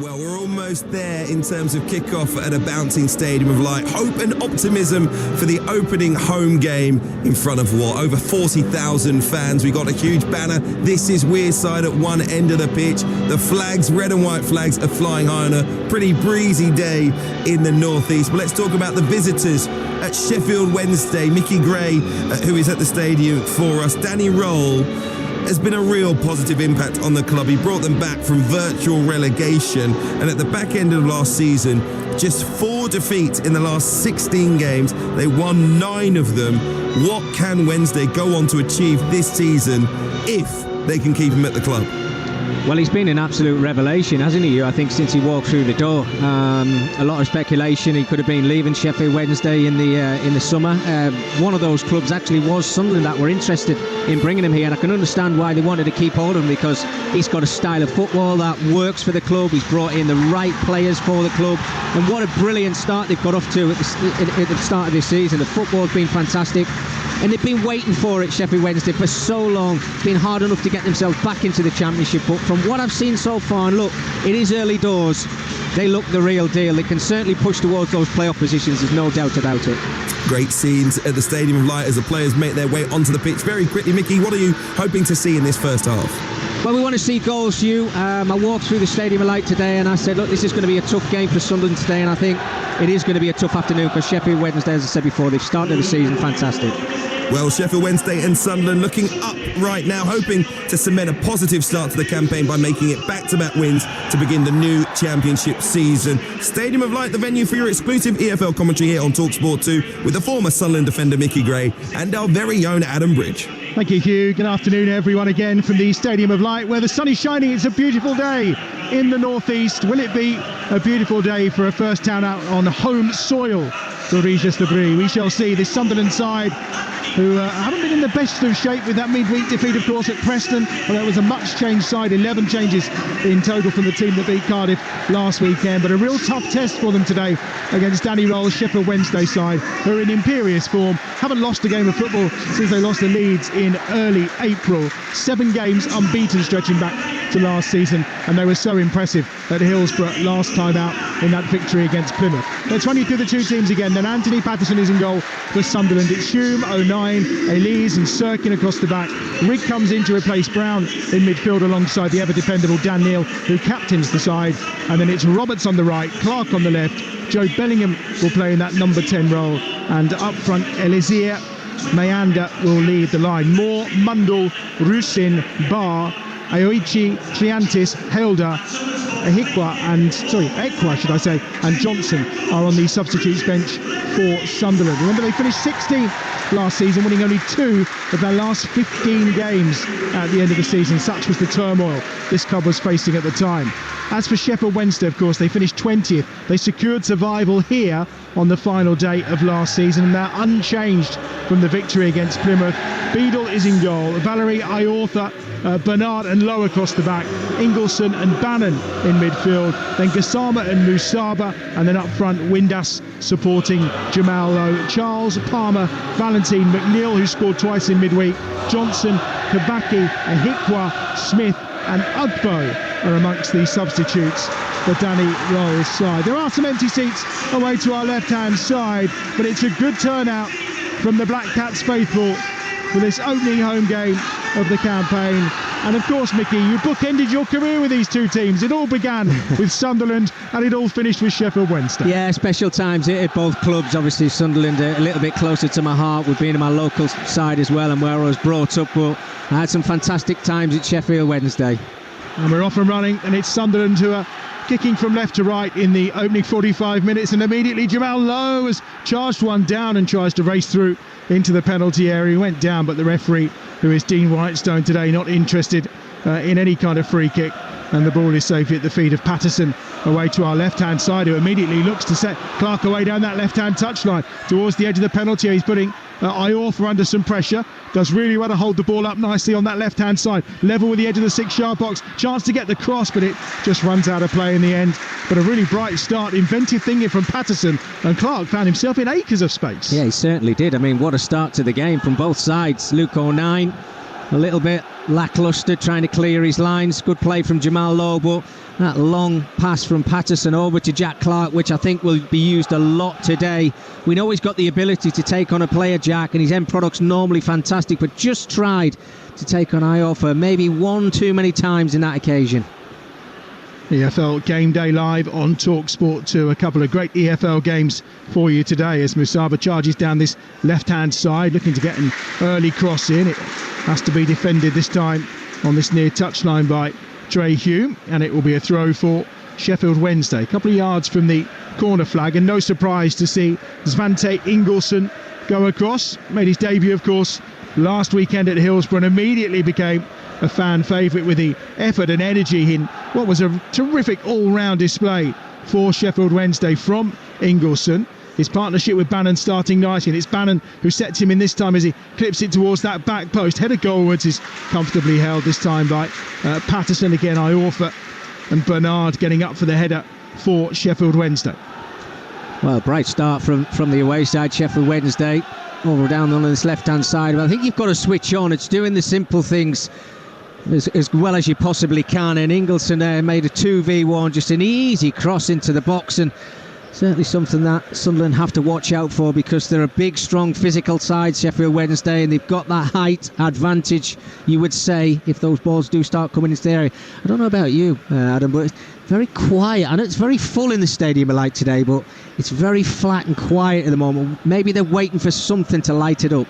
Well, we're almost there in terms of kickoff at a bouncing stadium of light. Hope and optimism for the opening home game in front of what? Over 40,000 fans. We got a huge banner. This is Wearside at one end of the pitch. The flags, red and white flags, are flying high on a pretty breezy day in the northeast. But let's talk about the visitors at Sheffield Wednesday. Mickey Gray, who is at the stadium for us. Danny Roll has been a real positive impact on the club. He brought them back from virtual relegation, and at the back end of last season, just 4 defeats in the last 16 games. They won 9 of them. What can Wednesday go on to achieve this season if they can keep him at the club? Well, he's been an absolute revelation, hasn't he? I think since he walked through the door, a lot of speculation. He could have been leaving Sheffield Wednesday in the summer. One of those clubs actually was Sunderland that were interested in bringing him here, and I can understand why they wanted to keep hold of him, because he's got a style of football that works for the club. He's brought in the right players for the club, and what a brilliant start they've got off to at the start of this season. The football's been fantastic, and they've been waiting for it, Sheffield Wednesday, for so long. It's been hard enough to get themselves back into the Championship, but from what I've seen so far, and look, it is early doors, they look the real deal. They can certainly push towards those playoff positions, there's no doubt about it. Great scenes at the Stadium of Light as the players make their way onto the pitch. Very quickly, Mickey, what are you hoping to see in this first half? Well, we want to see goals, Hugh. I walked through the Stadium of Light today and I said, look, this is going to be a tough game for Sunderland today, and I think it is going to be a tough afternoon because Sheffield Wednesday, as I said before, they've started the season fantastic. Well, Sheffield Wednesday and Sunderland looking up right now, hoping to cement a positive start to the campaign by making it back-to-back wins to begin the new Championship season. Stadium of Light, the venue for your exclusive EFL commentary here on Talksport 2 with the former Sunderland defender Mickey Gray and our very own Adam Bridge. Thank you, Hugh. Good afternoon, everyone, again from the Stadium of Light, where the sun is shining. It's a beautiful day in the northeast. Will it be a beautiful day for a first town out on home soil for Regis Debris? We shall see. This Sunderland side, who haven't been in the best of shape with that midweek defeat, of course, at Preston. Well, that was a much-changed side, 11 changes in total from the team that beat Cardiff last weekend. But a real tough test for them today against Danny Roll's Sheffield Wednesday side, who are in imperious form, haven't lost a game of football since they lost to Leeds in early April. 7 games unbeaten stretching back to last season, and they were so impressive at Hillsborough last time out in that victory against Plymouth. Let's run you through the two teams again. Then Anthony Patterson is in goal for Sunderland. It's Hume, O'Nien, Elise and Sirkin across the back. Rigg comes in to replace Brown in midfield alongside the ever-dependable Dan Neil, who captains the side. And then it's Roberts on the right, Clark on the left. Joe Bellingham will play in that number 10 role. And up front, Elisier Mayanda will lead the line. Moore, Mundell, Rusin, Barr, Aoichi, Triantis, Helder, Ekwa, and Johnson are on the substitutes bench for Sunderland. Remember, they finished 16th last season, winning only 2 of their last 15 games at the end of the season. Such was the turmoil this club was facing at the time. As for Sheffield Wednesday, of course, they finished 20th. They secured survival here on the final day of last season, and they're unchanged from the victory against Plymouth. Beadle is in goal. Valerie, Iortha, Bernard and Lowe across the back. Ingleson and Bannon in midfield. Then Gassama and Musaba. And then up front, Windass supporting Jamal Lowe. Charles, Palmer, Valentine, McNeil, who scored twice in midweek. Johnson, Kabaki, Ahikwa, Smith and Ugbo are amongst the substitutes for Danny Roll's side. There are some empty seats away to our left-hand side, but it's a good turnout from the Black Cats faithful for this opening home game of the campaign. And of course, Mickey, you bookended your career with these two teams. It all began with Sunderland and it all finished with Sheffield Wednesday. Yeah, special times at both clubs. Obviously Sunderland a little bit closer to my heart with being in my local side as well and where I was brought up, but I had some fantastic times at Sheffield Wednesday. And we're off and running, and it's Sunderland who are kicking from left to right in the opening 45 minutes, and immediately Jamal Lowe has charged one down and tries to race through into the penalty area. He went down, but the referee, who is Dean Whitestone today, not interested in any kind of free kick, and the ball is safely at the feet of Patterson away to our left-hand side, who immediately looks to set Clark away down that left-hand touchline towards the edge of the penalty. He's putting Iortha under some pressure, does really well to hold the ball up nicely on that left-hand side, level with the edge of the 6-yard box, chance to get the cross, but it just runs out of play in the end. But a really bright start, inventive thinking from Patterson, and Clark found himself in acres of space. Yeah, he certainly did. I mean, what a start to the game from both sides. Luke O'Nien a little bit lacklustre, trying to clear his lines. Good play from Jamal Lowe, but that long pass from Patterson over to Jack Clark, which I think will be used a lot today. We know he's got the ability to take on a player, Jack, and his end product's normally fantastic, but just tried to take on Iorfa maybe one too many times in that occasion. EFL Game Day live on Talksport 2. A couple of great EFL games for you today as Musaba charges down this left-hand side, looking to get an early cross in. It has to be defended this time on this near touchline by Trey Hume, and it will be a throw for Sheffield Wednesday. A couple of yards from the corner flag, and no surprise to see Svante Ingolson go across. Made his debut, of course, last weekend at Hillsborough, and immediately became a fan favourite with the effort and energy in what was a terrific all-round display for Sheffield Wednesday from Ingolson. His partnership with Bannon starting nicely, and it's Bannon who sets him in this time as he clips it towards that back post. Header goalwards is comfortably held this time by Patterson again, Iorfa and Bernard getting up for the header for Sheffield Wednesday. Well, bright start from the away side, Sheffield Wednesday, over down on this left-hand side. But I think you've got to switch on. It's doing the simple things as well as you possibly can, and Ingolson there made a 2v1, just an easy cross into the box, and certainly something that Sunderland have to watch out for, because they're a big, strong, physical side, Sheffield Wednesday, and they've got that height advantage, you would say, if those balls do start coming into the area. I don't know about you, Adam, but it's very quiet. I know it's very full in the Stadium of Light today, but it's very flat and quiet at the moment. Maybe they're waiting for something to light it up.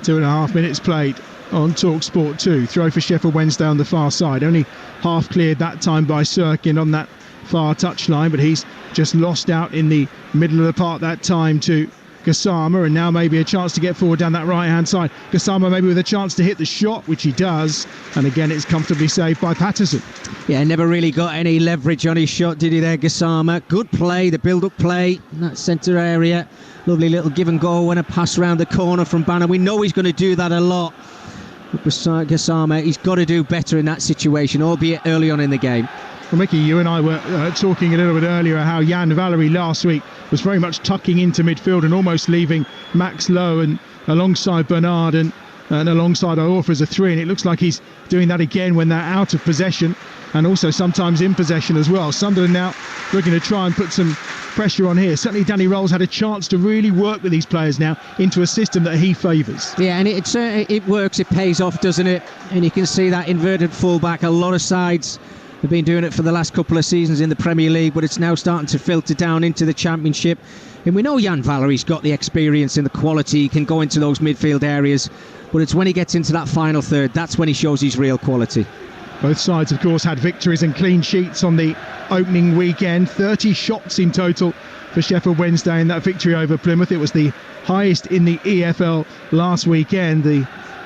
2.5 minutes played on Talksport 2. Throw for Sheffield Wednesday on the far side. Only half cleared that time by Sirkin on that far touchline, but he's just lost out in the middle of the park that time to Gassama, and now maybe a chance to get forward down that right hand side. Gassama maybe with a chance to hit the shot, which he does, and again it's comfortably saved by Patterson. Yeah, never really got any leverage on his shot, did he there, Gassama? Good play, the build-up play in that centre area. Lovely little give and go and a pass round the corner from Banner. We know he's going to do that a lot. But Gassama, he's got to do better in that situation, albeit early on in the game. Well, Mickey, you and I were talking a little bit earlier how Jan Valery last week was very much tucking into midfield and almost leaving Max Lowe and alongside Bernard and alongside Iorfa as a three, and it looks like he's doing that again when they're out of possession, and also sometimes in possession as well. Sunderland now looking to try and put some pressure on here. Certainly Danny Rolls had a chance to really work with these players now into a system that he favours. Yeah, and it works, it pays off, doesn't it? And you can see that inverted fullback. A lot of sides have been doing it for the last couple of seasons in the Premier League, but it's now starting to filter down into the Championship. And we know Jan Valery's got the experience and the quality, he can go into those midfield areas, but it's when he gets into that final third, that's when he shows his real quality. Both sides, of course, had victories and clean sheets on the opening weekend. 30 shots in total for Sheffield Wednesday in that victory over Plymouth. It was the highest in the EFL last weekend, the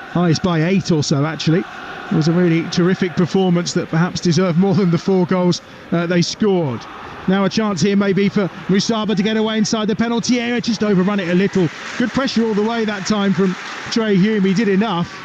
highest by 8 or so, actually. It was a really terrific performance that perhaps deserved more than the 4 goals they scored. Now a chance here maybe for Musaba to get away inside the penalty area, just overrun it a little. Good pressure all the way that time from Trey Hume. He did enough,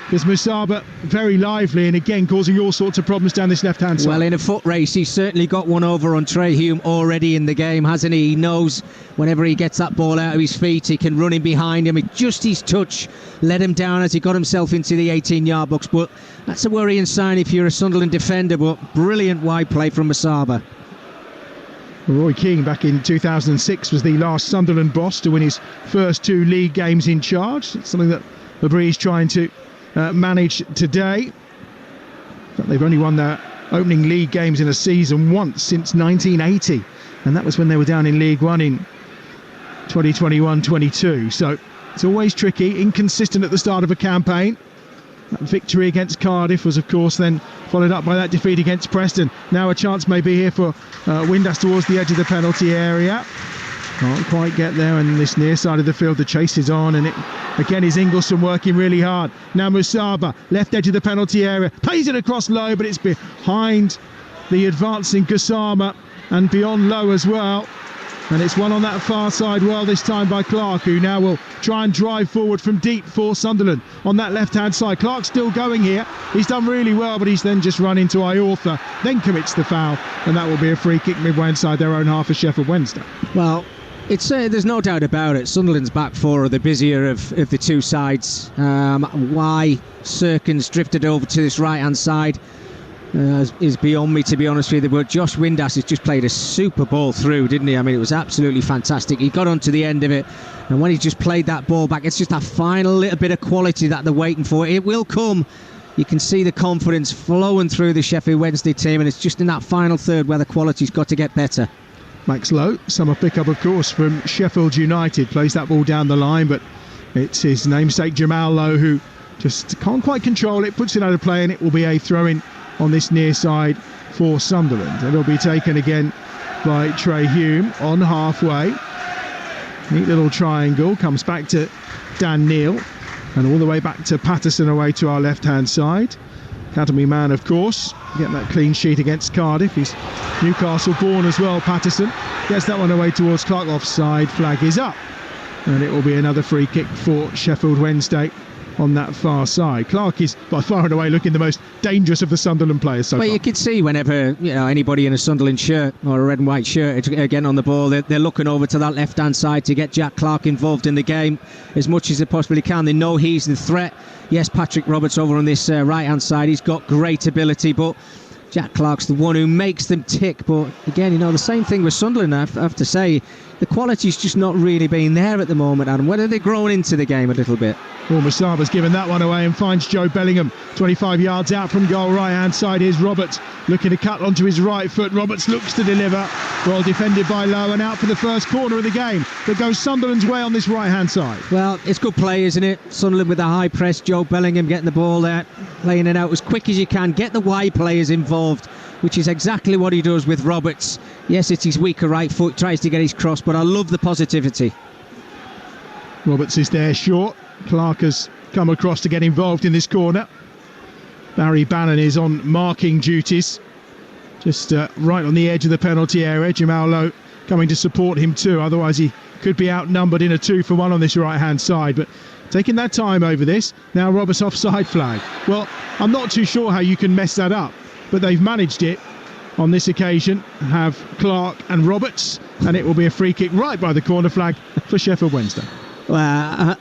because Musaba very lively and again causing all sorts of problems down this left-hand side. Well, in a foot race, he's certainly got one over on Trey Hume already in the game, hasn't he? He knows whenever he gets that ball out of his feet, he can run in behind him. Just his touch let him down as he got himself into the 18-yard box. But that's a worrying sign if you're a Sunderland defender, but brilliant wide play from Musaba. Roy Keane back in 2006 was the last Sunderland boss to win his first 2 league games in charge. It's something that Labrie is trying to manage today. But they've only won their opening league games in a season once since 1980, and that was when they were down in League One in 2021-22. So it's always tricky, inconsistent at the start of a campaign. That victory against Cardiff was, of course, then followed up by that defeat against Preston. Now a chance maybe here for Windass towards the edge of the penalty area. Can't quite get there, and this near side of the field, the chase is on, and it again is Ingolson working really hard. Now Musaba, left edge of the penalty area, plays it across Lowe, but it's behind the advancing Gassama and beyond Lowe as well. And it's one on that far side well this time by Clark, who now will try and drive forward from deep for Sunderland on that left-hand side. Clark's still going here. He's done really well, but he's then just run into Iorfa, then commits the foul, and that will be a free kick midway inside their own half of Sheffield Wednesday. Well, There's no doubt about it. Sunderland's back four are the busier of the two sides. Why Serkin's drifted over to this right-hand side is beyond me, to be honest with you. But Josh Windass has just played a super ball through, didn't he? I mean, it was absolutely fantastic. He got onto the end of it, and when he just played that ball back, it's just that final little bit of quality that they're waiting for. It will come. You can see the confidence flowing through the Sheffield Wednesday team, and it's just in that final third where the quality's got to get better. Max Lowe, summer pickup of course from Sheffield United, plays that ball down the line, but it's his namesake Jamal Lowe who just can't quite control it, puts it out of play, and it will be a throw-in on this near side for Sunderland. It'll be taken again by Trey Hume on halfway. Neat little triangle, comes back to Dan Neal, and all the way back to Patterson away to our left-hand side. Academy man, of course, getting that clean sheet against Cardiff. He's Newcastle born as well, Patterson. Gets that one away towards Clark, offside, flag is up. And it will be another free kick for Sheffield Wednesday on that far side. Clark is by far and away looking the most dangerous of the Sunderland players so far. You could see whenever anybody in a Sunderland shirt or a red and white shirt again on the ball, they're looking over to that left-hand side to get Jack Clark involved in the game as much as they possibly can. They know he's the threat. Yes, Patrick Roberts over on this right-hand side, he's got great ability, but Jack Clark's the one who makes them tick. But again, the same thing with Sunderland, I have to say. The quality's just not really been there at the moment, Adam. Whether they're growing into the game a little bit. Well, Musaba's given that one away and finds Joe Bellingham 25 yards out from goal. Right hand side, here's Roberts looking to cut onto his right foot. Roberts looks to deliver, well defended by Lowe, and out for the first corner of the game that goes Sunderland's way on this right hand side. Well, it's good play, isn't it? Sunderland with a high press, Joe Bellingham getting the ball there, playing it out as quick as you can, get the wide players involved, which is exactly what he does with Roberts. Yes, it's his weaker right foot, tries to get his cross, but I love the positivity. Roberts is there short. Clark has come across to get involved in this corner. Barry Bannon is on marking duties, just right on the edge of the penalty area. Jamal Lowe coming to support him too, otherwise he could be outnumbered in a 2-for-1 on this right hand side. But taking that time over this, now Roberts offside flag. Well, I'm not too sure how you can mess that up, but they've managed it on this occasion. Have Clark and Roberts, and it will be a free kick right by the corner flag for Sheffield Wednesday. Well,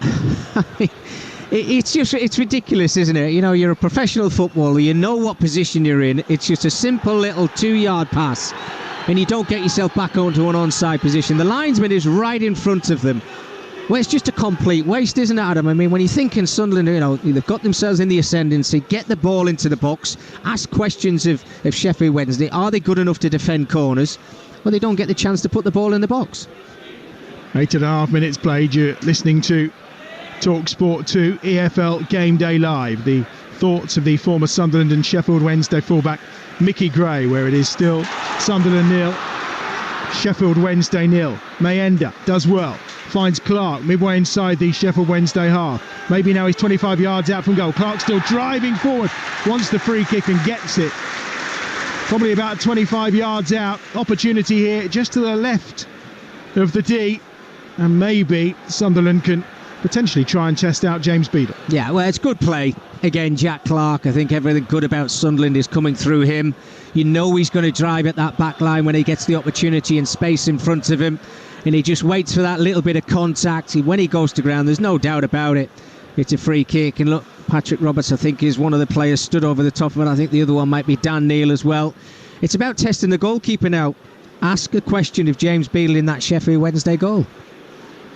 it's ridiculous, isn't it? You're a professional footballer, you know what position you're in. It's just a simple little 2-yard pass, and you don't get yourself back onto an onside position. The linesman is right in front of them. Well, it's just a complete waste, isn't it, Adam? I mean, when you think in Sunderland, they've got themselves in the ascendancy, get the ball into the box, ask questions of Sheffield Wednesday. Are they good enough to defend corners? Well, they don't get the chance to put the ball in the box. 8.5 minutes played. You're listening to Talksport 2 EFL Game Day Live. The thoughts of the former Sunderland and Sheffield Wednesday fullback Mickey Gray, where it is still Sunderland 0, Sheffield Wednesday 0. Mayenda does well, finds Clark midway inside the Sheffield Wednesday half. Maybe now he's 25 yards out from goal. Clark still driving forward, wants the free kick and gets it. Probably about 25 yards out. Opportunity here just to the left of the D, and maybe Sunderland can potentially try and test out James Beadle. Yeah, well, it's good play. Again, Jack Clark, I think everything good about Sunderland is coming through him. You know he's going to drive at that back line when he gets the opportunity and space in front of him, and he just waits for that little bit of contact. When he goes to ground, there's no doubt about it, it's a free kick. And look, Patrick Roberts, I think, is one of the players stood over the top of it. I think the other one might be Dan Neal as well. It's about testing the goalkeeper now. Ask a question of James Beadle in that Sheffield Wednesday goal.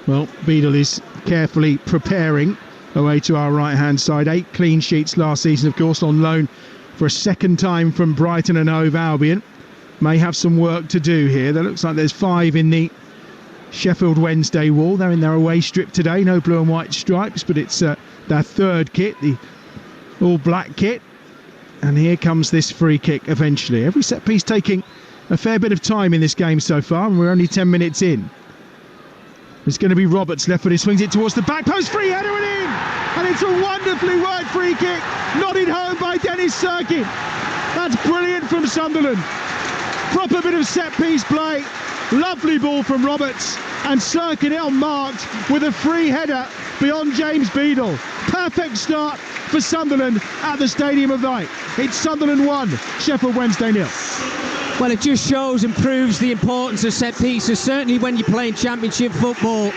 Well, Beadle is carefully preparing away to our right-hand side. 8 clean sheets last season, of course, on loan for a second time from Brighton and Hove Albion. May have some work to do here. There looks like there's 5 in the Sheffield Wednesday wall. They're in their away strip today, no blue and white stripes, but it's their third kit, the all-black kit. And here comes this free kick eventually. Every set piece taking a fair bit of time in this game so far, and we're only 10 minutes in. It's going to be Roberts, left footed, swings it towards the back post, free header and in! And it's a wonderfully wide free kick, nodded home by Dennis Serkin. That's brilliant from Sunderland. Proper bit of set piece play, lovely ball from Roberts, and Serkin unmarked with a free header beyond James Beadle. Perfect start for Sunderland at the Stadium of Light. It's Sunderland 1, Sheffield Wednesday 0. Well, it just shows and proves the importance of set pieces, certainly when you're playing Championship football.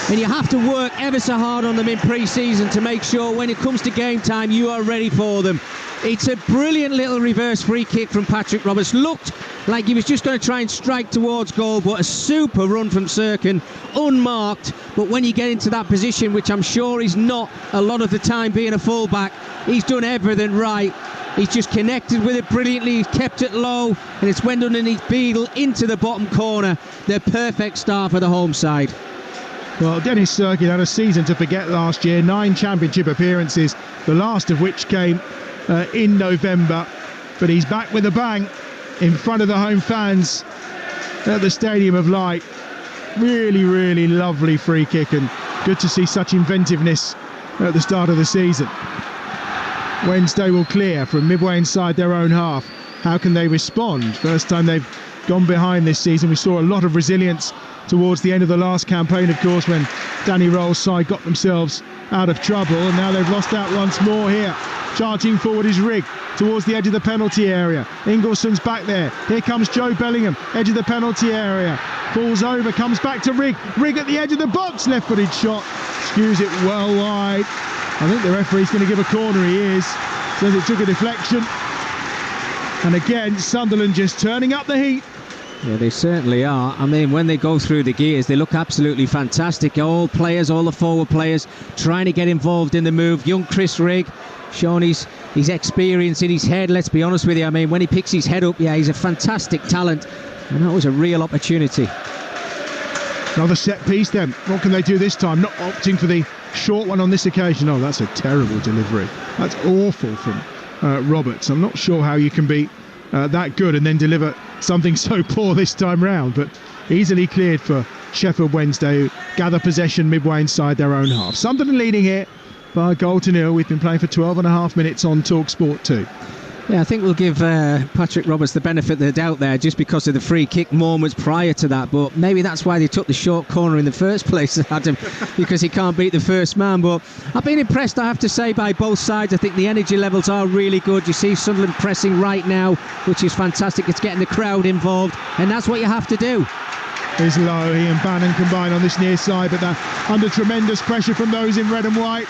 And you have to work ever so hard on them in pre-season to make sure when it comes to game time you are ready for them. It's a brilliant little reverse free kick from Patrick Roberts. Looked like he was just going to try and strike towards goal, but a super run from Sirkin, unmarked. But when you get into that position, which I'm sure he's not a lot of the time being a fullback, he's done everything right. He's just connected with it brilliantly. He's kept it low, and it's went underneath Beadle into the bottom corner. The perfect start for the home side. Well, Dennis Sirkin had a season to forget last year, 9 Championship appearances, the last of which came in November. But he's back with a bang in front of the home fans at the Stadium of Light. Really, really lovely free kick, and good to see such inventiveness at the start of the season. Wednesday will clear from midway inside their own half. How can they respond? First time they've gone behind this season. We saw a lot of resilience towards the end of the last campaign, of course, when Danny Roll's side got themselves out of trouble, and now they've lost out once more here. Charging forward is Rigg towards the edge of the penalty area. Ingleson's back there. Here comes Joe Bellingham, edge of the penalty area. Falls over, comes back to Rigg. Rigg at the edge of the box, left-footed shot. Skews it well wide. I think the referee's going to give a corner. He is. Says it took a deflection. And again, Sunderland just turning up the heat. Yeah, they certainly are. I mean, when they go through the gears, they look absolutely fantastic. All players, all the forward players, trying to get involved in the move. Young Chris Rigg, showing his experience in his head, let's be honest with you. I mean, when he picks his head up, yeah, he's a fantastic talent. And that was a real opportunity. Another set piece then. What can they do this time? Not opting for the short one on this occasion. Oh, that's a terrible delivery. That's awful from Roberts. I'm not sure how you can be that good and then deliver something so poor this time round, but easily cleared for Sheffield Wednesday, who gather possession midway inside their own half. Sunderland leading here by a goal to nil. We've been playing for 12.5 minutes on Talksport 2. Yeah, I think we'll give Patrick Roberts the benefit of the doubt there, just because of the free kick moments prior to that. But maybe that's why they took the short corner in the first place, Adam, because he can't beat the first man. But I've been impressed, I have to say, by both sides. I think the energy levels are really good. You see Sunderland pressing right now, which is fantastic. It's getting the crowd involved, and that's what you have to do. Is low. He and Bannon combine on this near side, but they're under tremendous pressure from those in red and white.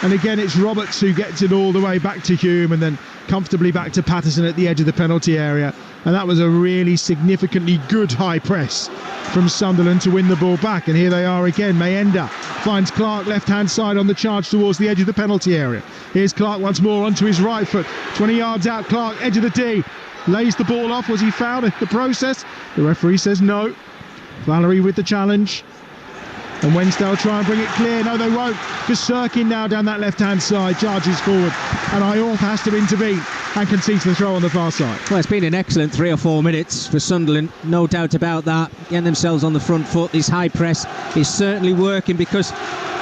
And again, it's Roberts who gets it all the way back to Hume and then comfortably back to Patterson at the edge of the penalty area. And that was a really significantly good high press from Sunderland to win the ball back. And here they are again. Mayenda finds Clark left-hand side on the charge towards the edge of the penalty area. Here's Clark once more onto his right foot. 20 yards out, Clark, edge of the D. Lays the ball off. Was he fouled in the process? The referee says no. Valerie with the challenge. And Wednesday will try and bring it clear. No, they won't, because Sirkin now down that left-hand side charges forward, and Ayorth has to intervene and concedes the throw on the far side. Well, it's been an excellent 3 or 4 minutes for Sunderland, no doubt about that. Getting themselves on the front foot. This high press is certainly working, because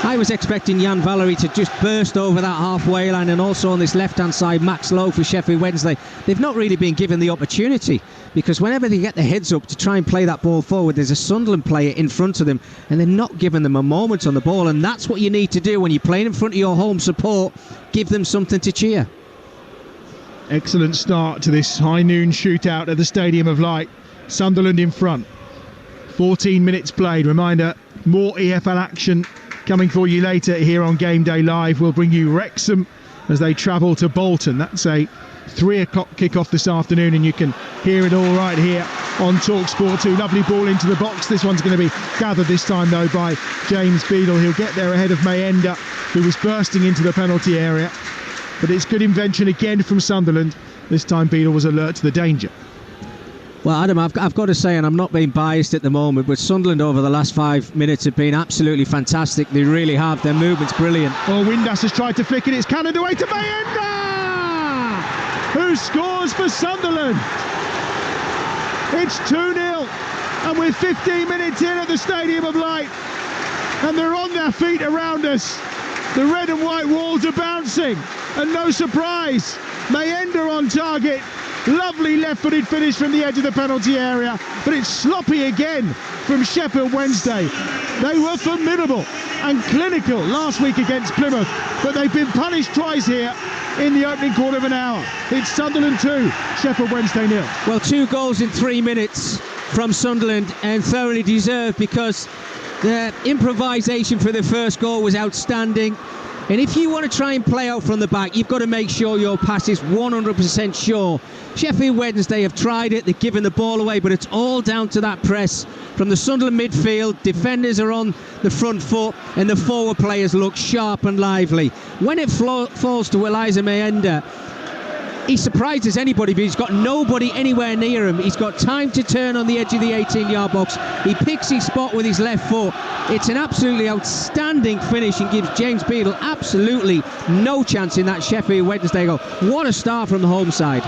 I was expecting Jan Valery to just burst over that halfway line, and also on this left-hand side, Max Lowe for Sheffield Wednesday. They've not really been given the opportunity, because whenever they get their heads up to try and play that ball forward, there's a Sunderland player in front of them, and they're not giving them a moment on the ball. And that's what you need to do when you're playing in front of your home support. Give them something to cheer. Excellent start to this high noon shootout at the Stadium of Light. Sunderland in front. 14 minutes played. Reminder, more EFL action coming for you later here on Game Day Live. We'll bring you Wrexham as they travel to Bolton. That's a 3 o'clock kickoff this afternoon, and you can hear it all right here on Talksport 2. Lovely ball into the box. This one's going to be gathered this time though by James Beadle. He'll get there ahead of Mayenda, who was bursting into the penalty area. But it's good invention again from Sunderland. This time Beadle was alert to the danger. Well, Adam, I've got to say, and I'm not being biased at the moment, but Sunderland over the last 5 minutes have been absolutely fantastic. They really have. Their movement's brilliant. Oh, Windass has tried to flick it. It's cannoned away to Mayenda, who scores for Sunderland. It's 2-0, and we're 15 minutes in at the Stadium of Light, and they're on their feet around us. The red and white walls are bouncing, and no surprise, Mayenda on target. Lovely left-footed finish from the edge of the penalty area, but it's sloppy again from Sheffield Wednesday. They were formidable, and clinical last week against Plymouth, but they've been punished twice here in the opening quarter of an hour. It's Sunderland 2, Sheffield Wednesday 0. Well, 2 goals in 3 minutes from Sunderland, and thoroughly deserved, because the improvisation for the first goal was outstanding. And if you want to try and play out from the back, you've got to make sure your pass is 100% sure. Sheffield Wednesday have tried it, they've given the ball away, but it's all down to that press from the Sunderland midfield. Defenders are on the front foot and the forward players look sharp and lively. When it falls to Eliza Mayenda, he surprises anybody, but he's got nobody anywhere near him. He's got time to turn on the edge of the 18-yard box. He picks his spot with his left foot. It's an absolutely outstanding finish and gives James Beadle absolutely no chance in that Sheffield Wednesday goal. What a start from the home side.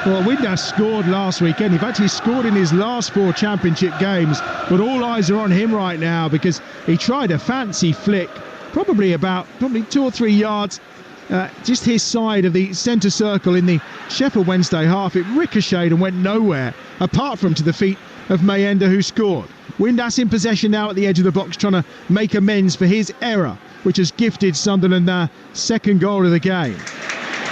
Well, Windass scored last weekend. In fact, he scored in his last 4 championship games, but all eyes are on him right now because he tried a fancy flick, probably 2 or 3 yards, just his side of the centre circle in the Sheffield Wednesday half. It ricocheted and went nowhere, apart from to the feet of Mayenda, who scored. Windass in possession now at the edge of the box, trying to make amends for his error, which has gifted Sunderland their second goal of the game.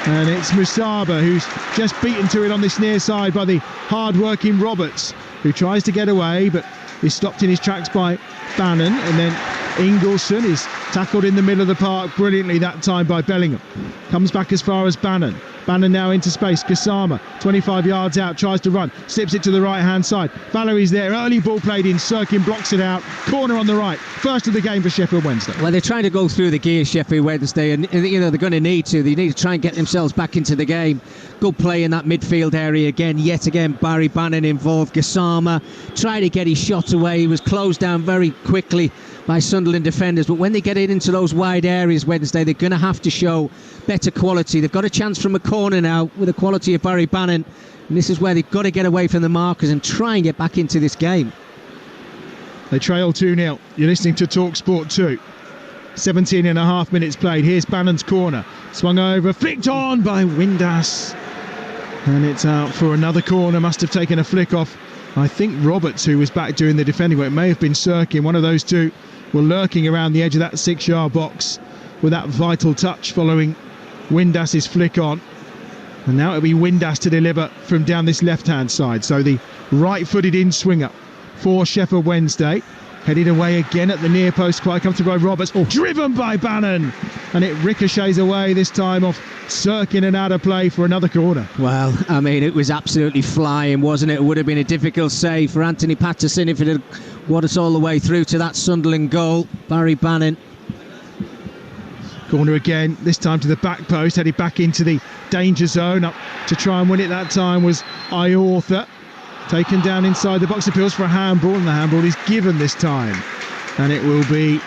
And it's Musaba who's just beaten to it on this near side by the hard-working Roberts, who tries to get away but is stopped in his tracks by Bannon, and then Ingleson is tackled in the middle of the park brilliantly that time by Bellingham. Comes back as far as Bannon. Bannon now into space. Gassama, 25 yards out, tries to run, slips it to the right-hand side. Valerie's there, early ball played in, Sirkin blocks it out, corner on the right. First of the game for Sheffield Wednesday. Well, they're trying to go through the gears, Sheffield Wednesday, and they're going to need to. They need to try and get themselves back into the game. Good play in that midfield area again. Yet again, Barry Bannon involved. Gassama tried to get his shot away. He was closed down very quickly by Sunderland defenders, but when they get it into those wide areas Wednesday, they're going to have to show better quality. They've got a chance from a corner now with the quality of Barry Bannon, and this is where they've got to get away from the markers and try and get back into this game. They trail 2-0. You're listening to Talksport 2. 17 and a half minutes played. Here's Bannon's corner, swung over, flicked on by Windass, and it's out for another corner. Must have taken a flick off, I think, Roberts, who was back doing the defending work. It may have been Sirkin. One of those two were lurking around the edge of that 6-yard box with that vital touch following Windass's flick on. And now it'll be Windass to deliver from down this left-hand side. So the right-footed in-swinger for Sheffield Wednesday, headed away again at the near post, quite comfortable by Roberts, driven by Bannon, and it ricochets away this time off Sirkin and out of play for another corner. Well, I mean, it was absolutely flying, wasn't it? It would have been a difficult save for Anthony Patterson if it had got us all the way through to that Sunderland goal. Barry Bannon. Corner again, this time to the back post, headed back into the danger zone. Up to try and win it that time was Iortha. Taken down inside the box, appeals for a handball, and the handball is given this time. And it will be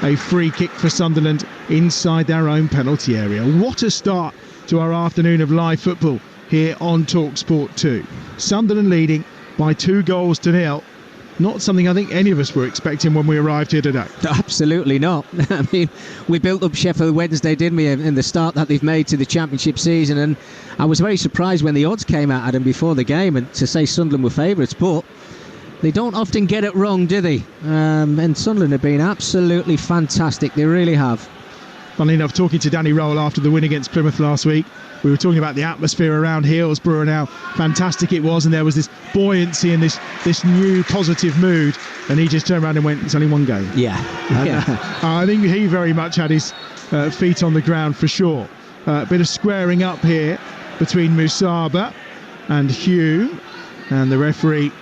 a free kick for Sunderland inside their own penalty area. What a start to our afternoon of live football here on Talksport 2. Sunderland leading by 2-0. Not something I think any of us were expecting when we arrived here today. Absolutely not. I mean, we built up Sheffield Wednesday, didn't we, in the start that they've made to the championship season, and I was very surprised when the odds came out at them before the game and to say Sunderland were favourites, but they don't often get it wrong, do they? And Sunderland have been absolutely fantastic. They really have. Funnily enough, talking to Danny Rowell after the win against Plymouth last week, we were talking about the atmosphere around Hillsborough and how fantastic it was, and there was this buoyancy and this new positive mood, and he just turned around and went, it's only one game. Yeah. I think he very much had his feet on the ground for sure. A bit of squaring up here between Musaba and Hume, and the referee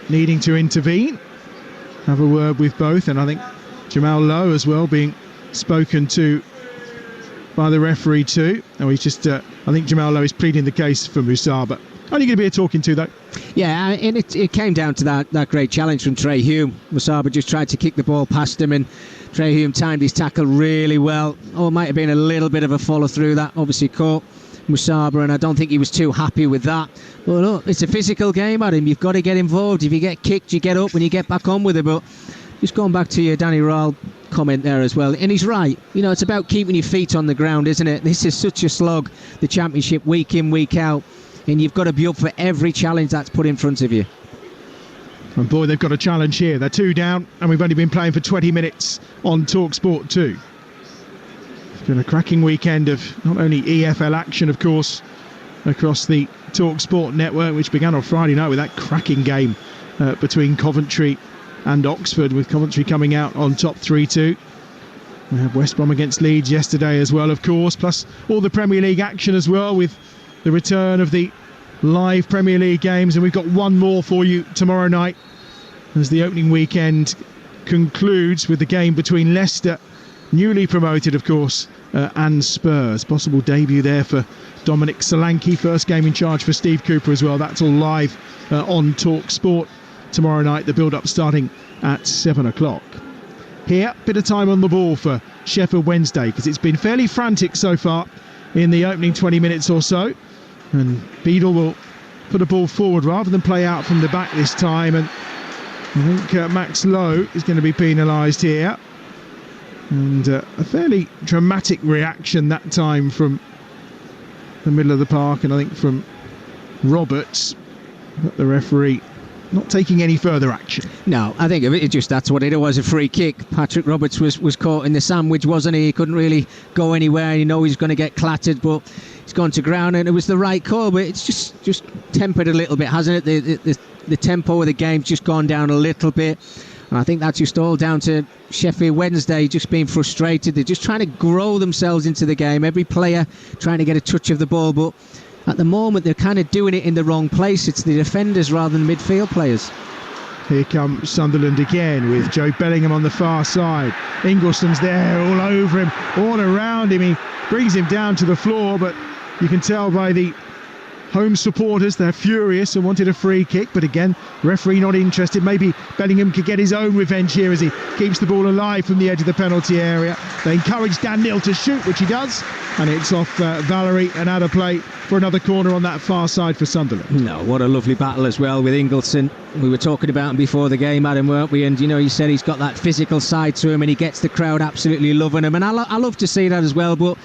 needing to intervene, have a word with both, and I think Jamal Lowe as well being spoken to by the referee too. And he's just, I think Jamal Lowe is pleading the case for Musaba. Only going to be a talking to though. Yeah, and it came down to that great challenge from Trey Hume. Musaba just tried to kick the ball past him, and Trey Hume timed his tackle really well. It might have been a little bit of a follow through that obviously caught Musaba, and I don't think he was too happy with that. But look, it's a physical game, Adam. You've got to get involved. If you get kicked, you get up and you get back on with it. But just going back to your Danny Rowell comment there as well, and he's right. You know, it's about keeping your feet on the ground, isn't it? This is such a slog, the championship, week in, week out, and you've got to be up for every challenge that's put in front of you. And boy, they've got a challenge here. They're 2 down, and we've only been playing for 20 minutes on Talksport 2. It's been a cracking weekend of not only EFL action, of course, across the Talksport network, which began on Friday night with that cracking game between Coventry and Oxford, with Coventry coming out on top 3-2. We had West Brom against Leeds yesterday as well, of course, plus all the Premier League action as well, with the return of the live Premier League games, and we've got one more for you tomorrow night as the opening weekend concludes with the game between Leicester, newly promoted of course, and Spurs. Possible debut there for Dominic Solanke, first game in charge for Steve Cooper as well. That's all live on Talksport tomorrow night, the build-up starting at 7 o'clock. Here, bit of time on the ball for Sheffield Wednesday, because it's been fairly frantic so far in the opening 20 minutes or so, and Beadle will put a ball forward rather than play out from the back this time, and I think Max Lowe is going to be penalised here, and a fairly dramatic reaction that time from the middle of the park, and I think from Roberts, but the referee not taking any further action. No, I think that's what it was, a free kick. Patrick Roberts was caught in the sandwich, wasn't he? He couldn't really go anywhere. You know he's going to get clattered, but he's gone to ground, and it was the right call. But it's just tempered a little bit, hasn't it? The tempo of the game's just gone down a little bit. And I think that's just all down to Sheffield Wednesday just being frustrated. They're just trying to grow themselves into the game. Every player trying to get a touch of the ball, but at the moment they're kind of doing it in the wrong place. It's the defenders rather than midfield players. Here come Sunderland again with Joe Bellingham on the far side. Ingleson's there all over him, all around him. He brings him down to the floor, but you can tell by the home supporters they're furious and wanted a free kick, but again, referee not interested. Maybe Bellingham could get his own revenge here as he keeps the ball alive from the edge of the penalty area. They encourage Dan Neil to shoot, which he does, and it's off Valerie and out of play for another corner on that far side for Sunderland. No, what a lovely battle as well with Ingleson. We were talking about him before the game, Adam, weren't we? And you know, he said he's got that physical side to him, and he gets the crowd absolutely loving him, and I love to see that as well. But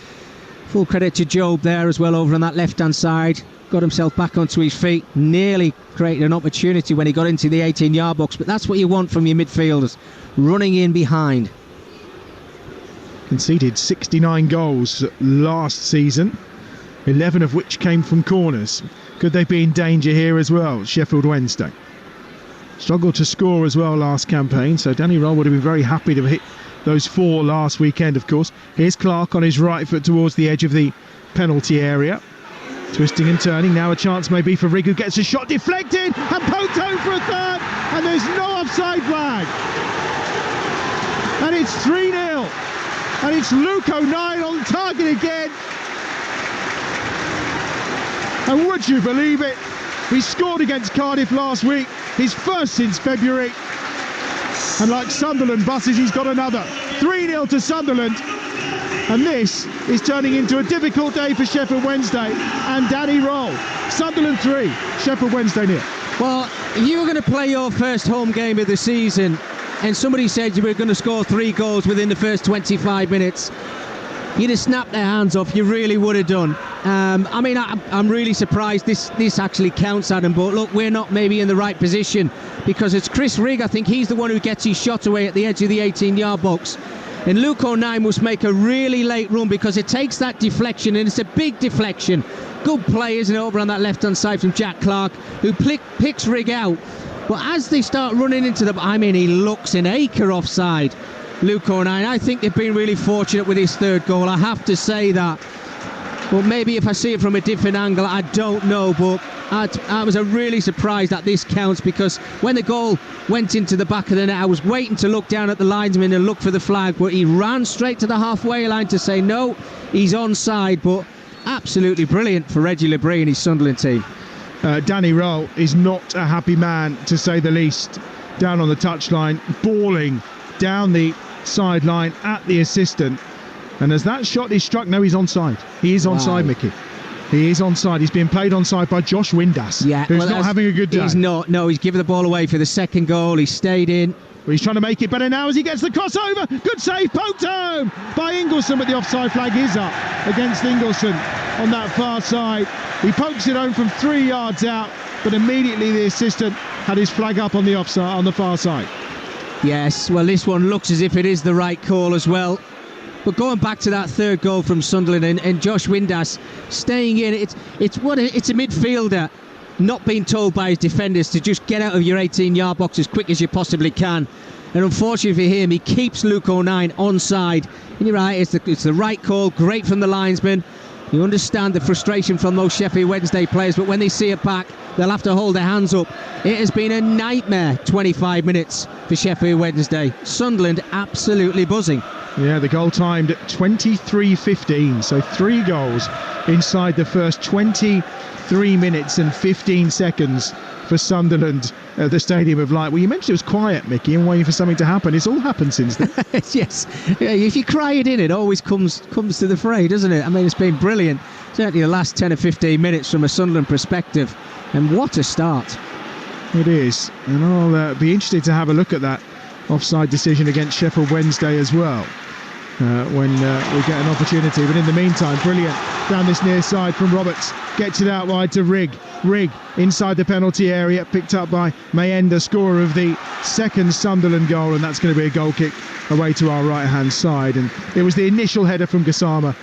full credit to Job there as well over on that left hand side. Got himself back onto his feet, nearly created an opportunity when he got into the 18-yard box, but that's what you want from your midfielders, running in behind. Conceded 69 goals last season, 11 of which came from corners. Could they be in danger here as well, Sheffield Wednesday? Struggled to score as well last campaign, so Danny Roll would have been very happy to hit those 4 last weekend, of course. Here's Clark on his right foot towards the edge of the penalty area. Twisting and turning, now a chance maybe for Rigg, who gets a shot deflected and poked home for a third, and there's no offside flag. And it's 3-0, and it's Luke O'Neill on target again. And would you believe it, he scored against Cardiff last week, his first since February, and like Sunderland buses, he's got another. 3-0 to Sunderland. And this is turning into a difficult day for Sheffield Wednesday and Danny Roll. Sunderland 3, Sheffield Wednesday 0. Well, if you were going to play your first home game of the season and somebody said you were going to score 3 goals within the first 25 minutes, you'd have snapped their hands off. You really would have done. I mean, I'm really surprised this actually counts, Adam, but look, we're not maybe in the right position, because it's Chris Rigg. I think he's the one who gets his shot away at the edge of the 18-yard box. And Luke O'Neill must make a really late run, because it takes that deflection, and it's a big deflection. Good play, isn't it, over on that left-hand side from Jack Clark, who picks Rigg out. But as they start running into he looks an acre offside, Luke O'Neill. I think they've been really fortunate with his third goal, I have to say that. But maybe if I see it from a different angle, I don't know, but I was really surprised that this counts, because when the goal went into the back of the net, I was waiting to look down at the linesman and look for the flag, but he ran straight to the halfway line to say no, he's onside. But absolutely brilliant for Reggie Labrie and his Sunderland team. Danny Roll is not a happy man, to say the least, down on the touchline, bawling down the sideline at the assistant. And as that shot is struck, no, he's onside. He is onside, Mickey. He is onside. He's being played onside by Josh Windass, who's not having a good day. He's not. No, he's given the ball away for the second goal. He stayed in. Well, he's trying to make it better now as he gets the crossover. Good save, poked home by Ingleson, but the offside flag is up against Ingleson on that far side. He pokes it home from 3 yards out, but immediately the assistant had his flag up on the offside, on the far side. Yes, well, this one looks as if it is the right call as well. But going back to that third goal from Sunderland and Josh Windass staying in, it's a midfielder not being told by his defenders to just get out of your 18-yard box as quick as you possibly can. And unfortunately for him, he keeps Luke O'Nien onside. And you're right, it's the right call, great from the linesman. You understand the frustration from those Sheffield Wednesday players, but when they see it back, they'll have to hold their hands up. It has been a nightmare 25 minutes for Sheffield Wednesday. Sunderland absolutely buzzing. Yeah, the goal timed at 23:15, so 3 goals inside the first 23 minutes and 15 seconds for Sunderland at the Stadium of Light. Well, you mentioned it was quiet, Mickey, and waiting for something to happen. It's all happened since then. Yes, yeah, if you cry it in, it always comes to the fray, doesn't it? I mean, it's been brilliant. Certainly the last 10 or 15 minutes from a Sunderland perspective, and what a start. It is, and I'll be interested to have a look at that offside decision against Sheffield Wednesday as well when we get an opportunity. But in the meantime, brilliant down this near side from Roberts, gets it out wide to Rigg inside the penalty area, picked up by Mayenda, scorer of the second Sunderland goal, and that's going to be a goal kick away to our right hand side. And it was the initial header from Gassama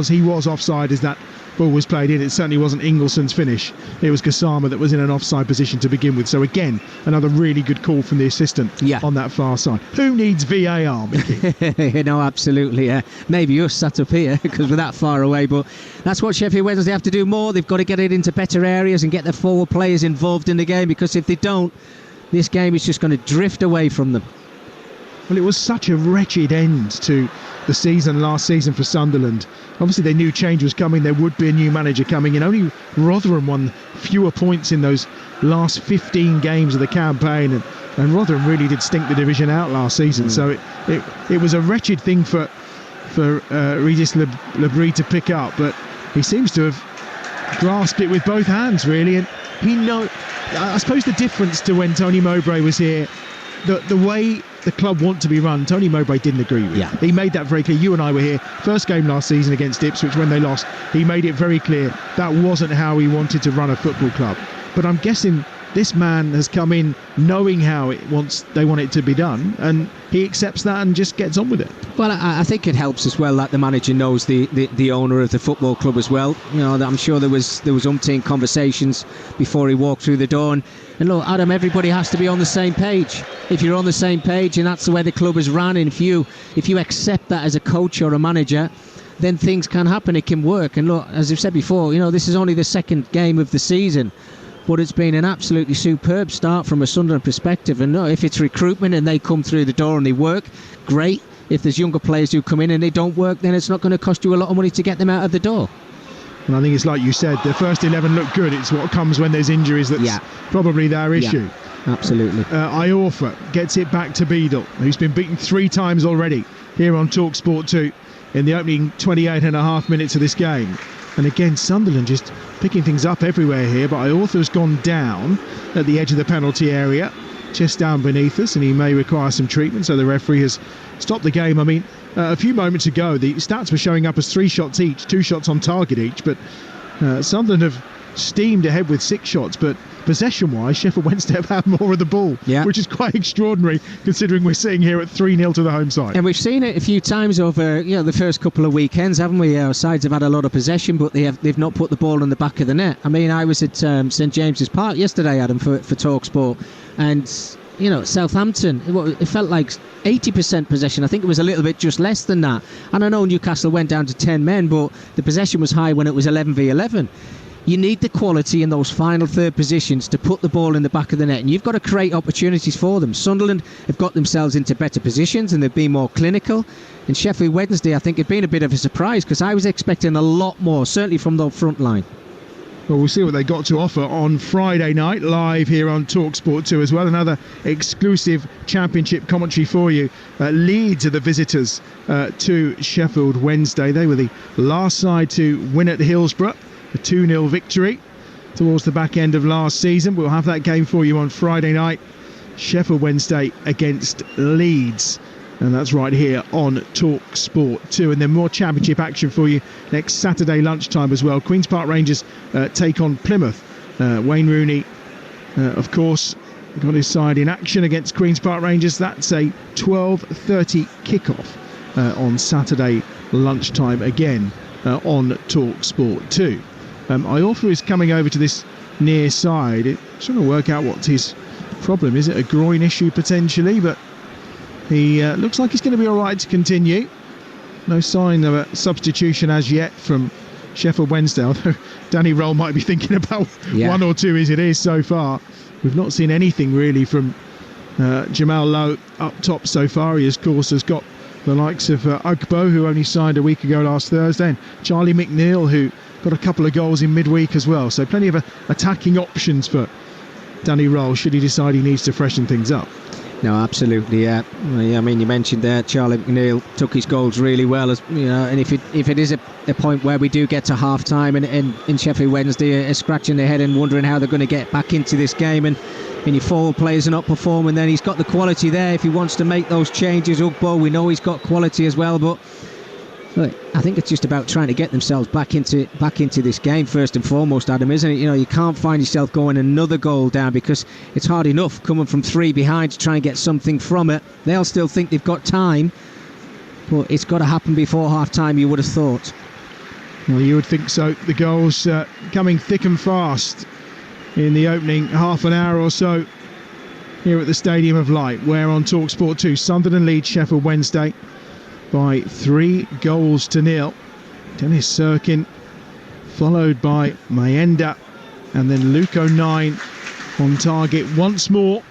he was offside as that ball was played in. It certainly wasn't Ingleson's finish. It was Gassama that was in an offside position to begin with. So again, another really good call from the assistant on that far side. Who needs VAR, Mickey? No, absolutely. Maybe us sat up here because we're that far away, but that's what Sheffield Wednesday have to do more. They've got to get it into better areas and get their forward players involved in the game, because if they don't, this game is just going to drift away from them. Well, it was such a wretched end to the season last season for Sunderland. Obviously they knew change was coming, there would be a new manager coming in. Only Rotherham won fewer points in those last 15 games of the campaign, and Rotherham really did stink the division out last season. So it was a wretched thing for Regis Lebris to pick up, but he seems to have grasped it with both hands, really. And I suppose the difference to when Tony Mowbray was here, the way the club want to be run, Tony Mowbray didn't agree with. Yeah. He made that very clear. You and I were here first game last season against Ipswich when they lost. He made it very clear that wasn't how he wanted to run a football club. But I'm guessing this man has come in knowing how they want it to be done, and he accepts that and just gets on with it. Well, I think it helps as well that the manager knows the owner of the football club as well. You know, I'm sure there was umpteen conversations before he walked through the door. And look, Adam, everybody has to be on the same page. If you're on the same page and that's the way the club is run, and if you accept that as a coach or a manager, then things can happen. It can work. And look, as I've said before, you know, this is only the second game of the season, but it's been an absolutely superb start from a Sunderland perspective. And if it's recruitment and they come through the door and they work, great. If there's younger players who come in and they don't work, then it's not going to cost you a lot of money to get them out of the door. And I think it's like you said, the first 11 look good. It's what comes when there's injuries that's probably their issue. Yeah, absolutely. Iorfa gets it back to Beadle, who's been beaten 3 times already here on Talksport 2 in the opening 28 and a half minutes of this game. And again, Sunderland just picking things up everywhere here, but Iorfa's gone down at the edge of the penalty area, just down beneath us, and he may require some treatment, so the referee has stopped the game. I mean, a few moments ago, the stats were showing up as 3 shots each, 2 shots on target each, but Sunderland have steamed ahead with 6 shots, but possession-wise, Sheffield Wednesday have had more of the ball, which is quite extraordinary considering we're sitting here at 3-0 to the home side. And we've seen it a few times over the first couple of weekends, haven't we? Our sides have had a lot of possession, but they've not put the ball in the back of the net. I mean, I was at St James's Park yesterday, Adam, for Talksport, and Southampton, it felt like 80% possession. I think it was a little bit just less than that. And I know Newcastle went down to 10 men, but the possession was high when it was 11v11. You need the quality in those final third positions to put the ball in the back of the net, and you've got to create opportunities for them. Sunderland have got themselves into better positions and they've been more clinical. And Sheffield Wednesday, I think, have been a bit of a surprise, because I was expecting a lot more, certainly from the front line. Well, we'll see what they got to offer on Friday night, live here on Talksport 2 as well. Another exclusive championship commentary for you. Leeds are the visitors to Sheffield Wednesday. They were the last side to win at Hillsborough, a 2-0 victory towards the back end of last season. We'll have that game for you on Friday night. Sheffield Wednesday against Leeds. And that's right here on Talksport 2. And then more championship action for you next Saturday lunchtime as well. Queen's Park Rangers take on Plymouth. Wayne Rooney of course, got his side in action against Queen's Park Rangers. That's a 12:30 kickoff on Saturday lunchtime again on Talksport 2. Iorfa is coming over to this near side. Trying to work out what his problem is. It a groin issue potentially, but he looks like he's going to be all right to continue. No sign of a substitution as yet from Sheffield Wednesday, although Danny Roll might be thinking about one or two as it is so far. We've not seen anything really from Jamal Lowe up top so far. He, of course, has got the likes of Ugbo, who only signed a week ago last Thursday, and Charlie McNeil, who got a couple of goals in midweek as well. So plenty of attacking options for Danny Roll should he decide he needs to freshen things up. No, absolutely, yeah. I mean, you mentioned there Charlie McNeil took his goals really well, as you know, and if it is a point where we do get to half time and in Sheffield Wednesday are scratching their head and wondering how they're going to get back into this game, and your forward players are not performing, then he's got the quality there if he wants to make those changes. Ugbo, we know he's got quality as well, but look, I think it's just about trying to get themselves back into this game first and foremost, Adam, isn't it? You know, you can't find yourself going another goal down, because it's hard enough coming from 3 behind to try and get something from it. They'll still think they've got time, but it's got to happen before half time, you would have thought. Well, you would think so. The goals coming thick and fast in the opening half an hour or so here at the Stadium of Light, where on Talksport 2 Sunderland leads Sheffield Wednesday by 3-0. Dennis Sirkin followed by Mayenda, and then Luke O'Nien on target once more,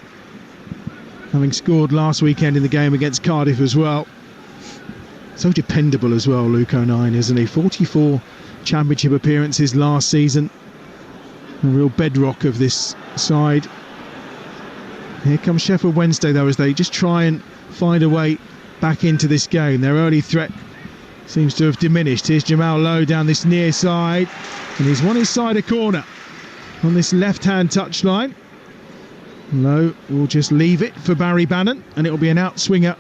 having scored last weekend in the game against Cardiff as well. So dependable as well, Luke O'Nien, isn't he? 44 championship appearances last season, a real bedrock of this side. Here comes Sheffield Wednesday though, as they just try and find a way back into this game. Their early threat seems to have diminished. Here's Jamal Lowe down this near side, and he's won his side a corner on this left-hand touchline. Lowe will just leave it for Barry Bannon, and it will be an outswinger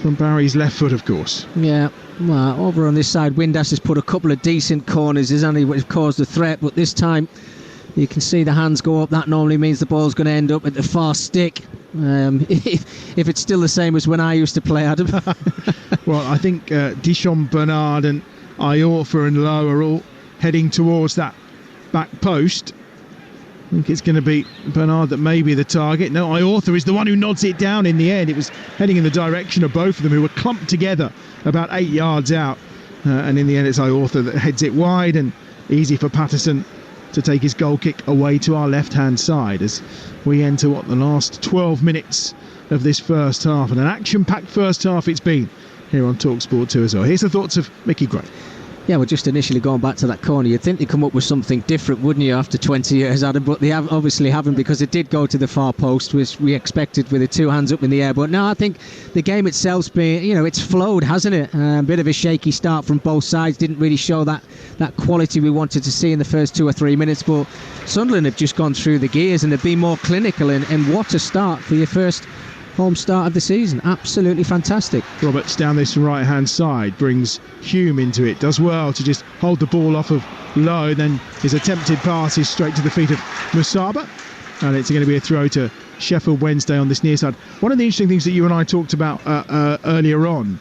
from Barry's left foot, of course. Yeah, well, over on this side, Windass has put a couple of decent corners, isn't he, which have caused the threat, but this time you can see the hands go up. That normally means the ball's going to end up at the far stick. If it's still the same as when I used to play, Adam. Well, I think Dishon, Bernard and Iorfa and Lowe are all heading towards that back post. I think it's going to be Bernard that may be the target. No, Iorfa is the one who nods it down in the end. It was heading in the direction of both of them, who were clumped together about 8 yards out. And in the end, it's Iorfa that heads it wide, and easy for Patterson to take his goal kick away to our left-hand side as we enter the last 12 minutes of this first half. And an action-packed first half it's been here on Talksport 2 as well. Here's the thoughts of Mickey Gray. Yeah, well, just initially going back to that corner, you'd think they'd come up with something different, wouldn't you, after 20 years, Adam? But they obviously haven't, because it did go to the far post, which we expected with the 2 hands up in the air. But no, I think the game itself's been, it's flowed, hasn't it? A bit of a shaky start from both sides. Didn't really show that quality we wanted to see in the first 2 or 3 minutes. But Sunderland have just gone through the gears and have been more clinical. And what a start for your first home start of the season. Absolutely fantastic. Roberts down this right hand side brings Hume into it, does well to just hold the ball off of Lowe, then his attempted pass is straight to the feet of Musaba, and it's going to be a throw to Sheffield Wednesday on this near side. One of the interesting things that you and I talked about earlier on,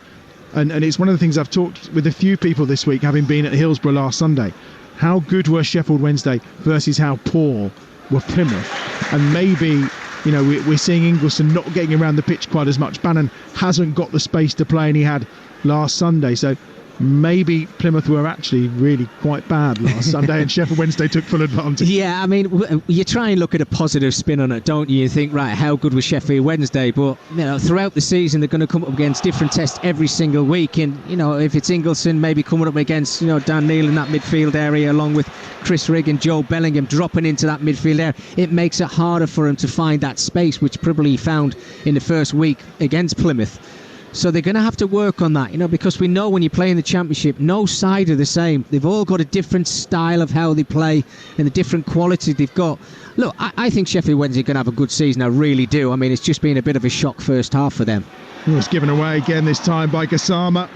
and it's one of the things I've talked with a few people this week, having been at Hillsborough last Sunday, how good were Sheffield Wednesday versus how poor were Plymouth. And maybe we're seeing Ingleson not getting around the pitch quite as much. Bannon hasn't got the space to play, and he had last Sunday. So maybe Plymouth were actually really quite bad last Sunday, and Sheffield Wednesday took full advantage. Yeah, I mean, you try and look at a positive spin on it, don't you? You think, right, how good was Sheffield Wednesday? But throughout the season, they're going to come up against different tests every single week. And if it's Ingleson maybe coming up against Dan Neil in that midfield area, along with Chris Rigg and Joe Bellingham dropping into that midfield area, it makes it harder for him to find that space, which probably he found in the first week against Plymouth. So they're going to have to work on that, because we know when you play in the Championship, no side are the same. They've all got a different style of how they play and the different quality they've got. Look, I think Sheffield Wednesday are going to have a good season. I really do. I mean, it's just been a bit of a shock first half for them. It was given away again this time by Gassama.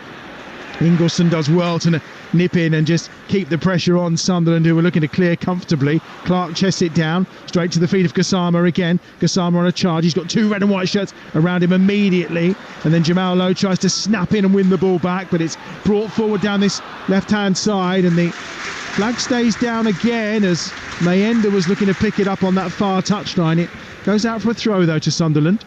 Ingleson does well to nip in and just keep the pressure on Sunderland, who are looking to clear comfortably. Clark chests it down, straight to the feet of Gassama again. Gassama on a charge. He's got 2 red and white shirts around him immediately. And then Jamal Lowe tries to snap in and win the ball back, but it's brought forward down this left-hand side, and the flag stays down again as Mayenda was looking to pick it up on that far touchline. It goes out for a throw, though, to Sunderland,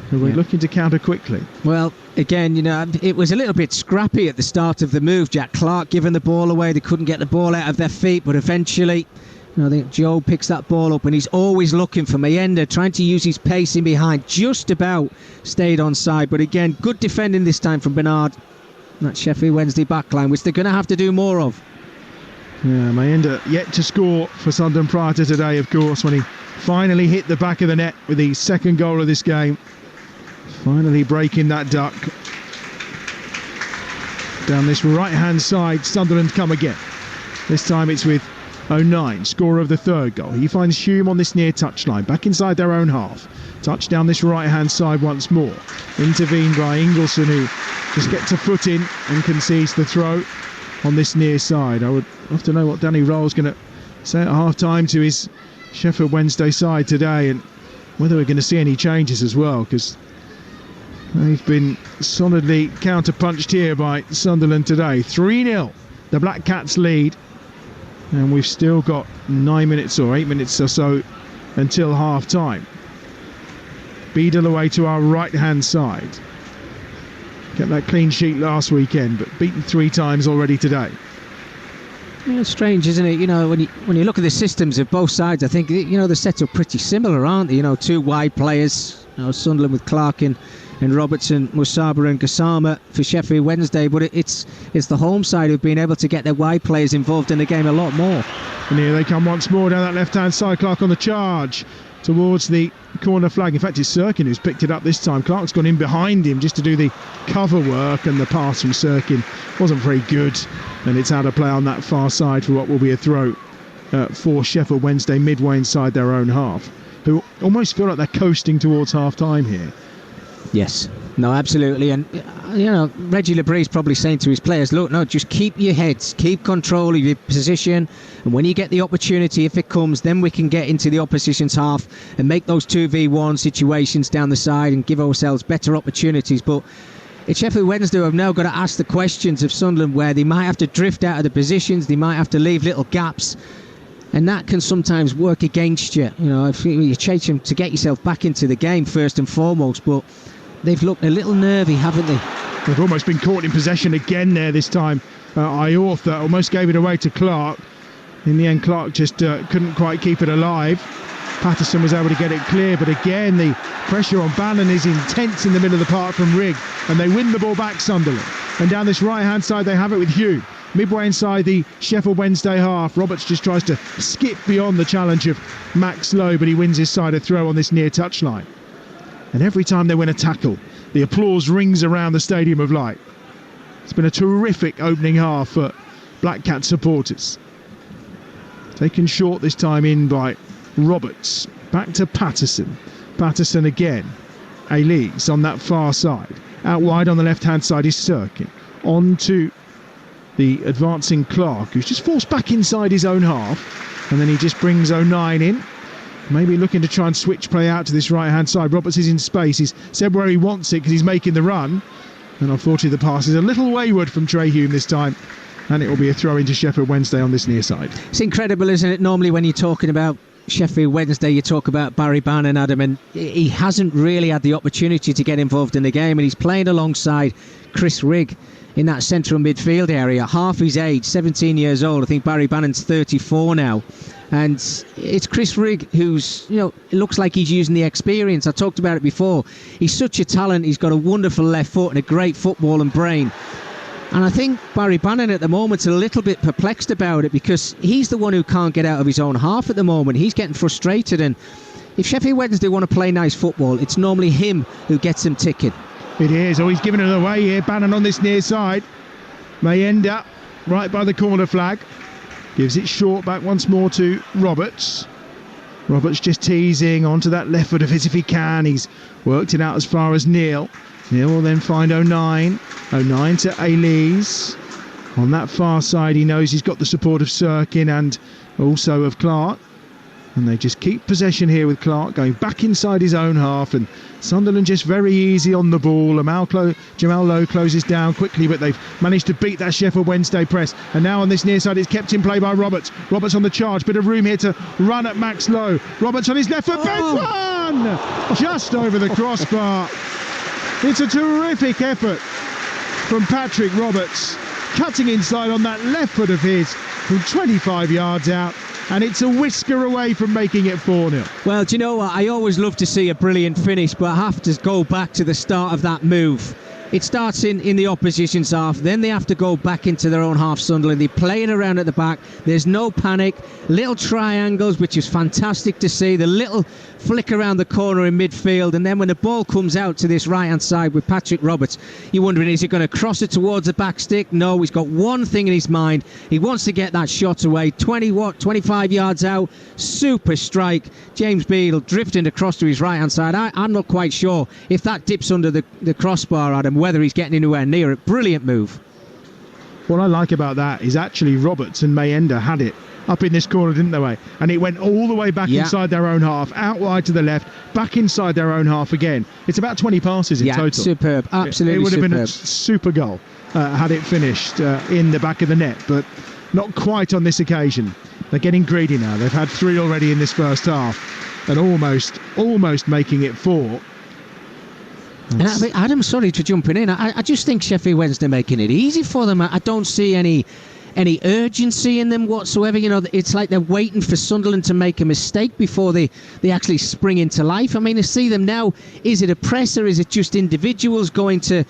who were looking to counter quickly. Well, again, it was a little bit scrappy at the start of the move. Jack Clark giving the ball away. They couldn't get the ball out of their feet, but eventually, I think Joe picks that ball up, and he's always looking for Mayenda, trying to use his pace in behind. Just about stayed on side, but again, good defending this time from Bernard. That Sheffield Wednesday backline, which they're going to have to do more of. Yeah, Mayenda yet to score for Sunderland prior to today, of course, when he finally hit the back of the net with the second goal of this game. Finally breaking that duck. Down this right-hand side, Sunderland come again. This time it's with O'Nien, scorer of the third goal. He finds Hume on this near touchline, back inside their own half. Touch down this right-hand side once more. Intervened by Ingleson, who just gets a foot in and concedes the throw on this near side. I would love to know what Danny Roll's going to say at half-time to his Sheffield Wednesday side today, and whether we're going to see any changes as well, because they've been solidly counter-punched here by Sunderland today. 3-0, the Black Cats lead, and we've still got 9 minutes or 8 minutes or so until half-time. Beadle away to our right-hand side. Kept that clean sheet last weekend, but beaten 3 times already today. Yeah, it's strange, isn't it? When you look at the systems of both sides, I think the sets are pretty similar, aren't they? 2 wide players. Sunderland with Clark and Robertson, Musaba and Gassama for Sheffield Wednesday, but it's the home side who've been able to get their wide players involved in the game a lot more. And here they come once more down that left-hand side. Clark on the charge towards the corner flag. In fact, it's Sirkin who's picked it up this time. Clark's gone in behind him just to do the cover work, and the pass from Sirkin wasn't very good, and it's out of play on that far side for what will be a throw for Sheffield Wednesday midway inside their own half, who almost feel like they're coasting towards half-time here. Yes, no, absolutely. And, Reggie Lebree's probably saying to his players, look, no, just keep your heads, keep control of your position. And when you get the opportunity, if it comes, then we can get into the opposition's half and make those 2v1 situations down the side and give ourselves better opportunities. But it's Sheffield Wednesday who have now got to ask the questions of Sunderland, where they might have to drift out of the positions, they might have to leave little gaps. And that can sometimes work against you. If you chase them to get yourself back into the game first and foremost, but they've looked a little nervy, haven't they? They've almost been caught in possession again there this time. Iortha almost gave it away to Clark. In the end, Clark just couldn't quite keep it alive. Patterson was able to get it clear, but again, the pressure on Bannon is intense in the middle of the park from Rigg, and they win the ball back, Sunderland. And down this right-hand side, they have it with Hugh. Midway inside the Sheffield Wednesday half, Roberts just tries to skip beyond the challenge of Max Lowe, but he wins his side a throw on this near touchline. And every time they win a tackle, the applause rings around the Stadium of Light. It's been a terrific opening half for Black Cat supporters. Taken short this time in by Roberts. Back to Patterson. Patterson again. Elise on that far side. Out wide on the left-hand side is Sirkin. On to the advancing Clark, who's just forced back inside his own half. And then he just brings O'Nien in. Maybe looking to try and switch play out to this right-hand side. Roberts is in space. He's said where he wants it because he's making the run. And unfortunately the pass is a little wayward from Trey Hume this time. And it will be a throw into Sheffield Wednesday on this near side. It's incredible, isn't it? Normally when you're talking about Sheffield Wednesday, you talk about Barry Bannon, Adam, and he hasn't really had the opportunity to get involved in the game. And he's playing alongside Chris Rigg in that central midfield area. Half his age, 17 years old. I think Barry Bannon's 34 now. And it's Chris Rigg who's, it looks like he's using the experience. I talked about it before. He's such a talent. He's got a wonderful left foot and a great football and brain. And I think Barry Bannon at the moment's a little bit perplexed about it, because he's the one who can't get out of his own half at the moment. He's getting frustrated. And if Sheffield Wednesday want to play nice football, it's normally him who gets them ticking. It is. Oh, he's giving it away here. Bannon on this near side. May end up right by the corner flag. Gives it short back once more to Roberts. Roberts just teasing onto that left foot of his if he can. He's worked it out as far as Neil. He will then find O'Nien. O'Nien to Elise. On that far side, he knows he's got the support of Sirkin and also of Clark. And they just keep possession here with Clark going back inside his own half, and Sunderland just very easy on the ball. Jamal Lowe closes down quickly, but they've managed to beat that Sheffield Wednesday press. And now on this near side, it's kept in play by Roberts. Roberts on the charge, bit of room here to run at Max Lowe. Roberts on his left foot, one! Just over the crossbar. It's a terrific effort from Patrick Roberts, cutting inside on that left foot of his from 25 yards out. And it's a whisker away from making it 4-0. Well, do you know what? I always love to see a brilliant finish, but I have to go back to the start of that move. It starts in the opposition's half, then they have to go back into their own half, Sunderland. They're playing around at the back. There's no panic. Little triangles, which is fantastic to see. The little flick around the corner in midfield, and then when the ball comes out to this right-hand side with Patrick Roberts, you're wondering, is he going to cross it towards the back stick? No, he's got one thing in his mind. He wants to get that shot away. 25 yards out. Super strike. James Beadle drifting across to his right-hand side. I'm not quite sure if that dips under the crossbar, Adam, whether he's getting anywhere near it. Brilliant move. What I like about that is actually Roberts and Mayenda had it up in this corner, didn't they? And it went all the way back inside their own half, out wide to the left, back inside their own half again. It's about 20 passes in total. Superb. Absolutely. It would have superb. been a super goal had it finished in the back of the net, but not quite on this occasion. They're getting greedy now. They've had 3 already in this first half and almost making it 4. And Adam, sorry to jumping in. I just think Sheffield Wednesday making it easy for them. I don't see any urgency in them whatsoever. You know, it's like they're waiting for Sunderland to make a mistake before they actually spring into life. I mean, to see them now, is it a press or is it just individuals going to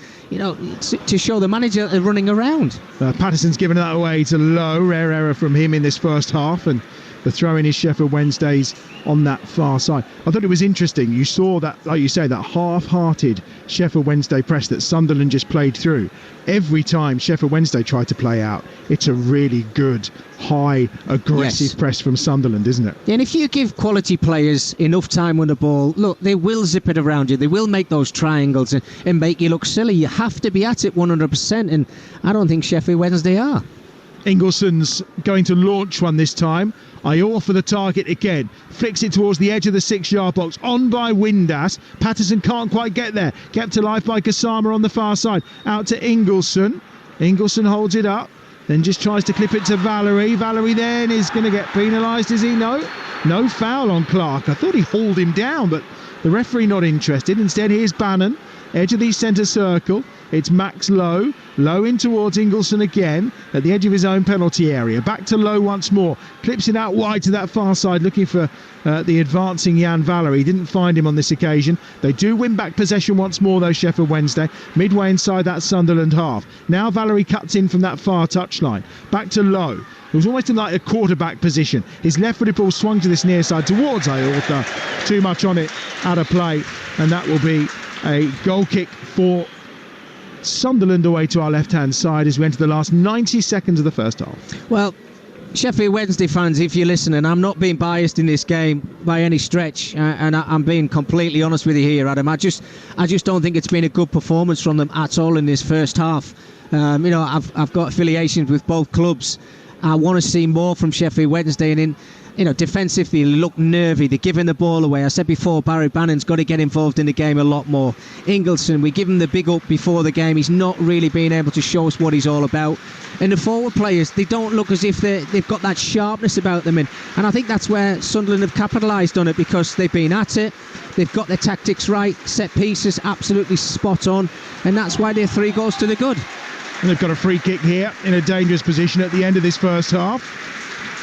show the manager running around? Patterson's given that away to Lowe. Rare error from him in this first half, and the throw-in is Sheffield Wednesday's on that far side. I thought it was interesting. You saw that, like you say, that half-hearted Sheffield Wednesday press that Sunderland just played through. Every time Sheffield Wednesday tried to play out, it's a really good, high, aggressive press from Sunderland, isn't it? And if you give quality players enough time on the ball, look, they will zip it around you. They will make those triangles and make you look silly. You have to be at it 100%, and I don't think Sheffield Wednesday are. Ingleson's going to launch one this time. Ayor for the target again. Flicks it towards the edge of the 6-yard box. On by Windass. Patterson can't quite get there. Kept alive by Gassama on the far side. Out to Ingleson. Ingleson holds it up. Then just tries to clip it to Valerie. Valerie then is going to get penalised, is he? No foul on Clark. I thought he hauled him down, but the referee not interested. Instead, here's Bannon. Edge of the centre circle. It's Max Lowe. Lowe in towards Ingleson again at the edge of his own penalty area. Back to Lowe once more. Clips it out wide to that far side, looking for the advancing Jan Valerie. Didn't find him on this occasion. They do win back possession once more, though, Sheffield Wednesday. Midway inside that Sunderland half. Now Valerie cuts in from that far touchline. Back to Lowe. It was almost in like a quarterback position. His left-footed ball swung to this near side towards Aorta. Too much on it, out of play, and that will be a goal kick for Sunderland away to our left-hand side as we enter the last 90 seconds of the first half. Well, Sheffield Wednesday fans, if you're listening, I'm not being biased in this game by any stretch, and I'm being completely honest with you here, Adam. I just don't think it's been a good performance from them at all in this first half. I've got affiliations with both clubs. I want to see more from Sheffield Wednesday, and defensively, they look nervy. They're giving the ball away. I said before, Barry Bannon's got to get involved in the game a lot more. Ingleson, we give him the big up before the game. He's not really being able to show us what he's all about. And the forward players, they don't look as if they've got that sharpness about them. And I think that's where Sunderland have capitalised on it, because they've been at it. They've got their tactics right. Set pieces absolutely spot on. And that's why they're 3 goals to the good. And they've got a free kick here in a dangerous position at the end of this first half.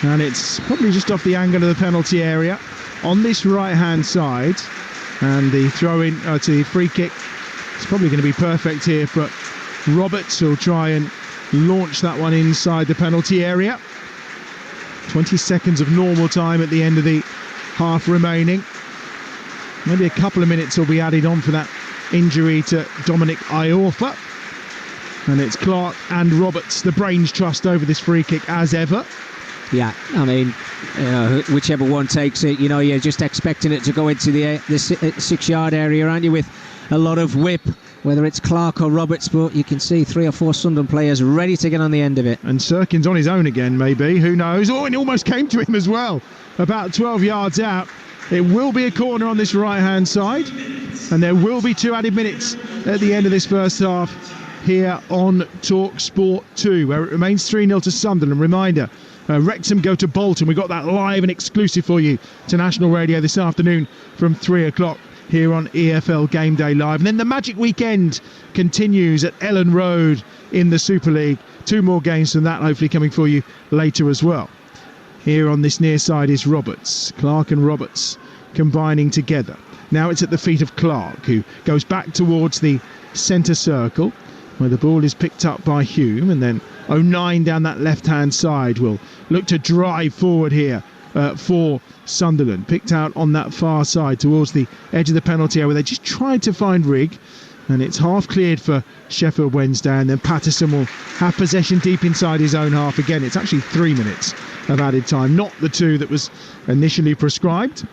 And it's probably just off the angle of the penalty area on this right-hand side. And the throw-in to the free kick is probably going to be perfect here for Roberts, who'll try and launch that one inside the penalty area. 20 seconds of normal time at the end of the half remaining. Maybe a couple of minutes will be added on for that injury to Dominic Iorfa. And it's Clark and Roberts, the brains trust over this free kick as ever. Yeah, I mean, whichever one takes it, you're just expecting it to go into the 6-yard area, aren't you, with a lot of whip whether it's Clark or Roberts, but you can see 3 or 4 Sunderland players ready to get on the end of it. And Sirkin's on his own again, maybe, who knows. Oh, and it almost came to him as well, about 12 yards out. It will be a corner on this right-hand side, and there will be 2 added minutes at the end of this first half here on Talksport 2, where it remains 3-0 to Sunderland. Reminder, Wrexham go to Bolton. We've got that live and exclusive for you to National Radio this afternoon from 3 o'clock here on EFL Game Day Live. And then the Magic Weekend continues at Ellen Road in the Super League. 2 more games from that hopefully coming for you later as well. Here on this near side is Roberts. Clark and Roberts combining together. Now it's at the feet of Clark, who goes back towards the centre circle, where the ball is picked up by Hume, and then 09 down that left-hand side will look to drive forward here for Sunderland. Picked out on that far side towards the edge of the penalty area, where they just tried to find Rigg, and it's half cleared for Sheffield Wednesday, and then Patterson will have possession deep inside his own half again. It's actually 3 minutes of added time, not the 2 that was initially prescribed.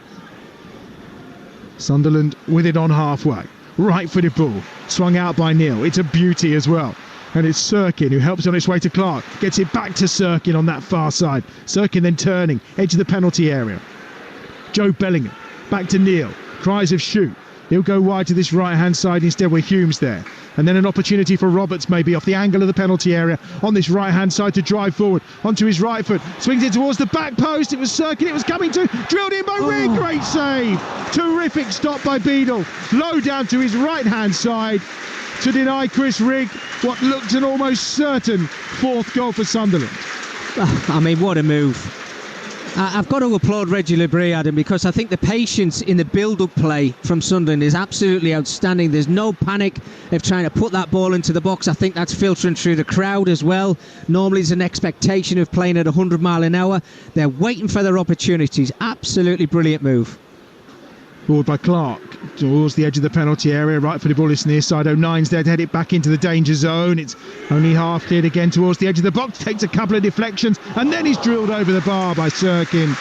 Sunderland with it on halfway. Right-footed ball, swung out by Neil. It's a beauty as well. And it's Sirkin who helps on its way to Clark. Gets it back to Sirkin on that far side. Sirkin then turning, edge of the penalty area. Joe Bellingham, back to Neil. Cries of shoot. He'll go wide to this right-hand side instead where Hume's there. And then an opportunity for Roberts maybe off the angle of the penalty area on this right-hand side to drive forward onto his right foot. Swings it towards the back post. It was Sirkin. It was coming to. Drilled in by Rigg. Great save. Terrific stop by Beadle. Low down to his right-hand side to deny Chris Rigg what looked an almost certain 4th goal for Sunderland. I mean, what a move. I've got to applaud Reggie Labrie, Adam, because I think the patience in the build-up play from Sunderland is absolutely outstanding. There's no panic of trying to put that ball into the box. I think that's filtering through the crowd as well. Normally there's an expectation of playing at 100 mile an hour. They're waiting for their opportunities. Absolutely brilliant move. Forward by Clark towards the edge of the penalty area. Right for the ball, it's near side. 09's there to head it back into the danger zone. It's only half cleared again towards the edge of the box. Takes a couple of deflections, and then he's drilled over the bar by Sirkin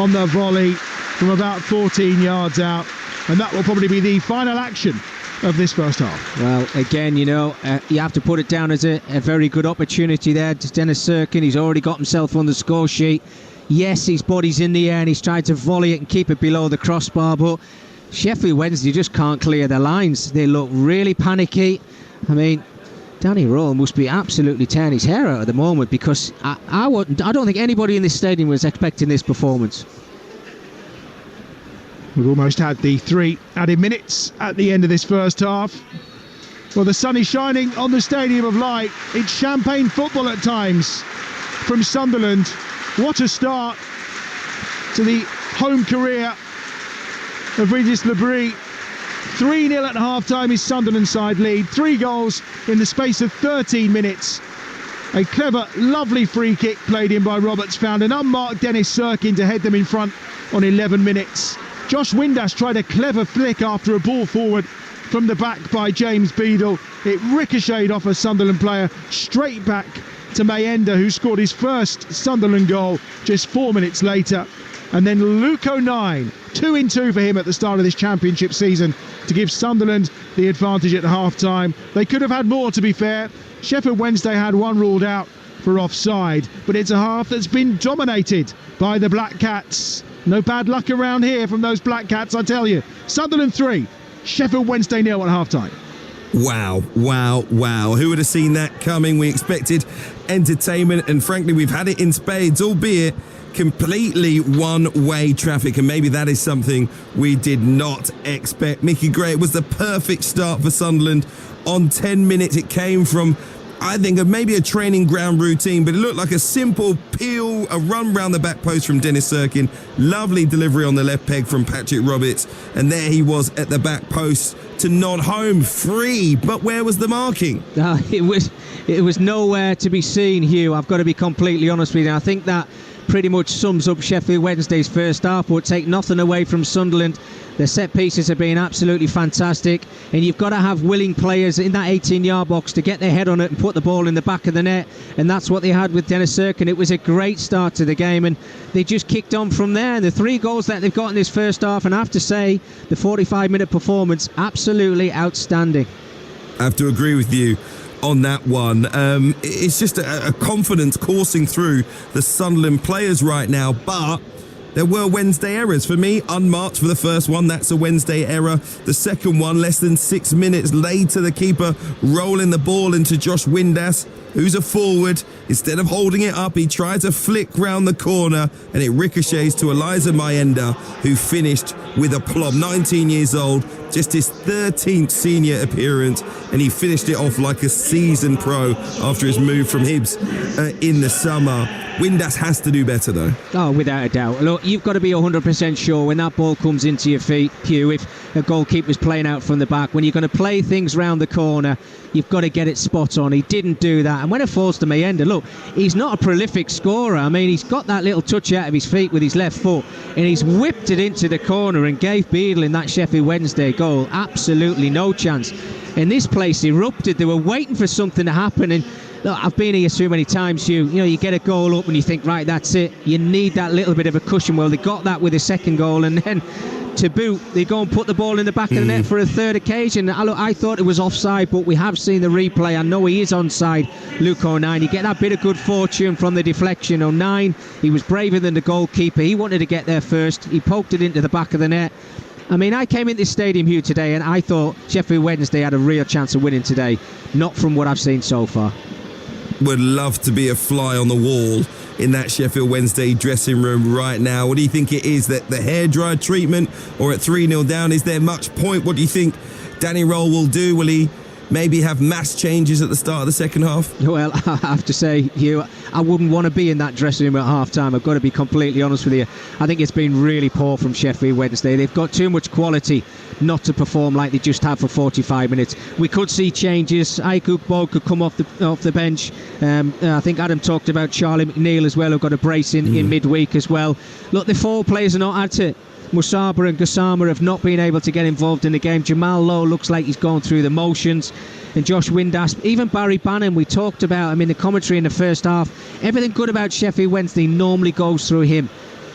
on the volley from about 14 yards out. And that will probably be the final action of this first half. Well, again, you have to put it down as a very good opportunity there to Dennis Sirkin. He's already got himself on the score sheet. Yes, his body's in the air and he's tried to volley it and keep it below the crossbar, but Sheffield Wednesday just can't clear their lines. They look really panicky. I mean, Danny Rowe must be absolutely tearing his hair out at the moment, because I don't think anybody in this stadium was expecting this performance. We've almost had the 3 added minutes at the end of this first half. Well, the sun is shining on the Stadium of Light. It's champagne football at times from Sunderland. What a start to the home career of Regis Labrie. 3-0 at half-time is Sunderland side lead. 3 goals in the space of 13 minutes. A clever, lovely free kick played in by Roberts found an unmarked Dennis Sirkin to head them in front on 11 minutes. Josh Windass tried a clever flick after a ball forward from the back by James Beadle. It ricocheted off a Sunderland player straight back to Mayenda, who scored his first Sunderland goal just 4 minutes later. And then Luke 09, 2-2 for him at the start of this championship season to give Sunderland the advantage at half-time. They could have had more, to be fair. Sheffield Wednesday had 1 ruled out for offside, but it's a half that's been dominated by the Black Cats. No bad luck around here from those Black Cats, I tell you. Sunderland 3, Sheffield Wednesday 0 at half-time. Wow. Who would have seen that coming? We expected entertainment, and frankly, we've had it in spades, albeit completely one-way traffic, and maybe that is something we did not expect. Mickey Gray, it was the perfect start for Sunderland. On 10 minutes, it came from, I think, maybe a training ground routine, but it looked like a simple peel, a run round the back post from Dennis Sirkin. Lovely delivery on the left peg from Patrick Roberts, and there he was at the back post to nod home free. But where was the marking? It was nowhere to be seen, Hugh. I've got to be completely honest with you. I think that pretty much sums up Sheffield Wednesday's first half, but take nothing away from Sunderland. Their set pieces have been absolutely fantastic, and you've got to have willing players in that 18-yard box to get their head on it and put the ball in the back of the net, and that's what they had with Dennis Sirkin. It was a great start to the game, and they just kicked on from there. The 3 goals that they've got in this first half, and I have to say, the 45-minute performance, absolutely outstanding. I have to agree with you on that one. It's just a confidence coursing through the Sunderland players right now, but there were Wednesday errors. For me, unmarked for the first one, that's a Wednesday error. The second one, less than 6 minutes later, the keeper rolling the ball into Josh Windass, who's a forward. Instead of holding it up, he tried to flick round the corner and it ricochets to Eliza Mayenda, who finished with a plum. 19 years old, just his 13th senior appearance, and he finished it off like a seasoned pro after his move from Hibs in the summer. Windass has to do better, though. Oh, without a doubt. Look, you've got to be 100% sure when that ball comes into your feet, Hugh, if a goalkeeper's playing out from the back, when you're going to play things round the corner, you've got to get it spot on. He didn't do that. And when it falls to Mayenda, look, he's not a prolific scorer. I mean, he's got that little touch out of his feet with his left foot, and he's whipped it into the corner and gave Beadle in that Sheffield Wednesday goal absolutely no chance. And this place erupted. They were waiting for something to happen, and look, I've been here so many times, Hugh. You know, you get a goal up and you think, right, that's it. You need that little bit of a cushion. Well, they got that with the second goal, and then to boot, they go and put the ball in the back of the net for a third occasion. I thought it was offside, but we have seen the replay. I know he is onside, Luke O'Nien. You get that bit of good fortune from the deflection. O'Nien, he was braver than the goalkeeper. He wanted to get there first. He poked it into the back of the net. I mean, I came into this stadium, Hugh, today, and I thought Sheffield Wednesday had a real chance of winning today. Not from what I've seen so far. Would love to be a fly on the wall in that Sheffield Wednesday dressing room right now. What do you think it is, that the hairdryer treatment, or at 3-0 down, is there much point? What do you think Danny Roll will do? Will he maybe have mass changes at the start of the second half? Well, I have to say, Hugh, I wouldn't want to be in that dressing room at half-time. I've got to be completely honest with you. I think it's been really poor from Sheffield Wednesday. They've got too much quality not to perform like they just have for 45 minutes. We could see changes. Aykut Bog could come off the bench. I think Adam talked about Charlie McNeil as well, who got a brace in midweek as well. Look, the four players are not at it. Musaba and Gassama have not been able to get involved in the game. Jamal Lowe looks like he's going through the motions. And Josh Windass, even Barry Bannon, we talked about him in the commentary in the first half. Everything good about Sheffield Wednesday normally goes through him.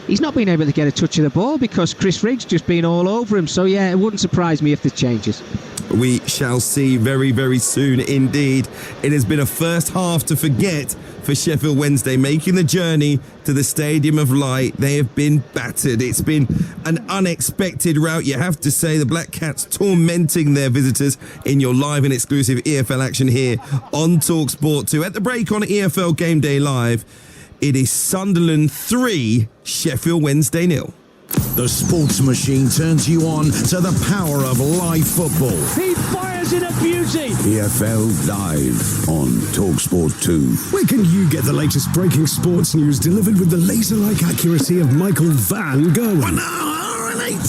He's not been able to get a touch of the ball because Chris Riggs just been all over him. So yeah, it wouldn't surprise me if there's changes. We shall see very, very soon indeed. It has been a first half to forget for Sheffield Wednesday, making the journey to the Stadium of Light. They have been battered. It's been an unexpected rout, you have to say. The Black Cats tormenting their visitors in your live and exclusive EFL action here on Talksport 2. At the break on EFL Game Day Live, it is Sunderland 3, Sheffield Wednesday 0. The sports machine turns you on to the power of live football. He fires in a beauty. EFL Live on Talksport 2. Where can you get the latest breaking sports news delivered with the laser-like accuracy of Michael Van Gerwen?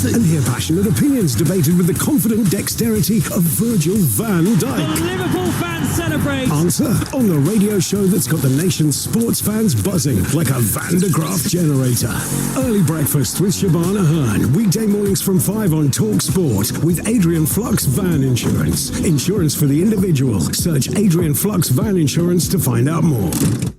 And hear passionate opinions debated with the confident dexterity of Virgil van Dijk. The Liverpool fans celebrate. Answer on the radio show that's got the nation's sports fans buzzing like a Van de Graaff generator. Early breakfast with Shabana Hearn. Weekday mornings from 5 on Talksport with Adrian Flux Van Insurance. Insurance for the individual. Search Adrian Flux Van Insurance to find out more.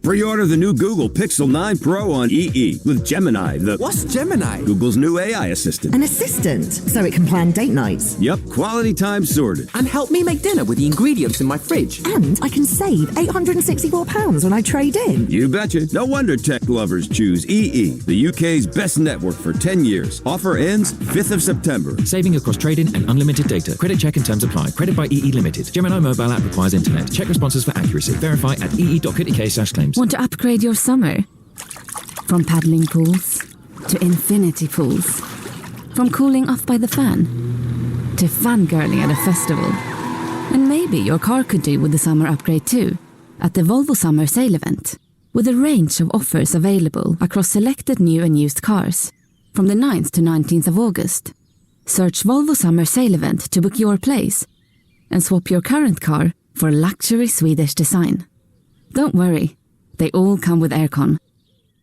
Pre-order the new Google Pixel 9 Pro on EE with Gemini. What's Gemini? Google's new AI assistant. An assistant, so it can plan date nights. Yep, quality time sorted. And help me make dinner with the ingredients in my fridge. And I can save £864 when I trade in. You betcha. No wonder tech lovers choose EE, the UK's best network for 10 years. Offer ends 5th of September. Saving across trade-in and unlimited data. Credit check and terms apply. Credit by EE Limited. Gemini mobile app requires internet. Check responses for accuracy. Verify at ee.co.uk/claims. Want to upgrade your summer? From paddling pools to infinity pools. From cooling off by the fan to fangirling at a festival. And maybe your car could do with the summer upgrade too, at the Volvo Summer Sale event, with a range of offers available across selected new and used cars, from the 9th to 19th of August. Search Volvo Summer Sale event to book your place and swap your current car for luxury Swedish design. Don't worry, they all come with aircon.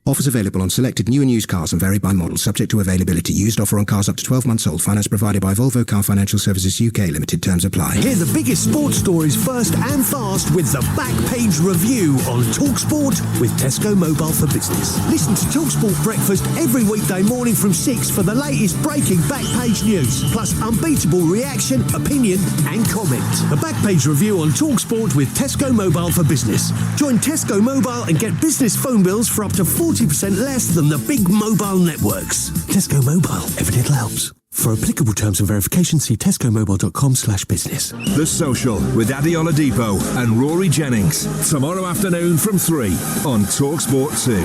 Offers available on selected new and used cars and vary by model, subject to availability. Used offer on cars up to 12 months old. Finance provided by Volvo Car Financial Services UK Limited. Terms apply. Hear the biggest sports stories first and fast with the Back Page Review on Talksport with Tesco Mobile for Business. Listen to Talksport Breakfast every weekday morning from 6 for the latest breaking Back Page news, plus unbeatable reaction, opinion and comment. The Back Page Review on Talksport with Tesco Mobile for Business. Join Tesco Mobile and get business phone bills for up to 40% less than the big mobile networks. Tesco Mobile, every little helps. For applicable terms and verification, see tescomobile.com/business. The Social with Adi Oladipo and Rory Jennings. Tomorrow afternoon from 3 on Talksport 2.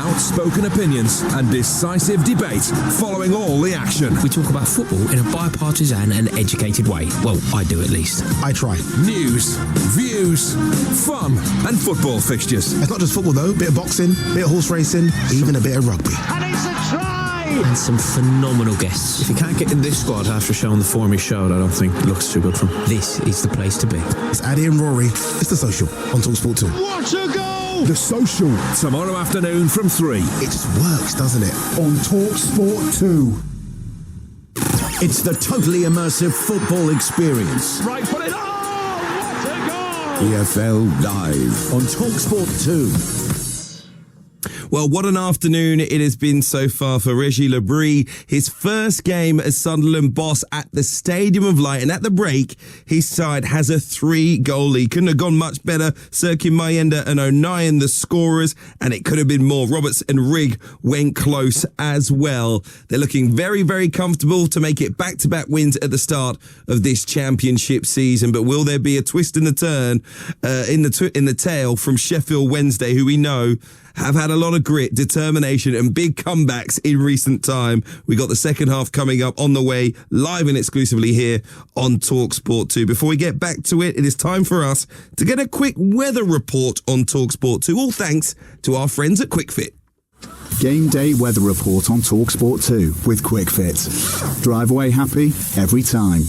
Outspoken opinions and decisive debate following all the action. We talk about football in a bipartisan and educated way. Well, I do at least. I try. News, views, fun and football fixtures. It's not just football though. Bit of boxing, bit of horse racing, even a bit of rugby. And it's a try! And some phenomenal guests. If you can't get in this squad after showing the form you showed, I don't think it looks too good for him. This is the place to be. It's Addy and Rory. It's The Social on Talksport 2. What a goal! The Social. Tomorrow afternoon from 3. It just works, doesn't it? On Talksport 2. It's the totally immersive football experience. Right foot it. Oh, what a goal! EFL Live on Talksport 2. Well, what an afternoon it has been so far for Regis Lebris. His first game as Sunderland boss at the Stadium of Light. And at the break, his side has a 3-goal lead. Couldn't have gone much better. Sirkin, Mayenda and O'Nien, the scorers. And it could have been more. Roberts and Rigg went close as well. They're looking very, very comfortable to make it back-to-back wins at the start of this championship season. But will there be a twist in the turn in the tail from Sheffield Wednesday, who we know have had a lot of grit, determination and big comebacks in recent time. We got the second half coming up on the way, live and exclusively here on Talksport 2. Before we get back to it, it is time for us to get a quick weather report on Talksport 2, all thanks to our friends at QuickFit. Game day weather report on Talksport 2 with QuickFit. Drive away happy every time.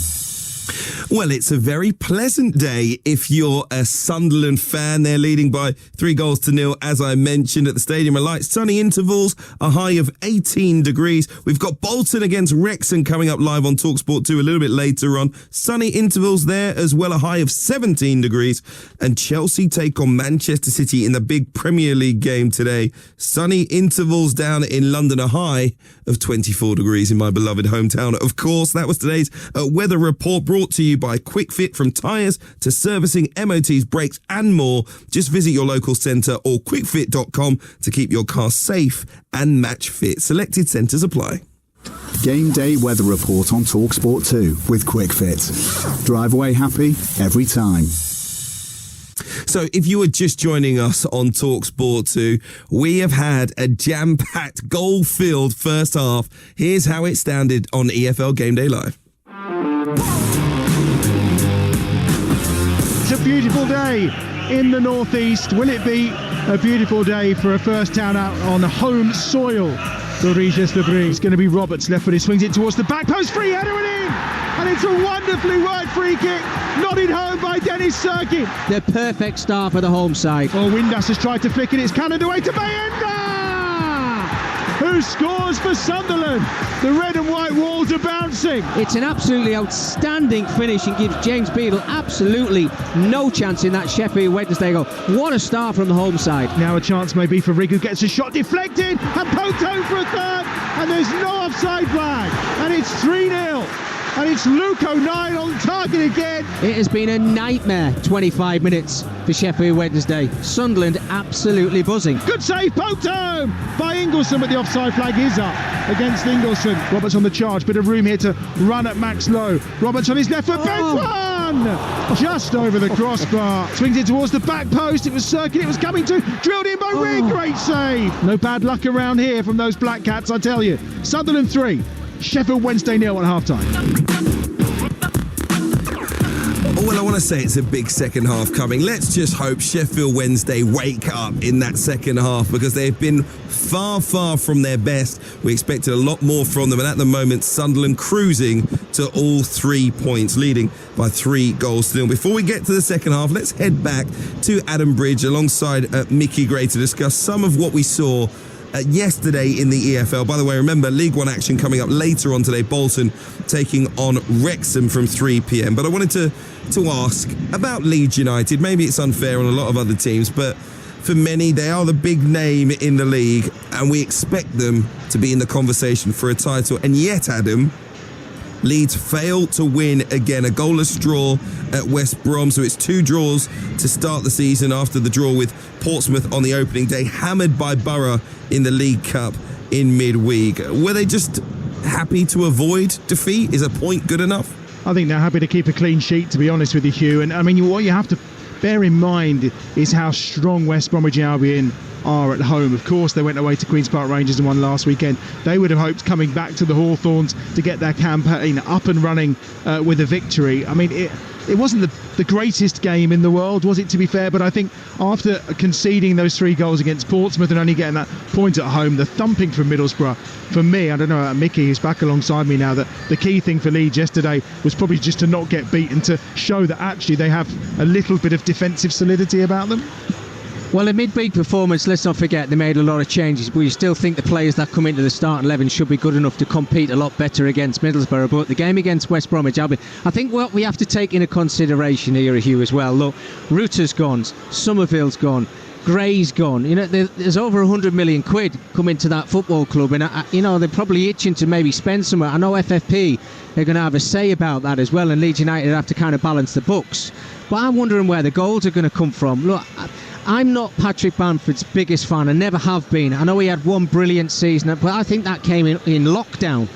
Well, it's a very pleasant day if you're a Sunderland fan. They're leading by 3-0, as I mentioned, at the Stadium of Light. Sunny intervals, a high of 18 degrees. We've got Bolton against Wrexham coming up live on Talksport 2 a little bit later on. Sunny intervals there as well, a high of 17 degrees. And Chelsea take on Manchester City in the big Premier League game today. Sunny intervals down in London, a high of 24 degrees in my beloved hometown. Of course, that was today's weather report brought to you by QuickFit. From tyres to servicing, MOTs, brakes and more. Just visit your local centre or quickfit.com to keep your car safe and match fit. Selected centres apply. Game day weather report on Talksport 2 with QuickFit. Drive away happy every time. So if you were just joining us on Talksport 2, we have had a jam-packed, goal-filled first half. Here's how it sounded on EFL Game Day Live. It's a beautiful day in the northeast. Will it be a beautiful day for a first town out on home soil for Regis Lebris? It's going to be Roberts, left footed, swings it towards the back post, free header and in! And it's a wonderfully wide free kick, nodded home by Dennis Sirkin. The perfect start for the home side. Oh, Windass has tried to flick it, it's cannoned away to Mayenda, who scores for Sunderland. The red and white walls are bouncing. It's an absolutely outstanding finish and gives James Beadle absolutely no chance in that Sheffield Wednesday goal. What a start from the home side. Now a chance maybe for Rigg, who gets a shot deflected and poked home for a third, and there's no offside flag, and it's 3-0. And it's Luke O'Nien on target again. It has been a nightmare 25 minutes for Sheffield Wednesday. Sunderland absolutely buzzing. Good save, poked home by Ingleson, but the offside flag is up against Ingleson. Roberts on the charge, bit of room here to run at Max Lowe. Roberts on his left foot, Benson! Just over the crossbar. Swings it towards the back post. It was Sirkin, it was coming to. Drilled in by Rigg, great save. No bad luck around here from those Black Cats, I tell you. Sunderland 3. Sheffield Wednesday 0 at half-time. Well, I want to say it's a big second half coming. Let's just hope Sheffield Wednesday wake up in that second half, because they've been far, far from their best. We expected a lot more from them, and at the moment, Sunderland cruising to all 3 points, leading by 3-0. Before we get to the second half, let's head back to Adam Bridge alongside Mickey Gray to discuss some of what we saw yesterday in the EFL. By the way, remember, League One action coming up later on today. Bolton taking on Wrexham from 3 p.m. But I wanted to ask about Leeds United. Maybe it's unfair on a lot of other teams, but for many, they are the big name in the league, and we expect them to be in the conversation for a title. And yet, Adam, Leeds failed to win again. A goalless draw at West Brom, so it's 2 draws to start the season after the draw with Portsmouth on the opening day, hammered by Borough in the League Cup in midweek. Were they just happy to avoid defeat? Is a point good enough? I think they're happy to keep a clean sheet, to be honest with you, Hugh. And I mean, what you have to bear in mind is how strong West Bromwich Albion are at home. Of course, they went away to Queen's Park Rangers and won last weekend. They would have hoped coming back to the Hawthorns to get their campaign up and running with a victory. I mean, it wasn't the greatest game in the world, was it, to be fair? But I think after conceding those 3 goals against Portsmouth and only getting that point at home, the thumping from Middlesbrough, for me, I don't know about Mickey, who's back alongside me now, that the key thing for Leeds yesterday was probably just to not get beaten, to show that actually they have a little bit of defensive solidity about them. Well, a midweek performance, let's not forget, they made a lot of changes, but you still think the players that come into the starting 11 should be good enough to compete a lot better against Middlesbrough. But the game against West Bromwich Albion, I think what we have to take into consideration here, Hugh, as well. Look, Ruta's gone, Somerville's gone, Gray's gone. You know, there's over 100 million quid come into that football club, and you know, they're probably itching to maybe spend somewhere. I know FFP are going to have a say about that as well, and Leeds United have to kind of balance the books. But I'm wondering where the goals are going to come from. Look, I'm not Patrick Bamford's biggest fan. I never have been. I know he had one brilliant season, but I think that came in lockdown.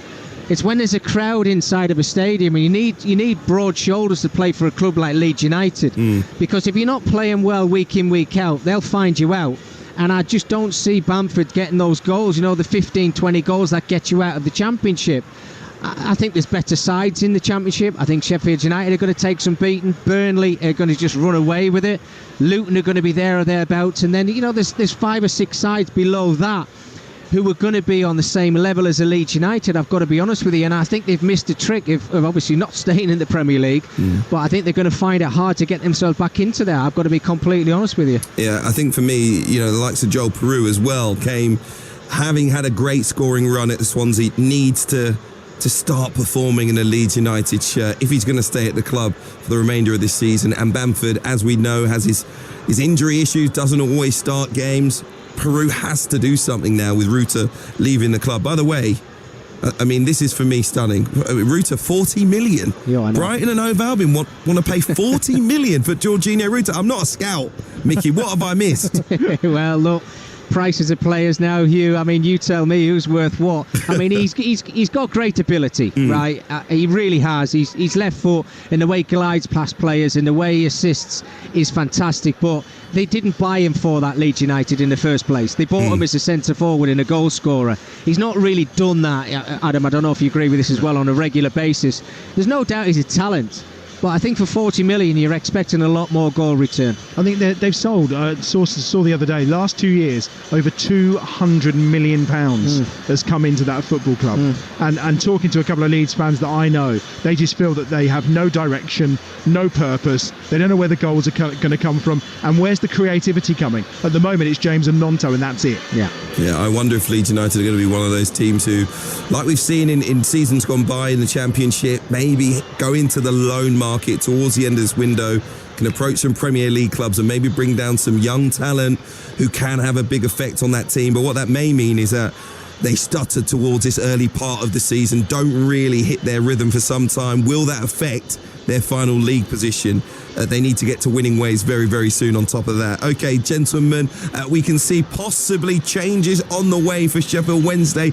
It's when there's a crowd inside of a stadium, and you need broad shoulders to play for a club like Leeds United. Because if you're not playing well week in, week out, they'll find you out. And I just don't see Bamford getting those goals, you know, the 15, 20 goals that get you out of the Championship. I think there's better sides in the Championship. I think Sheffield United are going to take some beating. Burnley are going to just run away with it. Luton are going to be there or thereabouts. And then, you know, there's 5 or 6 sides below that who are going to be on the same level as a Leeds United, I've got to be honest with you. And I think they've missed a trick of obviously not staying in the Premier League. But I think they're going to find it hard to get themselves back into there. I've got to be completely honest with you. Yeah, I think for me, you know, the likes of Joel Peru as well came, having had a great scoring run at the Swansea, needs to start performing in a Leeds United shirt if he's going to stay at the club for the remainder of this season. And Bamford, as we know, has his injury issues, doesn't always start games. Peru has to do something now with Ruta leaving the club. By the way, I mean, this is for me stunning. Ruta, 40 million. Yeah, I know. Brighton and Hove Albion want to pay 40 million for Jorginho Ruta. I'm not a scout, Mickey. What have I missed? Well, look, prices of players now, Hugh. I mean, you tell me who's worth what. I mean, he's got great ability, right? He really has. He's left foot, and the way he glides past players and the way he assists is fantastic. But they didn't buy him for that, Leeds United, in the first place. They bought him as a centre forward and a goal scorer. He's not really done that, Adam. I don't know if you agree with this as well, on a regular basis. There's no doubt he's a talent. But I think for 40 million, you're expecting a lot more goal return. I think they've sold, sources saw the other day, last 2 years, over £200 million has come into that football club. And talking to a couple of Leeds fans that I know, they just feel that they have no direction, no purpose. They don't know where the goals are going to come from. And where's the creativity coming? At the moment, it's James and Nonto, and that's it. Yeah, I wonder if Leeds United are going to be one of those teams who, like we've seen in seasons gone by in the Championship, maybe go into the loan market towards the end of this window, can approach some Premier League clubs and maybe bring down some young talent who can have a big effect on that team. But what that may mean is that they stuttered towards this early part of the season, don't really hit their rhythm for some time. Will that affect their final league position? They need to get to winning ways very, very soon on top of that. Okay, gentlemen, we can see possibly changes on the way for Sheffield Wednesday,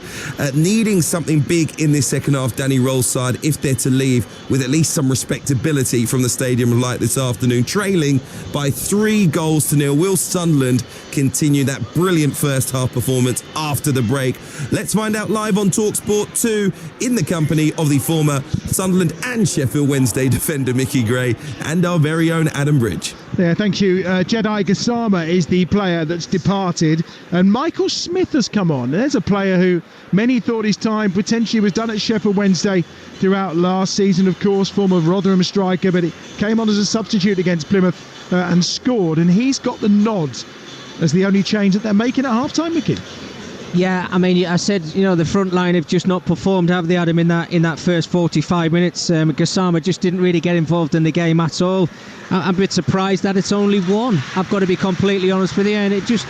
needing something big in this second half, Danny Roll's side, if they're to leave with at least some respectability from the Stadium of Light this afternoon, trailing by 3-0. Will Sunderland continue that brilliant first half performance after the break? Let's find out live on Talksport 2 in the company of the former Sunderland and Sheffield Wednesday defender Mickey Gray and our very own Adam Bridge. Yeah, thank you. Jedi Gassama is the player that's departed, and Michael Smith has come on. There's a player who many thought his time potentially was done at Sheffield Wednesday throughout last season, of course, former Rotherham striker, but he came on as a substitute against Plymouth and scored, and he's got the nod as the only change that they're making at half-time, Mickey. Yeah, I mean, I said, the front line have just not performed, have they, Adam, in that first 45 minutes? Gassama just didn't really get involved in the game at all. I'm a bit surprised that it's only one. I've got to be completely honest with you. And it just,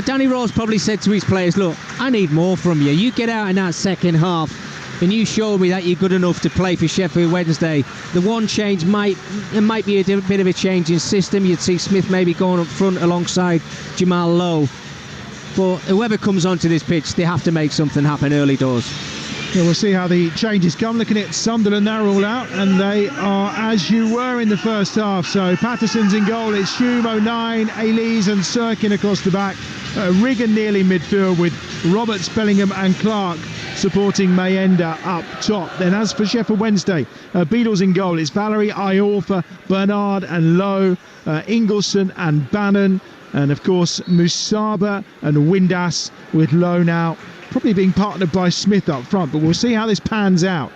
Danny Rose probably said to his players, look, I need more from you. You get out in that second half and you show me that you're good enough to play for Sheffield Wednesday. The one change might be a bit of a change in system. You'd see Smith maybe going up front alongside Jamal Lowe. But whoever comes onto this pitch, they have to make something happen early doors. Yeah, we'll see how the changes come. Looking at Sunderland, they're all out, and they are as you were in the first half. So Patterson's in goal. It's Hume, O'Nien, Elise and Sirkin across the back. Riggin nearly midfield with Roberts, Bellingham and Clark supporting Mayenda up top. Then as for Sheffield Wednesday, Beadle's in goal. It's Valerie, Iorfa, Bernard and Lowe, Ingleson and Bannon. And of course Musaba and Windass, with Lowe now probably being partnered by Smith up front. But we'll see how this pans out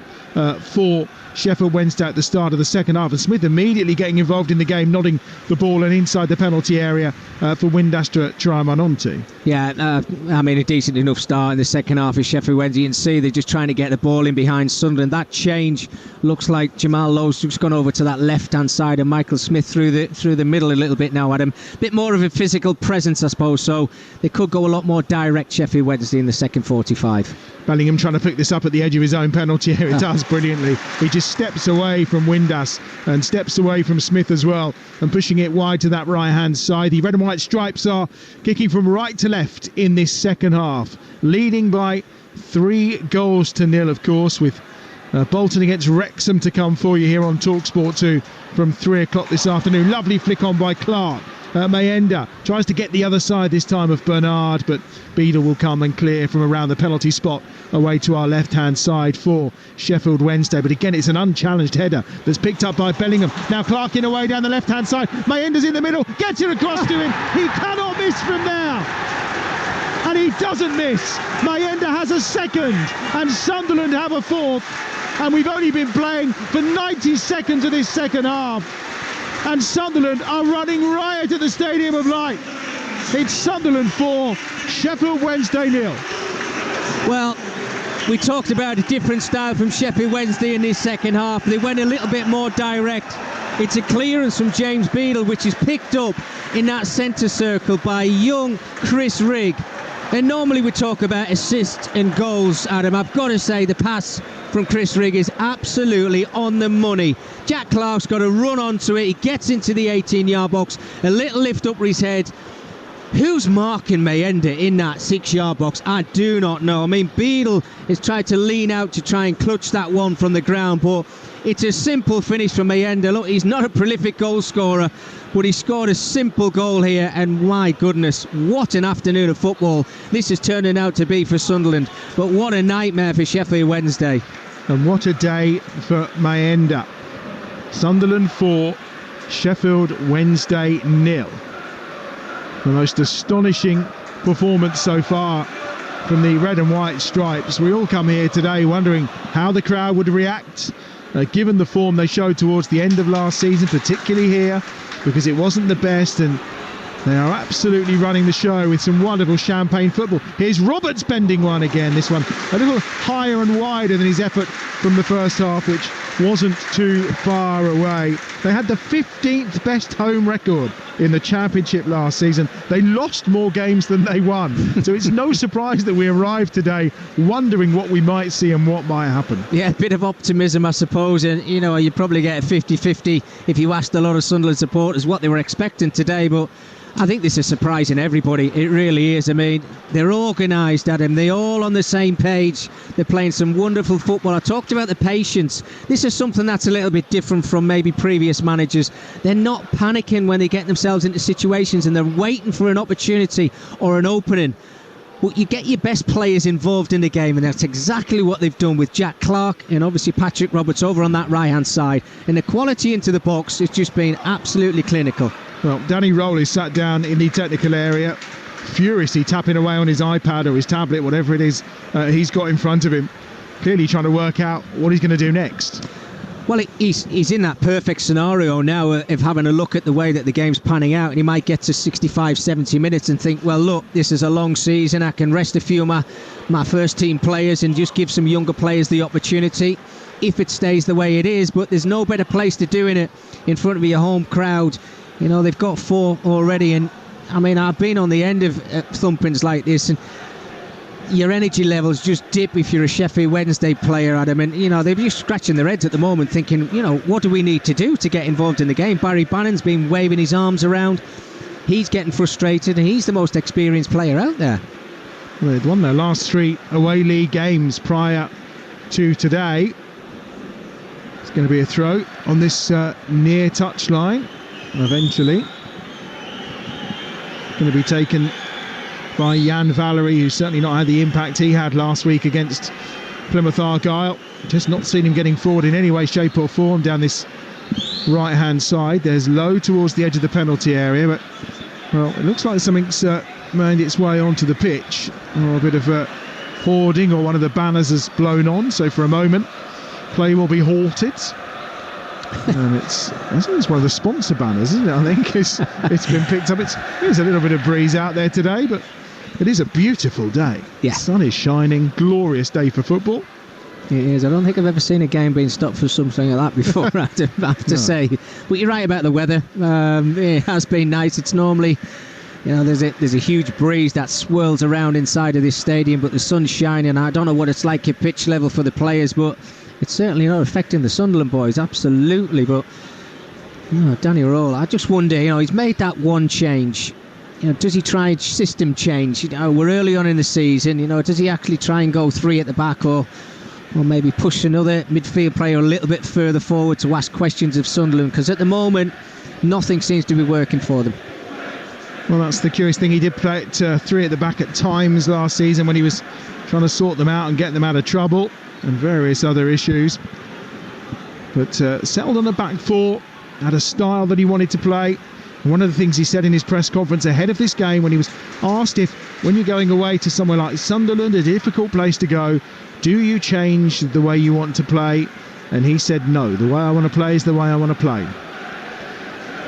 for Sheffield Wednesday at the start of the second half. And Smith immediately getting involved in the game, nodding the ball and inside the penalty area for Windass to try and run onto. Yeah, a decent enough start in the second half of Sheffield Wednesday. You can see they're just trying to get the ball in behind Sunderland. That change looks like Jamal Lowe's just gone over to that left-hand side and Michael Smith through the middle a little bit now, Adam. Bit more of a physical presence, I suppose, so they could go a lot more direct, Sheffield Wednesday, in the second 45. Bellingham trying to pick this up at the edge of his own penalty area. It does brilliantly. He just steps away from Windass and steps away from Smith as well, and pushing it wide to that right-hand side. The red and white stripes are kicking from right to left in this second half, leading by 3-0, of course, with Bolton against Wrexham to come for you here on Talksport 2 from 3 o'clock this afternoon. Lovely flick on by Clark. Mayenda tries to get the other side this time of Bernard, but Beadle will come and clear from around the penalty spot away to our left-hand side for Sheffield Wednesday. But again, it's an unchallenged header that's picked up by Bellingham. Now Clark in away down the left-hand side. Mayenda's in the middle, gets it across to him. He cannot miss from there. And he doesn't miss. Mayenda has a second and Sunderland have a fourth. And we've only been playing for 90 seconds of this second half. And Sunderland are running riot at the Stadium of Light. It's Sunderland 4, Sheffield Wednesday 0. Well, we talked about a different style from Sheffield Wednesday in this second half. They went a little bit more direct. It's a clearance from James Beadle, which is picked up in that centre circle by young Chris Rigg. And normally we talk about assists and goals, Adam. I've got to say the pass from Chris Rigg is absolutely on the money. Jack Clark's got to run onto it. He gets into the 18-yard box. A little lift up for his head. Who's marking Mayenda in that 6-yard box? I do not know. I mean, Beadle has tried to lean out to try and clutch that one from the ground, but it's a simple finish from Mayenda. Look, he's not a prolific goal scorer, but he scored a simple goal here, and my goodness, what an afternoon of football this is turning out to be for Sunderland. But what a nightmare for Sheffield Wednesday. And what a day for Mayenda. Sunderland 4, Sheffield Wednesday 0. The most astonishing performance so far from the red and white stripes. We all come here today wondering how the crowd would react, given the form they showed towards the end of last season, particularly here, because it wasn't the best, and they are absolutely running the show with some wonderful champagne football. Here's Roberts bending one again, this one a little higher and wider than his effort from the first half, which wasn't too far away. They had the 15th best home record in the Championship last season. They lost more games than they won. So it's no surprise that we arrived today wondering what we might see and what might happen. Yeah, a bit of optimism, I suppose. And, you probably get a 50-50 if you asked a lot of Sunderland supporters what they were expecting today. But I think this is surprising everybody. It really is. I mean, they're organised, Adam. They're all on the same page. They're playing some wonderful football. I talked about the patience. This is something that's a little bit different from maybe previous managers. They're not panicking when they get themselves into situations, and they're waiting for an opportunity or an opening. But you get your best players involved in the game, and that's exactly what they've done with Jack Clark and obviously Patrick Roberts over on that right-hand side. And the quality into the box has just been absolutely clinical. Well, Danny Rowley sat down in the technical area, furiously tapping away on his iPad or his tablet, whatever it is he's got in front of him, clearly trying to work out what he's going to do next. Well, he's in that perfect scenario now of having a look at the way that the game's panning out, and he might get to 65, 70 minutes and think, well, look, this is a long season. I can rest a few of my first team players and just give some younger players the opportunity if it stays the way it is. But there's no better place to doing it in front of your home crowd. You know, they've got 4 already, and I mean, I've been on the end of thumpings like this, and your energy levels just dip if you're a Sheffield Wednesday player, Adam. And, you know, they're just scratching their heads at the moment thinking, you know, what do we need to do to get involved in the game? Barry Bannon's been waving his arms around. He's getting frustrated, and he's the most experienced player out there. Well, they'd won their last 3 away league games prior to today. It's going to be a throw on this near touchline. Eventually, going to be taken by Jan Valery, who's certainly not had the impact he had last week against Plymouth Argyle. Just not seen him getting forward in any way, shape or form down this right-hand side. There's Lowe towards the edge of the penalty area, but, well, it looks like something's made its way onto the pitch, or a bit of hoarding, or one of the banners has blown on, so for a moment, play will be halted. And it's one of the sponsor banners, isn't it? I think it's been picked up. There's a little bit of breeze out there today, but it is a beautiful day. Yeah. The sun is shining. Glorious day for football. It is. I don't think I've ever seen a game being stopped for something like that before, I have to say. But you're right about the weather. It has been nice. It's normally, you know, there's a huge breeze that swirls around inside of this stadium, but the sun's shining. I don't know what it's like at pitch level for the players, but it's certainly not affecting the Sunderland boys, absolutely. But Danny Rowell, I just wonder, you know, he's made that one change. You know, does he try system change? You know, we're early on in the season. You know, does he actually try and go 3 at the back, or maybe push another midfield player a little bit further forward to ask questions of Sunderland? Because at the moment, nothing seems to be working for them. Well, that's the curious thing. He did play at 3 at the back at times last season when he was trying to sort them out and get them out of trouble and various other issues. But settled on the back 4, had a style that he wanted to play. And one of the things he said in his press conference ahead of this game, when he was asked if, when you're going away to somewhere like Sunderland, a difficult place to go, do you change the way you want to play? And he said, no, the way I want to play is the way I want to play.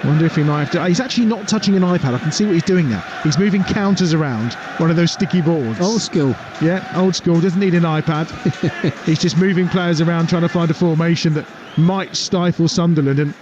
I wonder if he might have to... He's actually not touching an iPad. I can see what he's doing now. He's moving counters around one of those sticky boards. Old school. Yeah, old school. Doesn't need an iPad. He's just moving players around trying to find a formation that might stifle Sunderland. And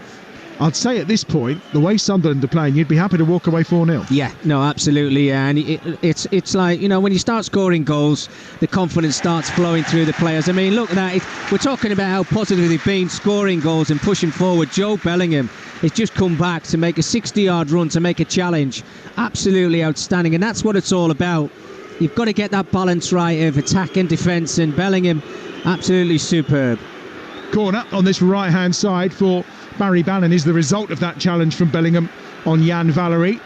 I'd say at this point, the way Sunderland are playing, you'd be happy to walk away 4-0. Yeah, no, absolutely. Yeah. And it's like, you know, when you start scoring goals, the confidence starts flowing through the players. I mean, look at that. We're talking about how positive they've been scoring goals and pushing forward. Joe Bellingham has just come back to make a 60-yard run to make a challenge. Absolutely outstanding. And that's what it's all about. You've got to get that balance right of attack and defence. And Bellingham, absolutely superb. Corner on this right-hand side for Barry Bannon is the result of that challenge from Bellingham on Jan Valery.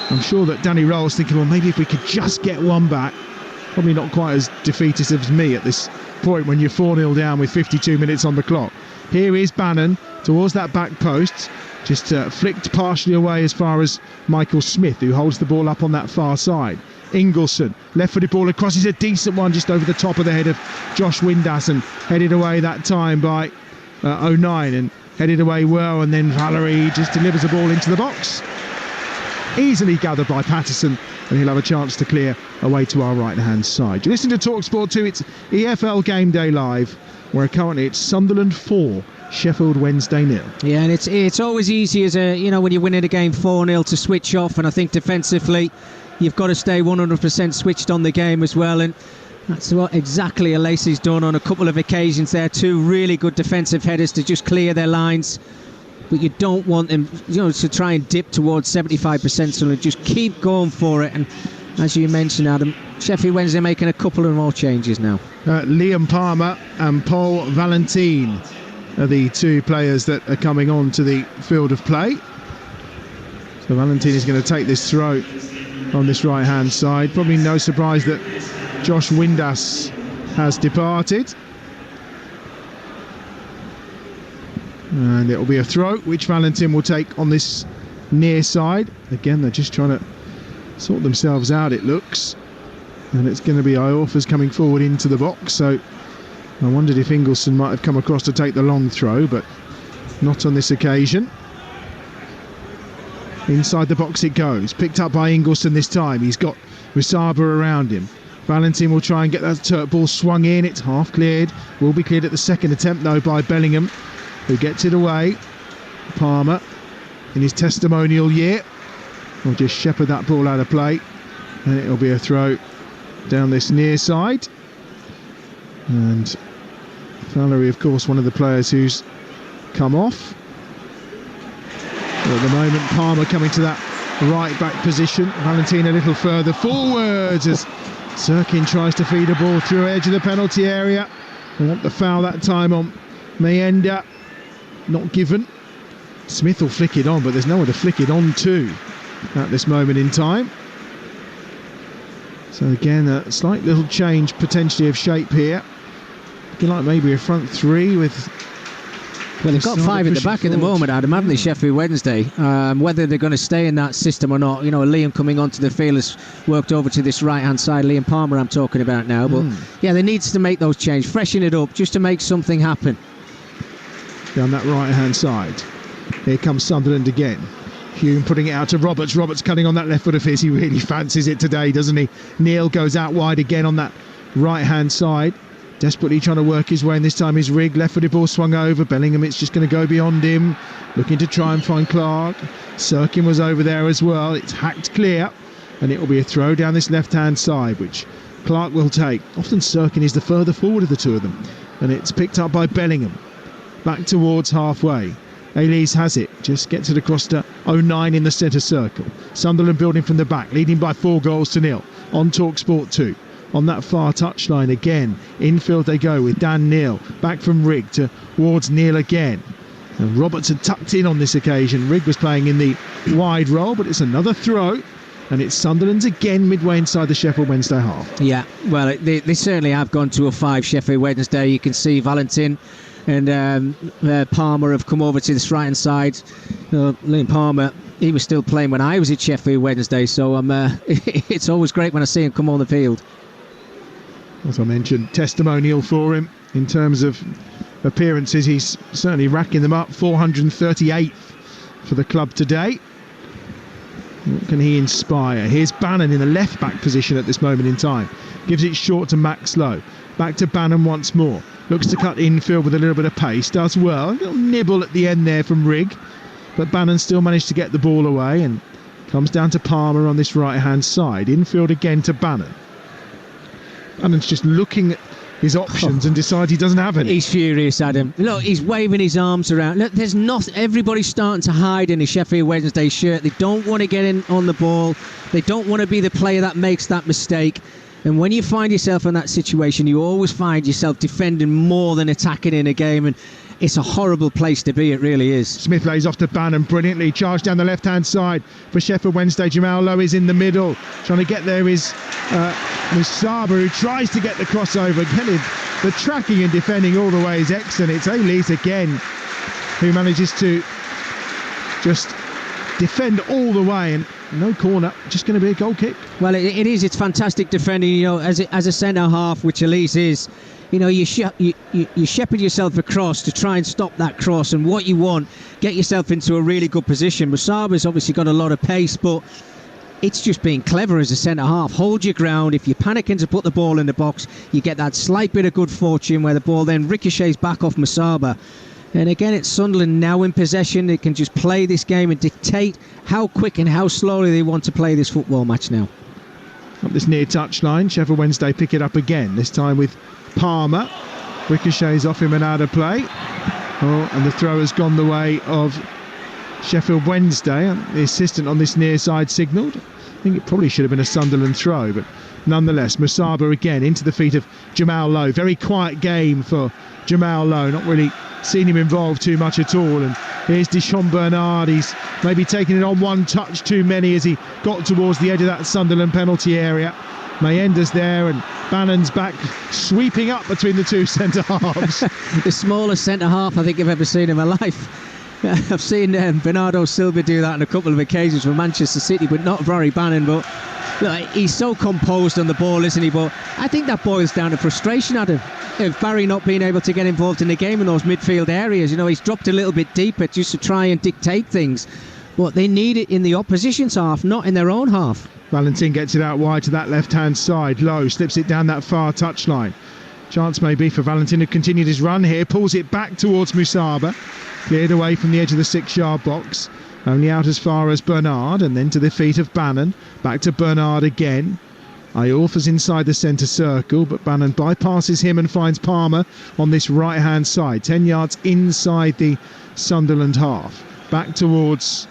I'm sure that Danny Rowell's thinking, well, maybe if we could just get one back. Probably not quite as defeatist as me at this point when you're 4-0 down with 52 minutes on the clock. Here is Bannon towards that back post, just flicked partially away as far as Michael Smith, who holds the ball up on that far side. Ingleson, left-footed ball across, is a decent one just over the top of the head of Josh Windass, and headed away that time by 09, and headed away well, and then Valery just delivers the ball into the box. Easily gathered by Patterson, and he'll have a chance to clear away to our right-hand side. You listen to Talksport 2, it's EFL Game Day Live, where currently it's Sunderland 4, Sheffield Wednesday 0. Yeah, and it's always easy as when you're winning a game 4-0 to switch off, and I think defensively you've got to stay 100% switched on the game as well, and that's what exactly Alacy's done on a couple of occasions there. 2 really good defensive headers to just clear their lines, but you don't want them, to try and dip towards 75%, so just keep going for it. And as you mentioned, Adam, Sheffield Wednesday making a couple of more changes now. Liam Palmer and Paul Valentin are the 2 players that are coming on to the field of play. So Valentin is going to take this throw on this right-hand side. Probably no surprise that Josh Windass has departed. And it will be a throw, which Valentin will take on this near side. Again, they're just trying to sort themselves out, it looks. And it's going to be Iorfa's coming forward into the box. So I wondered if Ingelsson might have come across to take the long throw, but not on this occasion. Inside the box it goes, picked up by Ingelsson this time. He's got Musaba around him. Valentin will try and get that Turk ball swung in. It's half cleared, will be cleared at the second attempt though by Bellingham, who gets it away. Palmer in his testimonial year will just shepherd that ball out of play, and it'll be a throw down this near side. And Valery, of course, one of the players who's come off. But at the moment, Palmer coming to that right back position. Valentin a little further forwards as Sirkin tries to feed a ball through edge of the penalty area. They want the foul that time on Mayenda. Not given. Smith will flick it on, but there's no one to flick it on to at this moment in time. So again, a slight little change potentially of shape here. Looking like maybe a front three with... Well, they've got five at the back at the moment, Adam, haven't they, Sheffield Wednesday? Whether they're going to stay in that system or not, you know, Liam coming onto the field has worked over to this right-hand side. Liam Palmer I'm talking about now. But, yeah, they need to make those changes, freshen it up, just to make something happen. Down that right-hand side. Here comes Sunderland again. Hume putting it out to Roberts. Roberts cutting on that left foot of his. He really fancies it today, doesn't he? Neil goes out wide again on that right-hand side. Desperately trying to work his way, and this time his Rigg left-footed ball swung over. Bellingham, it's just going to go beyond him. Looking to try and find Clark. Sirkin was over there as well. It's hacked clear, and it will be a throw down this left-hand side, which Clark will take. Often Sirkin is the further forward of the two of them, and it's picked up by Bellingham. Back towards halfway. Elise has it, just gets it across to 09 in the centre circle. Sunderland building from the back, leading by 4-0 on Talksport 2. On that far touchline again, infield they go with Dan Neal, back from Rigg towards Neal again. And Roberts had tucked in on this occasion. Rigg was playing in the wide role, but it's another throw, and it's Sunderland's again midway inside the Sheffield Wednesday half. Yeah, well, they certainly have gone to a 5 Sheffield Wednesday. You can see Valentin and Palmer have come over to this right hand side. Liam Palmer, he was still playing when I was at Sheffield Wednesday, so it's always great when I see him come on the field. As I mentioned, testimonial for him in terms of appearances. He's certainly racking them up. 438th for the club today. What can he inspire? Here's Bannon in the left back position at this moment in time. Gives it short to Max Lowe. Back to Bannon once more. Looks to cut infield with a little bit of pace. Does well. A little nibble at the end there from Rigg. But Bannon still managed to get the ball away and comes down to Palmer on this right hand side. Infield again to Bannon. Bannon's just looking at his options and decides he doesn't have any. He's furious, Adam. Look, he's waving his arms around. Look, there's not. Everybody's starting to hide in a Sheffield Wednesday shirt. They don't want to get in on the ball. They don't want to be the player that makes that mistake. And when you find yourself in that situation, you always find yourself defending more than attacking in a game. And it's a horrible place to be, it really is. Smith lays off to Bannon brilliantly, charged down the left-hand side for Sheffield Wednesday. Jamal Lowe is in the middle. Trying to get there is Musaba, who tries to get the crossover. The tracking and defending all the way is excellent. It's Elise again who manages to just defend all the way, and no corner, just going to be a goal kick. Well, it is. It's fantastic defending, you know, as a centre-half, which Elise is. You know, you shepherd yourself across to try and stop that cross, and what you want, get yourself into a really good position. Musaba's obviously got a lot of pace, but it's just being clever as a centre-half. Hold your ground. If you're panicking to put the ball in the box, you get that slight bit of good fortune where the ball then ricochets back off Musaba. And again, it's Sunderland now in possession. They can just play this game and dictate how quick and how slowly they want to play this football match now. Up this near touchline, Sheffield Wednesday pick it up again, this time with Palmer. Ricochets off him and out of play. And the throw has gone the way of Sheffield Wednesday. And the assistant on this near side signalled. I think it probably should have been a Sunderland throw, but nonetheless, Musaba again into the feet of Jamal Lowe. Very quiet game for Jamal Lowe, not really seen him involved too much at all. And here's Dishon Bernard. He's maybe taking it on one touch too many as he got towards the edge of that Sunderland penalty area. Mayenda's there, and Bannon's back, sweeping up between the two centre-halves. The smallest centre-half I think I've ever seen in my life. I've seen Bernardo Silva do that on a couple of occasions for Manchester City, but not Rory Bannon. But look, he's so composed on the ball, isn't he? But I think that boils down to frustration, Adam, of Barry not being able to get involved in the game in those midfield areas. You know, he's dropped a little bit deeper just to try and dictate things. But they need it in the opposition's half, not in their own half. Valentin gets it out wide to that left-hand side. Low slips it down that far touchline. Chance maybe for Valentin, who continued his run here. Pulls it back towards Musaba. Cleared away from the edge of the 6-yard box. Only out as far as Bernard, and then to the feet of Bannon. Back to Bernard again. Ayouf is inside the centre circle, but Bannon bypasses him and finds Palmer on this right-hand side. 10 yards inside the Sunderland half. Back towards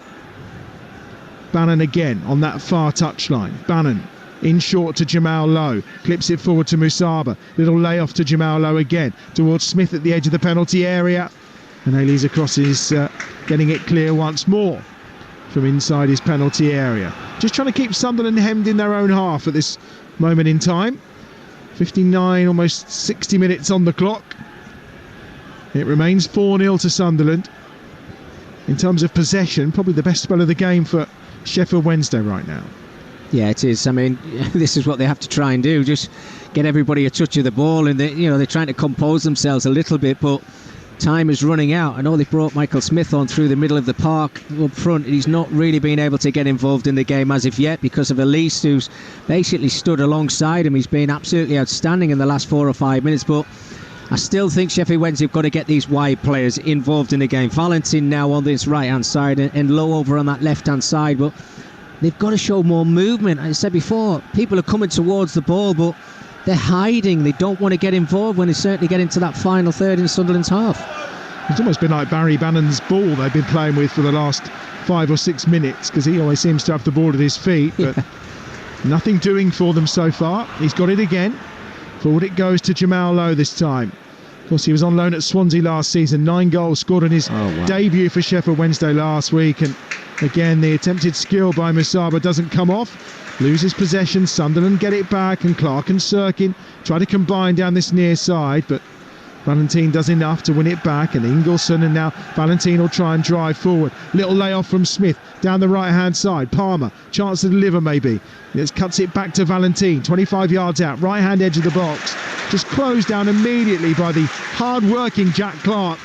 Bannon again on that far touchline. Bannon in short to Jamal Lowe. Clips it forward to Musaba. Little layoff to Jamal Lowe again. Towards Smith at the edge of the penalty area. And Elisa crosses, getting it clear once more from inside his penalty area. Just trying to keep Sunderland hemmed in their own half at this moment in time. 59, almost 60 minutes on the clock. It remains 4-0 to Sunderland. In terms of possession, probably the best spell of the game for Sheffield Wednesday right now. Yeah, it is. I mean, this is what they have to try and do. Just get everybody a touch of the ball, and they're trying to compose themselves a little bit, but time is running out. I know they brought Michael Smith on through the middle of the park up front. He's not really been able to get involved in the game as of yet because of Elise, who's basically stood alongside him. He's been absolutely outstanding in the last 4 or 5 minutes, but I still think Sheffield Wednesday have got to get these wide players involved in the game. Valentin now on this right-hand side and Low over on that left-hand side, but they've got to show more movement. I said before, people are coming towards the ball, but they're hiding. They don't want to get involved when they certainly get into that final third in Sunderland's half. It's almost been like Barry Bannon's ball they've been playing with for the last 5 or 6 minutes, because he always seems to have the ball at his feet, but nothing doing for them so far. He's got it again. Forward it goes to Jamal Lowe this time. Of course, he was on loan at Swansea last season. 9 goals scored on his debut for Sheffield Wednesday last week, and again the attempted skill by Musaba doesn't come off. Loses possession. Sunderland get it back, and Clark and Sirkin try to combine down this near side, but Valentin does enough to win it back, and Ingelsson, and now Valentin will try and drive forward. Little layoff from Smith down the right hand side. Palmer, chance to deliver maybe. It cuts it back to Valentin, 25 yards out, right hand edge of the box. Just closed down immediately by the hard working Jack Clark.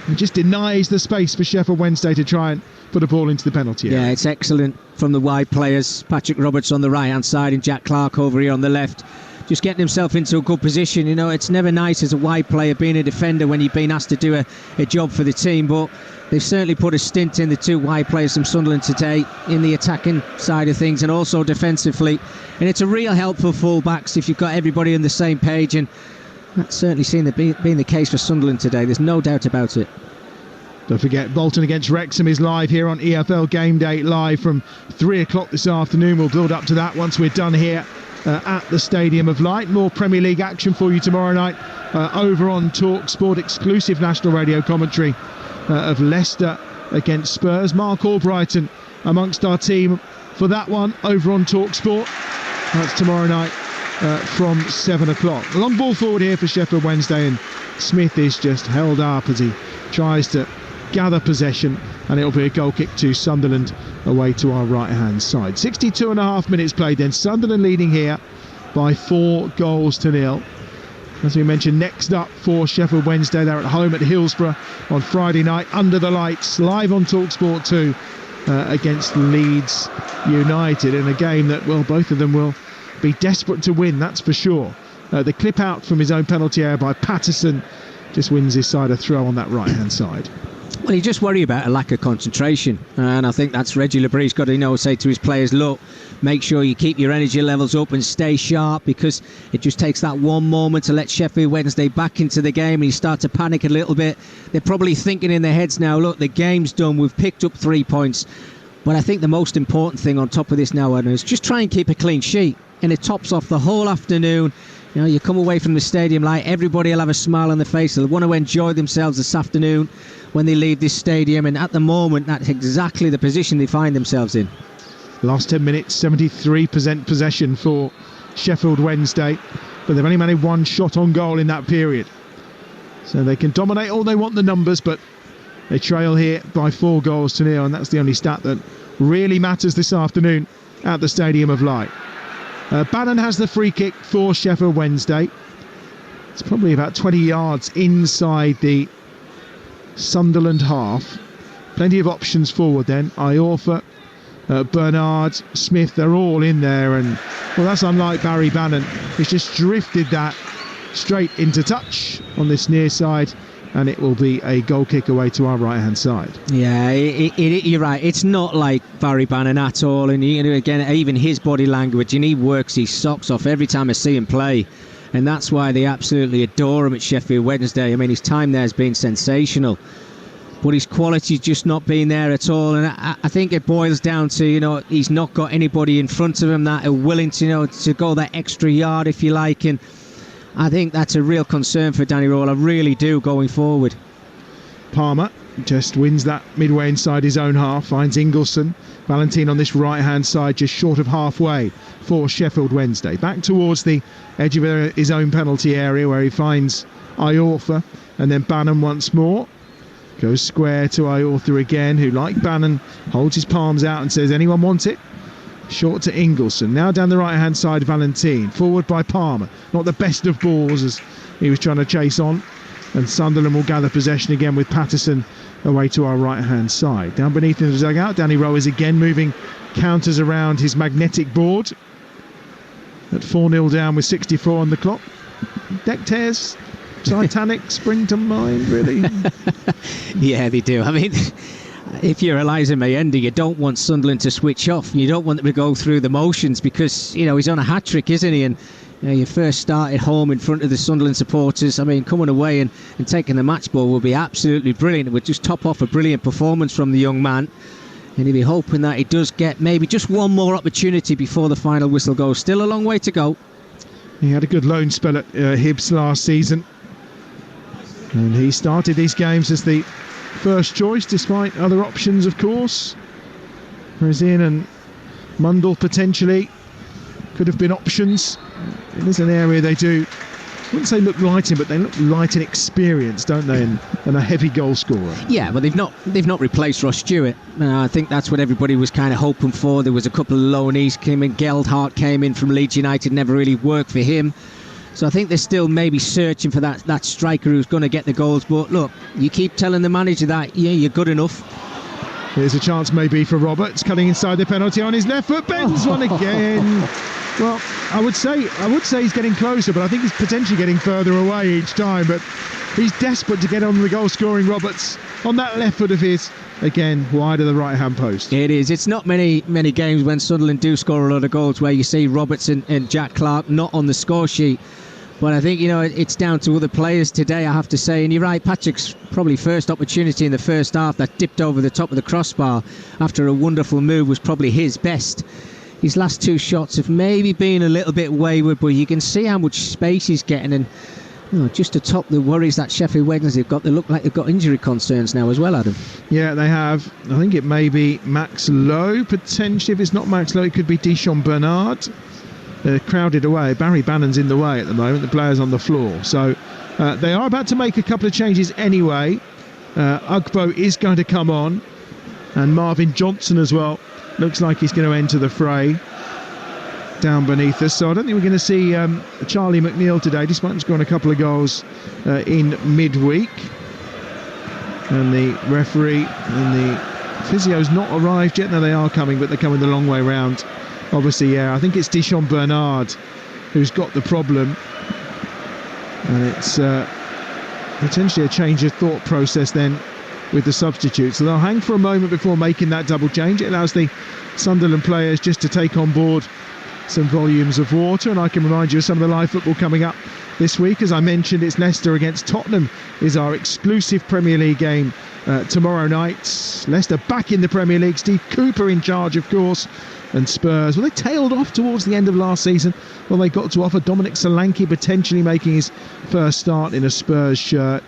He just denies the space for Sheffield Wednesday to try and put a ball into the penalty area. Yeah, it's excellent from the wide players. Patrick Roberts on the right hand side and Jack Clark over here on the left, just getting himself into a good position. You know, it's never nice as a wide player being a defender when you've been asked to do a job for the team, but they've certainly put a stint in the 2 wide players from Sunderland today in the attacking side of things and also defensively, and it's a real help for full-backs if you've got everybody on the same page, and that's certainly been the case for Sunderland today. There's no doubt about it. Don't forget, Bolton against Wrexham is live here on EFL Game Day, live from 3 o'clock this afternoon. We'll build up to that once we're done here at the Stadium of Light. More Premier League action for you tomorrow night over on Talksport. Exclusive national radio commentary of Leicester against Spurs. Mark Albrighton amongst our team for that one over on Talksport. That's tomorrow night from 7 o'clock. A long ball forward here for Sheffield Wednesday, and Smith is just held up as he tries to gather possession, and it'll be a goal kick to Sunderland away to our right hand side. 62.5 minutes played then. Sunderland leading here by 4-0. As we mentioned, next up for Sheffield Wednesday, they're at home at Hillsborough on Friday night under the lights, live on Talksport 2 against Leeds United, in a game that, well, both of them will be desperate to win, that's for sure. The clip out from his own penalty area by Patterson just wins his side a throw on that right hand side. Well, you just worry about a lack of concentration, and I think that's Reggie Labree's got to say to his players, look, make sure you keep your energy levels up and stay sharp, because it just takes that one moment to let Sheffield Wednesday back into the game and you start to panic a little bit. They're probably thinking in their heads now, look, the game's done, we've picked up 3 points, but I think the most important thing on top of this now, Adam, is just try and keep a clean sheet, and it tops off the whole afternoon. You know, you come away from the Stadium Light, everybody will have a smile on their face. They'll want to enjoy themselves this afternoon when they leave this stadium, and at the moment that's exactly the position they find themselves in. Last 10 minutes, 73% possession for Sheffield Wednesday, but they've only managed 1 shot on goal in that period. So they can dominate all they want the numbers, but they trail here by 4-0, and that's the only stat that really matters this afternoon at the Stadium of Light. Bannon has the free kick for Sheffield Wednesday. It's probably about 20 yards inside the Sunderland half. Plenty of options forward then. Iorfa, Bernard, Smith, they're all in there, and well, that's unlike Barry Bannon. He's just drifted that straight into touch on this near side, and it will be a goal kick away to our right hand side. Yeah, you're right. It's not like Barry Bannon at all, and again, even his body language, and he works his socks off every time I see him play, and that's why they absolutely adore him at Sheffield Wednesday. I mean, his time there has been sensational, but his quality's just not been there at all, and I think it boils down to, he's not got anybody in front of him that are willing to, to go that extra yard, if you like, and I think that's a real concern for Danny Rowell. I really do, going forward. Palmer just wins that midway inside his own half, finds Ingleson. Valentin on this right-hand side, just short of halfway for Sheffield Wednesday. Back towards the edge of his own penalty area where he finds Iorfa, and then Bannon once more. Goes square to Iorfa again, who, like Bannon, holds his palms out and says, anyone want it? Short to Ingleson. Now down the right-hand side, Valentin. Forward by Palmer. Not the best of balls as he was trying to chase on. And Sunderland will gather possession again with Patterson away to our right-hand side. Down beneath in the dugout, Danny Rowe is again moving counters around his magnetic board. At 4-0 down with 64 on the clock. Deck tears, Titanic spring to mind, really. Yeah, they do. I mean, if you're Eliza Mayenda, you don't want Sunderland to switch off. You don't want them to go through the motions because, he's on a hat-trick, isn't he? And you first start at home in front of the Sunderland supporters. I mean, coming away and taking the match ball will be absolutely brilliant. It would just top off a brilliant performance from the young man. And he'll be hoping that he does get maybe just one more opportunity before the final whistle goes. Still a long way to go. He had a good loan spell at Hibs last season. And he started these games as the first choice, despite other options, of course. Rezin and Mundell potentially could have been options. It is an area they do, I wouldn't say look light in, but they look light in experience, don't they? And a heavy goal scorer. Yeah, but they've not replaced Ross Stewart. I think that's what everybody was kind of hoping for. There was a couple of loanees came in. Geldhart came in from Leeds United, never really worked for him. So I think they're still maybe searching for that striker who's going to get the goals. But look, you keep telling the manager that, you're good enough. Here's a chance maybe for Roberts, cutting inside the penalty on his left foot, bends one again. Well, I would say he's getting closer, but I think he's potentially getting further away each time. But he's desperate to get on the goal-scoring Roberts on that left foot of his. Again, wide of the right-hand post. It is. It's not many games when Sunderland do score a lot of goals where you see Roberts and Jack Clark not on the score sheet. But I think, it's down to other players today, I have to say. And you're right, Patrick's probably first opportunity in the first half that dipped over the top of the crossbar after a wonderful move was probably his best. His last two shots have maybe been a little bit wayward, but you can see how much space he's getting. And just to top the worries that Sheffield Wednesday have got, they look like they've got injury concerns now as well, Adam. Yeah, they have. I think it may be Max Lowe, potentially. If it's not Max Lowe, it could be Dishon Bernard. They're crowded away. Barry Bannon's in the way at the moment. The player's on the floor. So they are about to make a couple of changes anyway. Ugbo is going to come on. And Marvin Johnson as well. Looks like he's going to enter the fray down beneath us. So I don't think we're going to see Charlie McNeil today, despite him scoring a couple of goals in midweek. And the referee and the physio's not arrived yet. No, they are coming, but they're coming the long way round. Obviously, yeah, I think it's Dishon Bernard who's got the problem. And it's potentially a change of thought process then with the substitute. So they'll hang for a moment before making that double change. It allows the Sunderland players just to take on board some volumes of water. And I can remind you of some of the live football coming up this week. As I mentioned, it's Leicester against Tottenham is our exclusive Premier League game tomorrow night. Leicester back in the Premier League. Steve Cooper in charge, of course. And Spurs, well, they tailed off towards the end of last season. Well, they got to offer Dominic Solanke potentially making his first start in a Spurs shirt.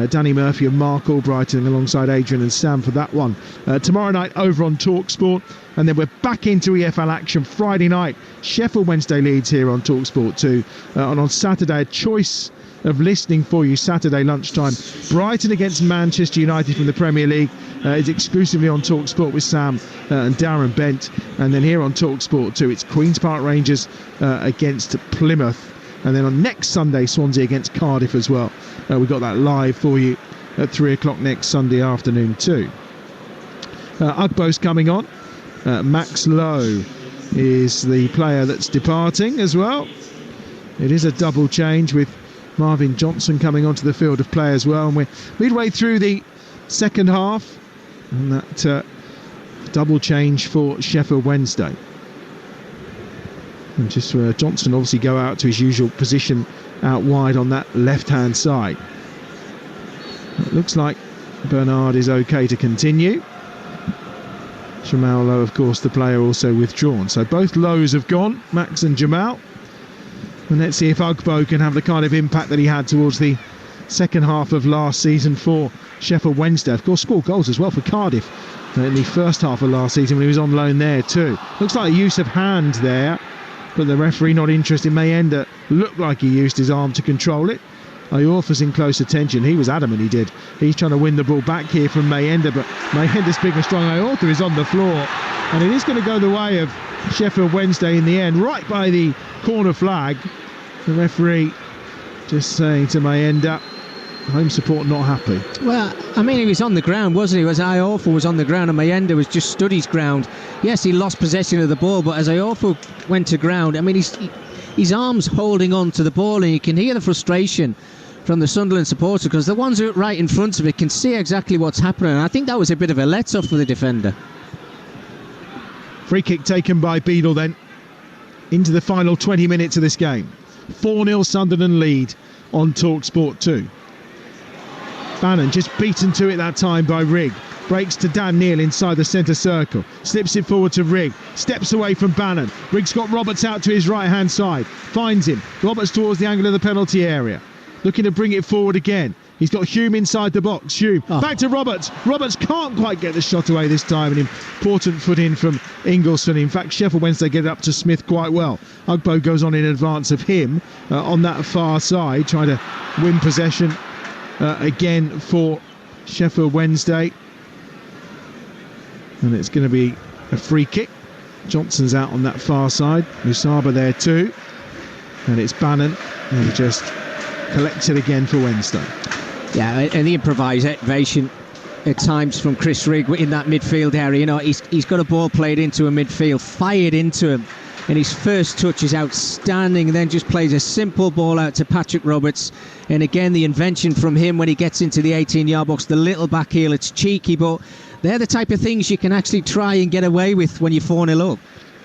Danny Murphy and Mark Albrighton alongside Adrian and Sam for that one. Tomorrow night over on Talksport. And then we're back into EFL action Friday night. Sheffield Wednesday Leeds here on Talksport 2. And on Saturday, a choice of listening for you Saturday lunchtime. Brighton against Manchester United from the Premier League. is exclusively on Talksport with Sam and Darren Bent. And then here on Talksport 2, it's Queen's Park Rangers against Plymouth. And then on next Sunday, Swansea against Cardiff as well. We've got that live for you at 3 o'clock next Sunday afternoon too. Ugbo's coming on. Max Lowe is the player that's departing as well. It is a double change with Marvin Johnson coming onto the field of play as well. And we're midway through the second half. And that double change for Sheffield Wednesday. And just Johnson obviously go out to his usual position out wide on that left-hand side. It looks like Bernard is okay to continue. Jamal Lowe, of course, the player also withdrawn. So both Lows have gone, Max and Jamal. And let's see if Ugbo can have the kind of impact that he had towards the second half of last season for Sheffield Wednesday. Of course, scored goals as well for Cardiff in the first half of last season when he was on loan there too. Looks like a use of hand there, but the referee not interested. Mayenda looked like he used his arm to control it. Iorfa's in close attention. He was adamant he did. He's trying to win the ball back here from Mayenda, but Mayenda's big and strong. Iorfa is on the floor, and it is going to go the way of Sheffield Wednesday in the end, right by the corner flag. The referee just saying to Mayenda, home support not happy. Well, I mean, he was on the ground, wasn't he? Iorfa was on the ground and Mayenda was just stood his ground. Yes, he lost possession of the ball, but as Iorfa went to ground, I mean, his arms holding on to the ball, and you can hear the frustration from the Sunderland supporters because the ones who are right in front of it can see exactly what's happening. I think that was a bit of a let-off for the defender. Free kick taken by Beadle then into the final 20 minutes of this game. 4-0 Sunderland lead on Talksport 2. Bannon just beaten to it that time by Rigg. Breaks to Dan Neil inside the centre circle. Slips it forward to Rigg. Steps away from Bannon. Rigg's got Roberts out to his right-hand side. Finds him. Roberts towards the angle of the penalty area. Looking to bring it forward again. He's got Hume inside the box. Hume back to Roberts. Roberts can't quite get the shot away this time. An important foot in from Ingelsson. In fact, Sheffield Wednesday get it up to Smith quite well. Ugbo goes on in advance of him on that far side, trying to win possession again for Sheffield Wednesday. And it's going to be a free kick. Johnson's out on that far side. Musaba there too. And it's Bannon who just collects it again for Wednesday. Yeah, and the improvisation at times from Chris Rigg in that midfield area. You know, he's got a ball played into a midfield, fired into him, and his first touch is outstanding, and then just plays a simple ball out to Patrick Roberts. And again, the invention from him when he gets into the 18-yard box, the little back heel, it's cheeky, but they're the type of things you can actually try and get away with when you're 4-0 up.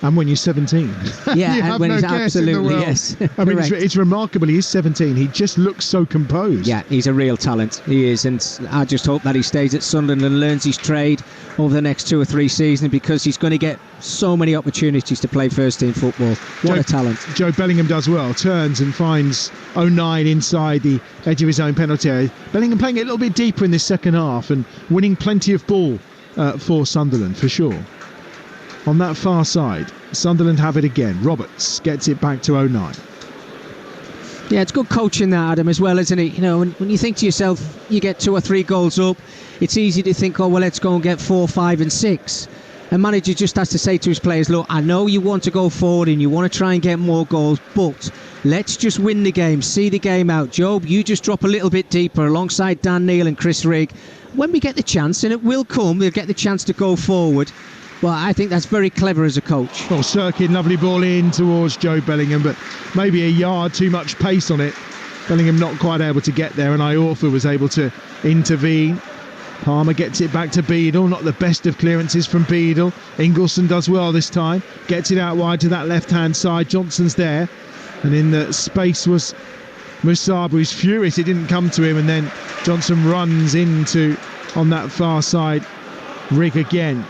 And when you're 17. Yeah, and when he's absolutely, yes. I mean, it's remarkable. He is 17. He just looks so composed. Yeah, he's a real talent. He is. And I just hope that he stays at Sunderland and learns his trade over the next 2 or 3 seasons, because he's going to get so many opportunities to play first-team football. What a talent. Joe Bellingham does well. Turns and finds 09 inside the edge of his own penalty area. Bellingham playing it a little bit deeper in this second half and winning plenty of ball for Sunderland, for sure. On that far side, Sunderland have it again. Roberts gets it back to 09. Yeah, it's good coaching that, Adam, as well, isn't it? You know, when you think to yourself, you get 2 or 3 goals up, it's easy to think, oh, well, let's go and get 4, 5 and 6. And manager just has to say to his players, look, I know you want to go forward and you want to try and get more goals, but let's just win the game, see the game out. Job, you just drop a little bit deeper alongside Dan Neil and Chris Rigg. When we get the chance, and it will come, we'll get the chance to go forward. Well, I think that's very clever as a coach. Well, Sirkin, lovely ball in towards Joe Bellingham, but maybe a yard too much pace on it. Bellingham not quite able to get there, and Iorfa was able to intervene. Palmer gets it back to Beadle, not the best of clearances from Beadle. Ingelsson does well this time, gets it out wide to that left-hand side. Johnson's there, and in the space was Musaba, who's furious it didn't come to him, and then Johnson runs into, on that far side, Rigg again.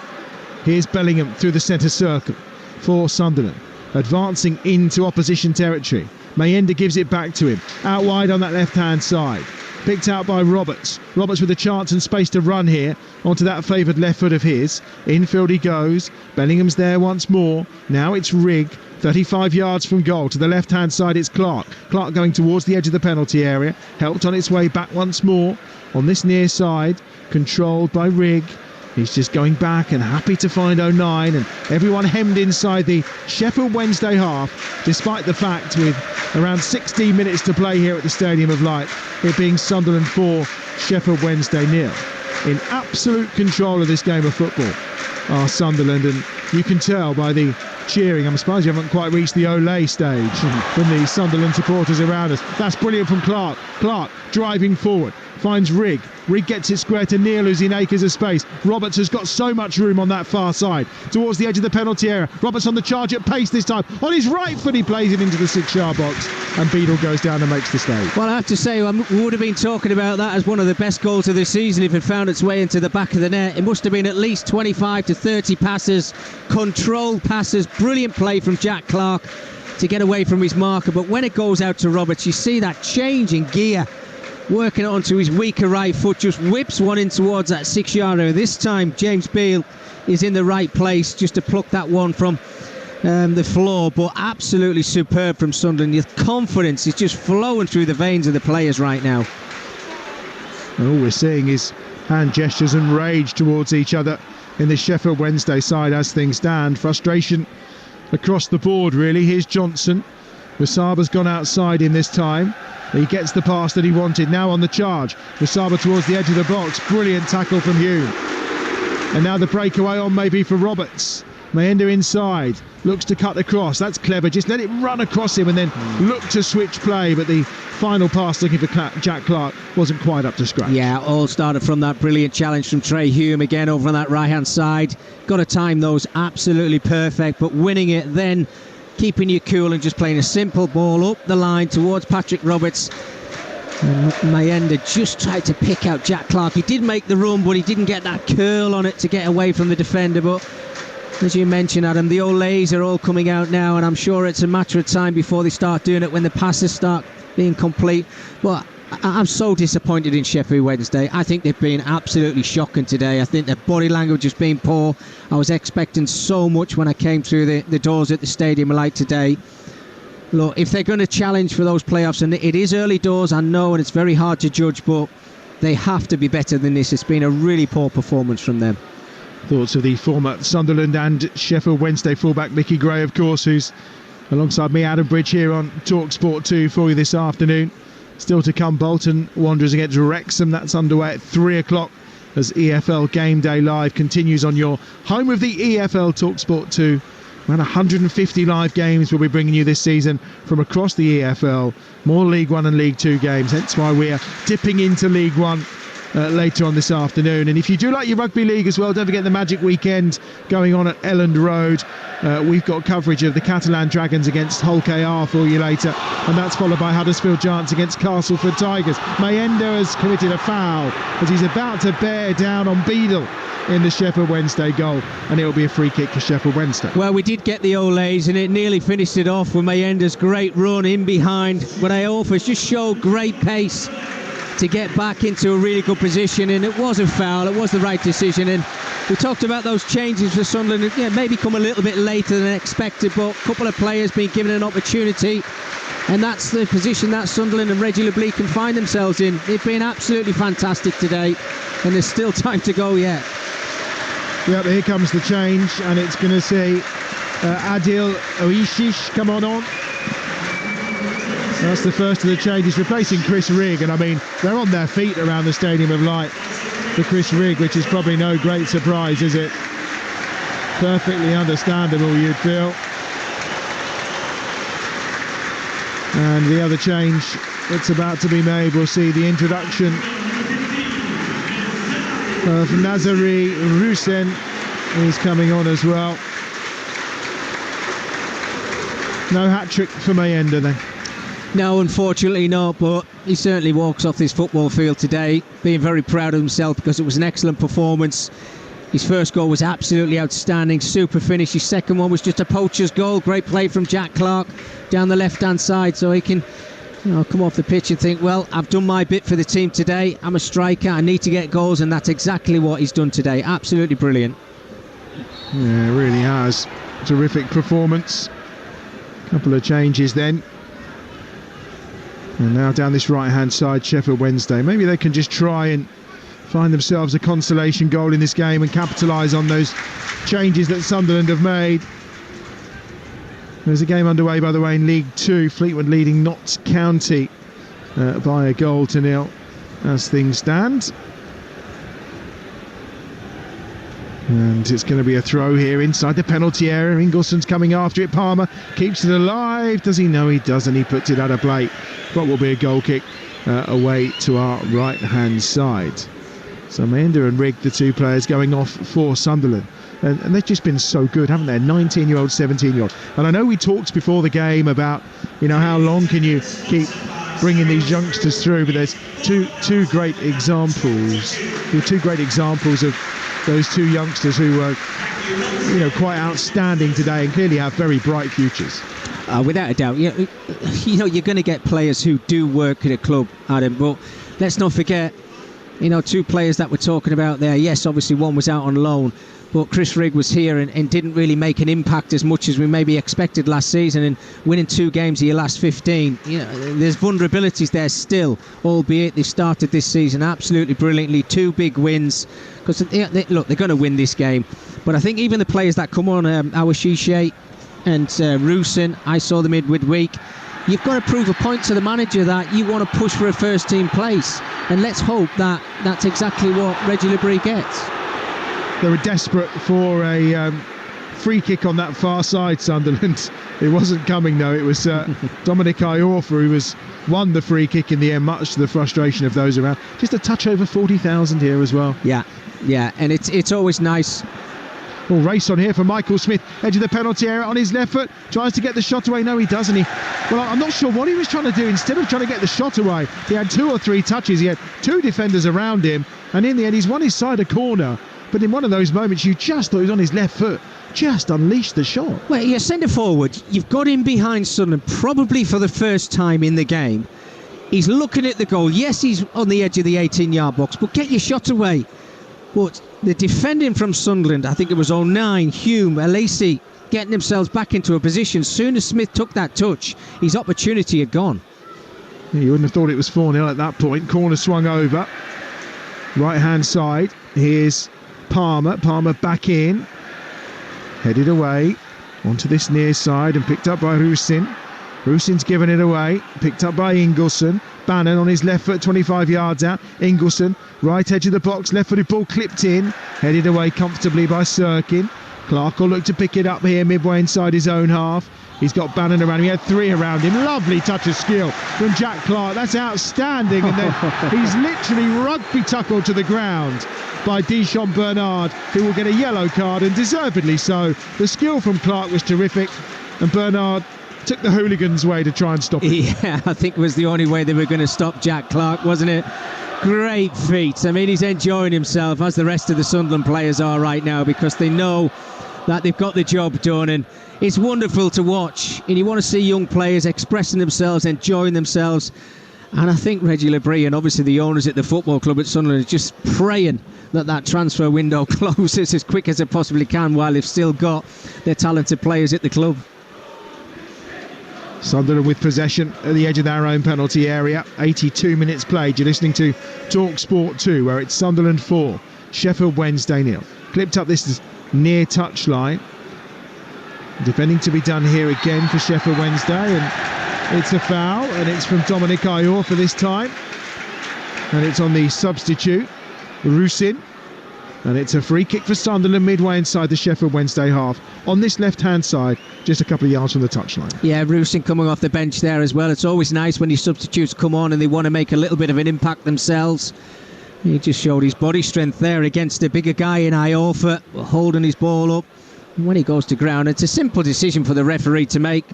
Here's Bellingham through the centre circle for Sunderland, advancing into opposition territory. Mayenda gives it back to him, out wide on that left-hand side. Picked out by Roberts. Roberts with a chance and space to run here onto that favoured left foot of his. Infield he goes. Bellingham's there once more. Now it's Rigg, 35 yards from goal. To the left-hand side it's Clark. Clark going towards the edge of the penalty area. Helped on its way back once more on this near side. Controlled by Rigg. He's just going back and happy to find 09, and everyone hemmed inside the Sheffield Wednesday half, despite the fact with around 16 minutes to play here at the Stadium of Light, it being Sunderland 4, Sheffield Wednesday 0. In absolute control of this game of football are Sunderland, and you can tell by the cheering. I'm surprised you haven't quite reached the Olé stage from the Sunderland supporters around us. That's brilliant from Clark. Clark driving forward, finds Rigg. Rigg gets it square to Neil, who's in acres of space. Roberts has got so much room on that far side towards the edge of the penalty area. Roberts on the charge at pace this time. On his right foot, he plays it into the 6-yard box, and Beadle goes down and makes the save. Well, I have to say, we would have been talking about that as one of the best goals of the season if it found its way into the back of the net. It must have been at least 25 to 30 passes, controlled passes, brilliant play from Jack Clark to get away from his marker. But when it goes out to Roberts, you see that change in gear, working it onto his weaker right foot, just whips one in towards that 6-yarder. This time James Beale is in the right place just to pluck that one from the floor. But absolutely superb from Sunderland. The confidence is just flowing through the veins of the players right now. And all we're seeing is hand gestures and rage towards each other in the Sheffield Wednesday side as things stand. Frustration across the board, really. Here's Johnson. Wasaba's gone outside in this time. He gets the pass that he wanted. Now on the charge. Wasaba towards the edge of the box. Brilliant tackle from Hume. And now the breakaway on maybe for Roberts. Mayenda inside. Looks to cut across. That's clever. Just let it run across him and then look to switch play. But the final pass looking for Jack Clark wasn't quite up to scratch. Yeah, all started from that brilliant challenge from Trey Hume again over on that right-hand side. Got to time those absolutely perfect, but winning it then, keeping you cool and just playing a simple ball up the line towards Patrick Roberts. And Mayenda just tried to pick out Jack Clark. He did make the run, but he didn't get that curl on it to get away from the defender. But as you mentioned, Adam, the Olays are all coming out now, and I'm sure it's a matter of time before they start doing it when the passes start being complete. But I'm so disappointed in Sheffield Wednesday. I think they've been absolutely shocking today. I think their body language has been poor. I was expecting so much when I came through the doors at the Stadium like today. Look, if they're going to challenge for those playoffs, and it is early doors, I know, and it's very hard to judge, but they have to be better than this. It's been a really poor performance from them. Thoughts of the former Sunderland and Sheffield Wednesday fullback Mickey Gray, of course, who's alongside me, Adam Bridge, here on Talksport 2 for you this afternoon. Still to come, Bolton Wanderers against Wrexham. That's underway at 3 o'clock as EFL Game Day Live continues on your home of the EFL, Talksport 2. Around 150 live games we'll be bringing you this season from across the EFL. More League One and League Two games, hence why we're dipping into League One later on this afternoon. And if you do like your rugby league as well, don't forget the Magic Weekend going on at Elland Road. We've got coverage of the Catalan Dragons against Hull KR for you later, and that's followed by Huddersfield Giants against Castleford Tigers. Mayenda has committed a foul as he's about to bear down on Beadle in the Sheffield Wednesday goal, and it'll be a free kick for Sheffield Wednesday. Well, we did get the Olays, and it nearly finished it off with Mayenda's great run in behind, but Aofa's just showed great pace to get back into a really good position, and it was a foul. It was the right decision, and we talked about those changes for Sunderland. Yeah, maybe come a little bit later than expected, but a couple of players being given an opportunity, and that's the position that Sunderland and Reggie LeBlanc can find themselves in. They've been absolutely fantastic today, and there's still time to go yet. Yep, here comes the change, and it's going to see Adil Oishish come on. That's the first of the changes, replacing Chris Rigg, and I mean, they're on their feet around the Stadium of Light for Chris Rigg, which is probably no great surprise, is it? Perfectly understandable, you'd feel. And the other change that's about to be made, we'll see the introduction of Nazari Rusen is coming on as well. No hat-trick for Mayenda then. No, unfortunately not, but he certainly walks off this football field today being very proud of himself because it was an excellent performance. His first goal was absolutely outstanding, super finish. His second one was just a poacher's goal. Great play from Jack Clark down the left-hand side, so he can come off the pitch and think, well, I've done my bit for the team today. I'm a striker, I need to get goals, and that's exactly what he's done today. Absolutely brilliant. Yeah, it really has. Terrific performance. Couple of changes then. And now down this right-hand side, Sheffield Wednesday. Maybe they can just try and find themselves a consolation goal in this game and capitalise on those changes that Sunderland have made. There's a game underway, by the way, in League 2. Fleetwood leading Notts County by 1-0 as things stand. And it's going to be a throw here inside the penalty area. Ingleson's coming after it. Palmer keeps it alive. Does he? No, he doesn't. He puts it out of play. But will be a goal kick away to our right-hand side. So Maenda and Rigg, the two players going off for Sunderland. And they've just been so good, haven't they? 19-year-old, 17-year-old. And I know we talked before the game about, how long can you keep bringing these youngsters through, but there's two great examples. There are two great examples of those two youngsters who were, quite outstanding today and clearly have very bright futures. Without a doubt. You're going to get players who do work at a club, Adam, but let's not forget, two players that we're talking about there. Yes, obviously one was out on loan, but Chris Rigg was here and didn't really make an impact as much as we maybe expected last season, and winning 2 games of your last 15. There's vulnerabilities there still, albeit they started this season absolutely brilliantly. 2 big wins, because look, they're going to win this game. But I think even the players that come on, Awashishe and Rusin, I saw them in midweek. You've got to prove a point to the manager that you want to push for a first team place, and let's hope that that's exactly what Reggie Labrie gets. They were desperate for a free kick on that far side, Sunderland. It wasn't coming, though. It was Dominic Iorfa who won the free kick in the end, much to the frustration of those around. Just a touch over 40,000 here as well. Yeah, and it's always nice. Well, race on here for Michael Smith, edge of the penalty area on his left foot, tries to get the shot away. No, he doesn't. Well, I'm not sure what he was trying to do. Instead of trying to get the shot away, he had 2 or 3 touches. He had 2 defenders around him, and in the end, he's won his side a corner. But in one of those moments, you just thought he was on his left foot. Just unleashed the shot. Well, you're centre forward. You've got him behind Sunderland, probably for the first time in the game. He's looking at the goal. Yes, he's on the edge of the 18-yard box, but get your shot away. But the defending from Sunderland, I think it was 09, Hume, Alesi, getting themselves back into a position. Soon as Smith took that touch, his opportunity had gone. Yeah, you wouldn't have thought it was 4-0 at that point. Corner swung over. Right-hand side. Here's Palmer back in, headed away onto this near side and picked up by Rusin. Rusin's given it away, picked up by Ingleson. Bannon on his left foot, 25 yards out. Ingleson, right edge of the box, left-footed ball clipped in, headed away comfortably by Sirkin. Clark will look to pick it up here midway inside his own half. He's got Bannon around him. He had 3 around him. Lovely touch of skill from Jack Clark. That's outstanding. And then he's literally rugby tackled to the ground by Deschamps Bernard, who will get a yellow card, and deservedly so. The skill from Clark was terrific, and Bernard took the hooligans' way to try and stop it. Yeah, I think it was the only way they were going to stop Jack Clark, wasn't it? Great feat. I mean, he's enjoying himself, as the rest of the Sunderland players are right now, because they know that they've got the job done, and it's wonderful to watch. And you want to see young players expressing themselves, enjoying themselves. And I think Reggie Labrie and obviously the owners at the football club at Sunderland are just praying that transfer window closes as quick as it possibly can while they've still got their talented players at the club. Sunderland with possession at the edge of their own penalty area. 82 minutes played. You're listening to Talksport 2, where it's Sunderland 4, Sheffield Wednesday 0. Clipped up this near touchline. Defending to be done here again for Sheffield Wednesday, and it's a foul, and it's from Dominic Iorfa this time, and it's on the substitute Rusin, and it's a free kick for Sunderland midway inside the Sheffield Wednesday half on this left-hand side, just a couple of yards from the touchline. Yeah, Rusin coming off the bench there as well. It's always nice when your substitutes come on and they want to make a little bit of an impact themselves. He just showed his body strength there against a bigger guy in Iorfa, holding his ball up. And when he goes to ground, it's a simple decision for the referee to make.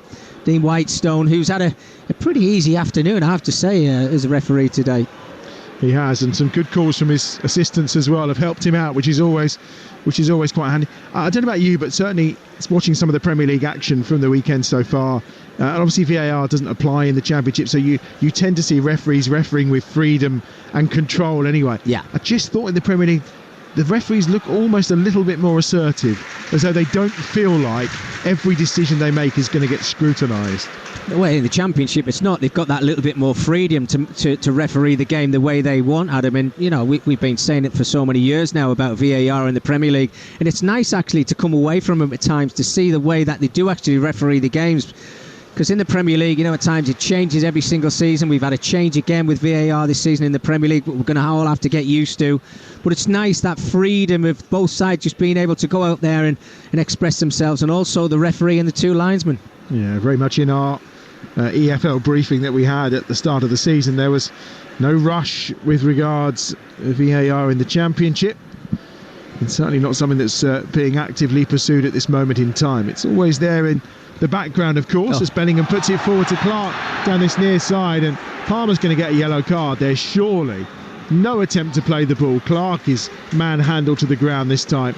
Dean Whitestone, who's had a pretty easy afternoon, I have to say, as a referee today. He has, and some good calls from his assistants as well have helped him out, which is always quite handy. I don't know about you, but certainly watching some of the Premier League action from the weekend so far, and obviously VAR doesn't apply in the Championship, so you tend to see referees refereeing with freedom and control anyway. Yeah. I just thought in the Premier League the referees look almost a little bit more assertive, as though they don't feel like every decision they make is going to get scrutinised. Well, in the Championship, it's not. They've got that little bit more freedom to referee the game the way they want, Adam. And, you know, we've been saying it for so many years now about VAR in the Premier League. And it's nice, actually, to come away from them at times to see the way that they do actually referee the games. Because in the Premier League, you know, at times it changes every single season. We've had a change again with VAR this season in the Premier League, but we're going to all have to get used to. But it's nice, that freedom of both sides just being able to go out there and express themselves, and also the referee and the two linesmen. Yeah, very much in our EFL briefing that we had at the start of the season, there was no rush with regards to VAR in the Championship. It's certainly not something that's being actively pursued at this moment in time. It's always there in the background, of course, as Bellingham puts it forward to Clark down this near side, and Palmer's going to get a yellow card there, surely. No attempt to play the ball. Clark is manhandled to the ground this time,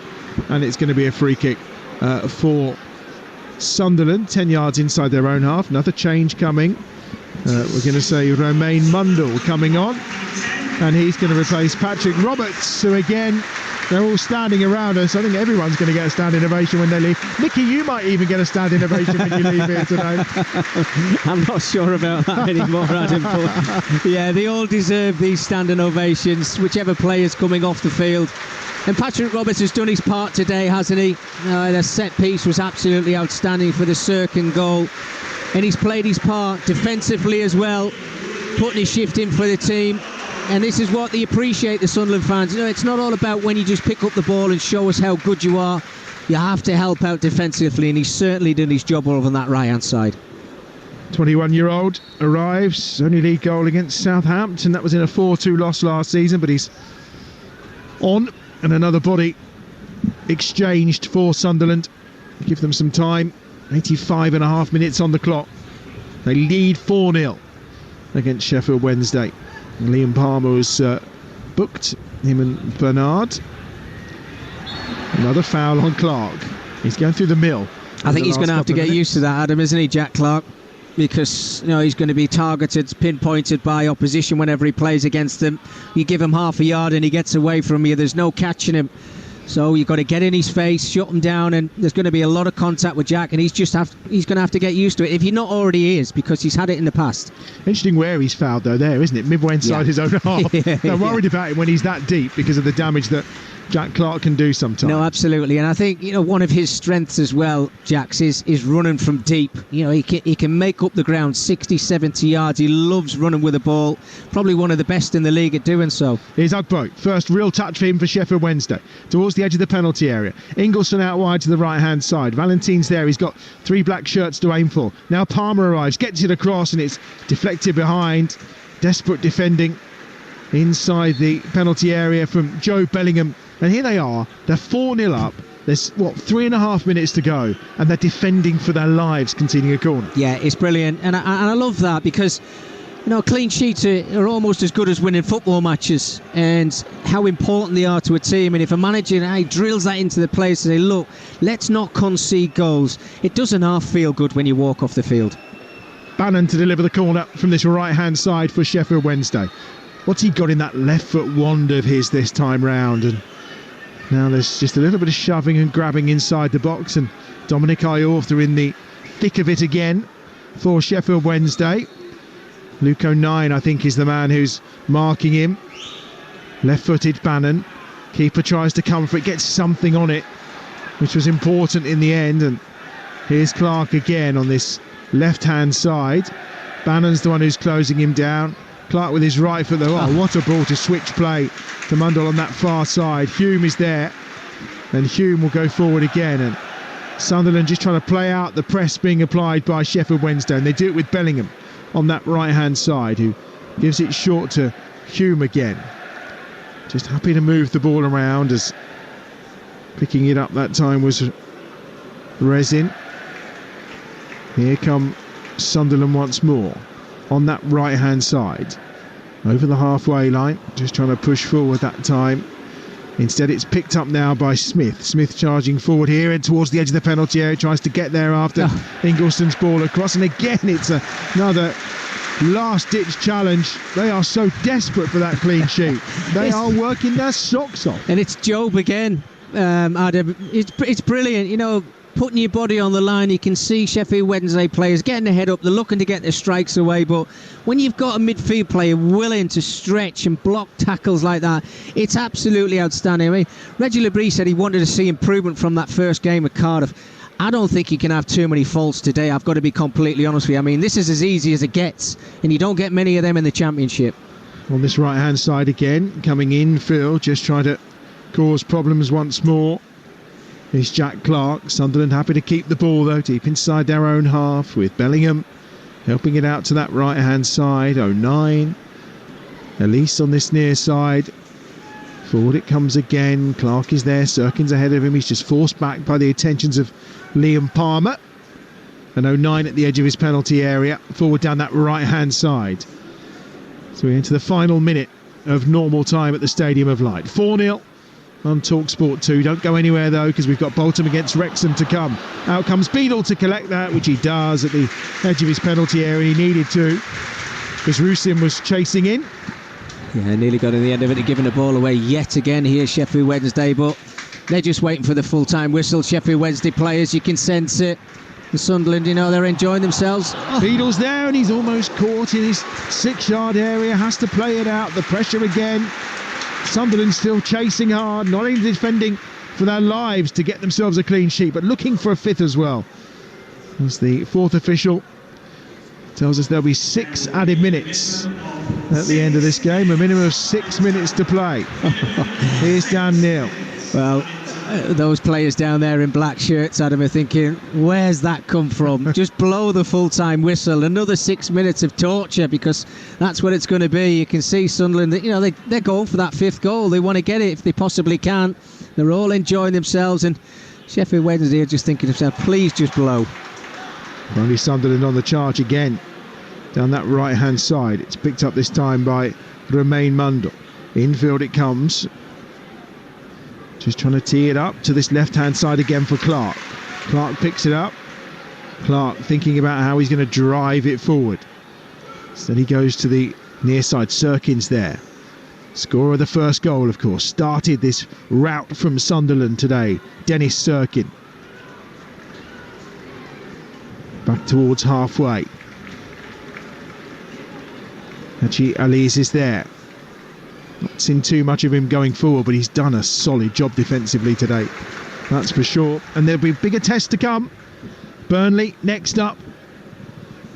and it's going to be a free kick for Sunderland, 10 yards inside their own half. Another change coming. We're going to say Romain Mundle coming on, and he's going to replace Patrick Roberts, who again, they're all standing around us. I think everyone's going to get a standing ovation when they leave. Nicky, you might even get a standing ovation when you leave here today. I'm not sure about that anymore, Adam. But yeah, they all deserve these standing ovations, whichever player's coming off the field. And Patrick Roberts has done his part today, hasn't he? The set piece was absolutely outstanding for the Cirkin goal. And he's played his part defensively as well, putting his shift in for the team. And this is what they appreciate, the Sunderland fans. You know, it's not all about when you just pick up the ball and show us how good you are. You have to help out defensively, and he's certainly done his job over on that right-hand side. 21-year-old arrives, only league goal against Southampton. That was in a 4-2 loss last season, but he's on, and another body exchanged for Sunderland. Give them some time. 85.5 minutes on the clock. They lead 4-0 against Sheffield Wednesday. Liam Palmer was booked, him and Bernard. Another foul on Clark. He's going through the mill. I think he's going to have to get used to that, Adam, isn't he, Jack Clark? Because, you know, he's going to be targeted, pinpointed by opposition whenever he plays against them. You give him half a yard and he gets away from you. There's no catching him. So you've got to get in his face, shut him down, and there's going to be a lot of contact with Jack, and he's going to have to get used to it, if he not already is, because he's had it in the past. Interesting where he's fouled though there, isn't it? Midway inside his own half. They're worried about him when he's that deep because of the damage that Jack Clark can do sometimes. No, absolutely. And I think, you know, one of his strengths as well, Jack's, is running from deep. You know, he can make up the ground 60, 70 yards. He loves running with the ball. Probably one of the best in the league at doing so. Here's Ugbo. First real touch for him for Sheffield Wednesday. Towards the edge of the penalty area. Ingleson out wide to the right-hand side. Valentine's there. He's got 3 black shirts to aim for. Now Palmer arrives, gets it across, and it's deflected behind. Desperate defending inside the penalty area from Joe Bellingham. And here they are, they're 4-0 up. There's, 3.5 minutes to go, and they're defending for their lives, conceding a corner. Yeah, it's brilliant. And I love that, because, you know, clean sheets are almost as good as winning football matches, and how important they are to a team. And if a manager drills that into the players to say, look, let's not concede goals, it doesn't half feel good when you walk off the field. Bannon to deliver the corner from this right-hand side for Sheffield Wednesday. What's he got in that left foot wand of his this time round? And now there's just a little bit of shoving and grabbing inside the box, and Dominic Iorth in the thick of it again for Sheffield Wednesday. Luke O'Nien, I think, is the man who's marking him. Left-footed Bannon. Keeper tries to come for it, gets something on it, which was important in the end. And here's Clark again on this left-hand side. Bannon's the one who's closing him down. Clark with his right foot, though. Oh, what a ball to switch play to Mundle on that far side. Hume is there, and Hume will go forward again. And Sunderland just trying to play out the press being applied by Sheffield Wednesday, and they do it with Bellingham on that right-hand side, who gives it short to Hume again. Just happy to move the ball around, as picking it up that time was Resin. Here come Sunderland once more on that right-hand side, over the halfway line, just trying to push forward that time. Instead it's picked up now by Smith. Smith charging forward here and towards the edge of the penalty area, tries to get there after Ingleson's ball across, and again it's another last-ditch challenge. They are so desperate for that clean sheet. They are working their socks off. And it's Job again, Adam. It's brilliant, you know, putting your body on the line. You can see Sheffield Wednesday players getting their head up. They're looking to get their strikes away, but when you've got a midfield player willing to stretch and block tackles like that, it's absolutely outstanding. I mean, Reggie Labrie said he wanted to see improvement from that first game at Cardiff. I don't think you can have too many faults today. I've got to be completely honest with you. I mean, this is as easy as it gets, and you don't get many of them in the Championship. On this right-hand side again, coming in, Phil, just trying to cause problems once more. It's Jack Clark. Sunderland happy to keep the ball, though, deep inside their own half, with Bellingham helping it out to that right-hand side. 09. Elise on this near side. Forward it comes again. Clark is there. Serkin's ahead of him. He's just forced back by the attentions of Liam Palmer. And 09 at the edge of his penalty area. Forward down that right-hand side. So we're into the final minute of normal time at the Stadium of Light. 4-0 on Talksport 2. Don't go anywhere, though, because we've got Bolton against Wrexham to come. Out comes Beadle to collect that, which he does at the edge of his penalty area. He needed to, because Rusin was chasing in. Yeah, nearly got to the end of it and giving the ball away yet again here, Sheffield Wednesday, but they're just waiting for the full-time whistle. Sheffield Wednesday players, you can sense it. The Sunderland, you know, they're enjoying themselves. Beadle's there and he's almost caught in his 6-yard area, has to play it out. The pressure again. Sunderland still chasing hard, not even defending for their lives to get themselves a clean sheet, but looking for a fifth as well. As the fourth official tells us there'll be 6 added minutes at the end of this game, a minimum of 6 minutes to play. Here's Dan Neil. Well, those players down there in black shirts, Adam, are thinking, where's that come from? Just blow the full-time whistle. Another 6 minutes of torture, because that's what it's going to be. You can see Sunderland, you know, they're going for that 5th goal. They want to get it if they possibly can. They're all enjoying themselves, and Sheffield Wednesday are just thinking to themselves, please just blow. Only Sunderland on the charge again down that right-hand side. It's picked up this time by Romain Mundle. Infield it comes. Just trying to tee it up to this left-hand side again for Clark. Clark picks it up. Clark thinking about how he's going to drive it forward. So then he goes to the near side. Serkin's there. Scorer of the first goal, of course. Started this rout from Sunderland today. Dennis Serkin. Back towards halfway. Hachi Aliz is there. Not seen too much of him going forward, but he's done a solid job defensively today. That's for sure. And there'll be bigger tests to come. Burnley next up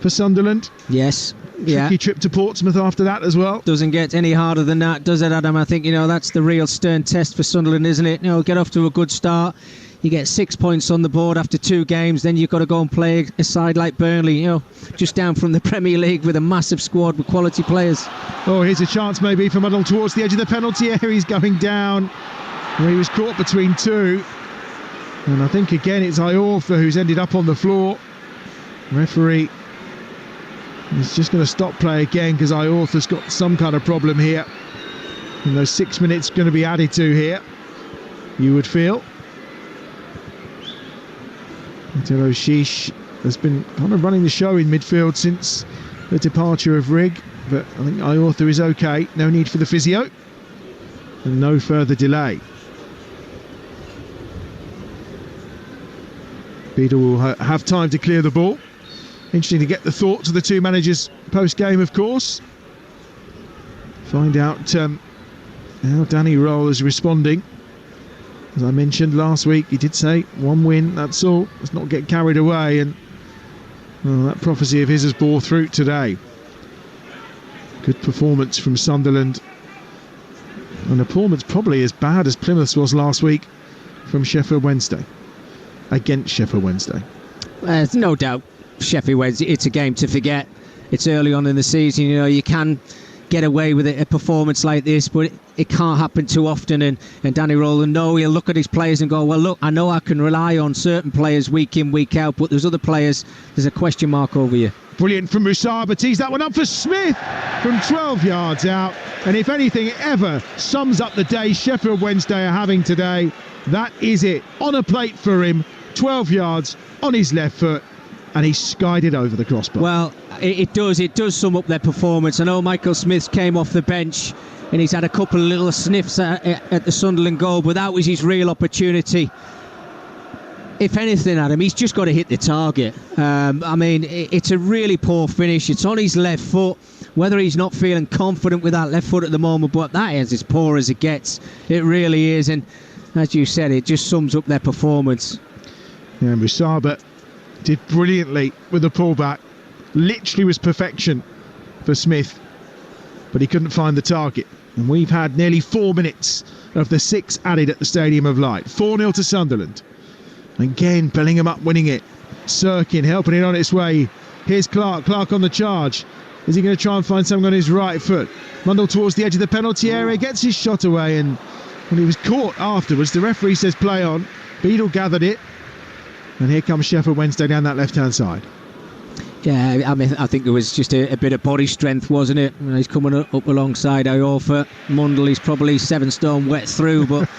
for Sunderland. Yes. Tricky trip to Portsmouth after that as well. Doesn't get any harder than that, does it, Adam? I think, you know, that's the real stern test for Sunderland, isn't it? You know, get off to a good start. You get 6 points on the board after 2 games, then you've got to go and play a side like Burnley, you know, just down from the Premier League with a massive squad with quality players. Oh, here's a chance maybe for Muddle towards the edge of the penalty area. He's going down where he was caught between 2. And I think again it's Iorfa who's ended up on the floor. Referee is just going to stop play again because Iorfa's got some kind of problem here. And those 6 minutes going to be added to here, you would feel. Mateo Sheesh has been kind of running the show in midfield since the departure of Rigg, but I think Iorfa is okay. No need for the physio and no further delay. Beadle will have time to clear the ball. Interesting to get the thoughts of the two managers post-game, of course. Find out how Danny Roll is responding. As I mentioned last week, he did say 1 win, that's all. Let's not get carried away, and well, that prophecy of his has bore fruit today. Good performance from Sunderland. An performance probably as bad as Plymouth's was last week from Sheffield Wednesday. Against Sheffield Wednesday. There's no doubt Sheffield Wednesday, it's a game to forget. It's early on in the season, you know, you can get away with a performance like this, but it can't happen too often. And Danny Rowland, he'll look at his players and go, well, look, I know I can rely on certain players week in, week out, but there's other players, there's a question mark over you. Brilliant from Musaba, tees that one up for Smith from 12 yards out. And if anything ever sums up the day Sheffield Wednesday are having today, that is it. On a plate for him, 12 yards on his left foot. and he skied it over the crossbar. Well, it does sum up their performance. I know Michael Smith came off the bench and he's had a couple of little sniffs at the Sunderland goal, but that was his real opportunity. If anything, Adam, he's just got to hit the target. I mean, it's a really poor finish. It's on his left foot. Whether he's not feeling confident with that left foot at the moment, but that is as poor as it gets. It really is. And as you said, it just sums up their performance. Yeah, Musaba did brilliantly with the pullback. Literally was perfection for Smith, but he couldn't find the target. And we've had nearly 4 minutes of the 6 added at the Stadium of Light. 4-0 to Sunderland. Again, Bellingham up winning it. Sirkin helping it on its way. Here's Clark. Clark on the charge. Is he going to try and find something on his right foot? Mundell towards the edge of the penalty area. Gets his shot away. And when he was caught afterwards, the referee says play on. Beadle gathered it. And here comes Sheffield Wednesday down that left-hand side. Yeah, I mean, I think there was just a bit of body strength, wasn't it? He's coming up alongside Iorfa. Mundell, he's probably 7 stone wet through, but...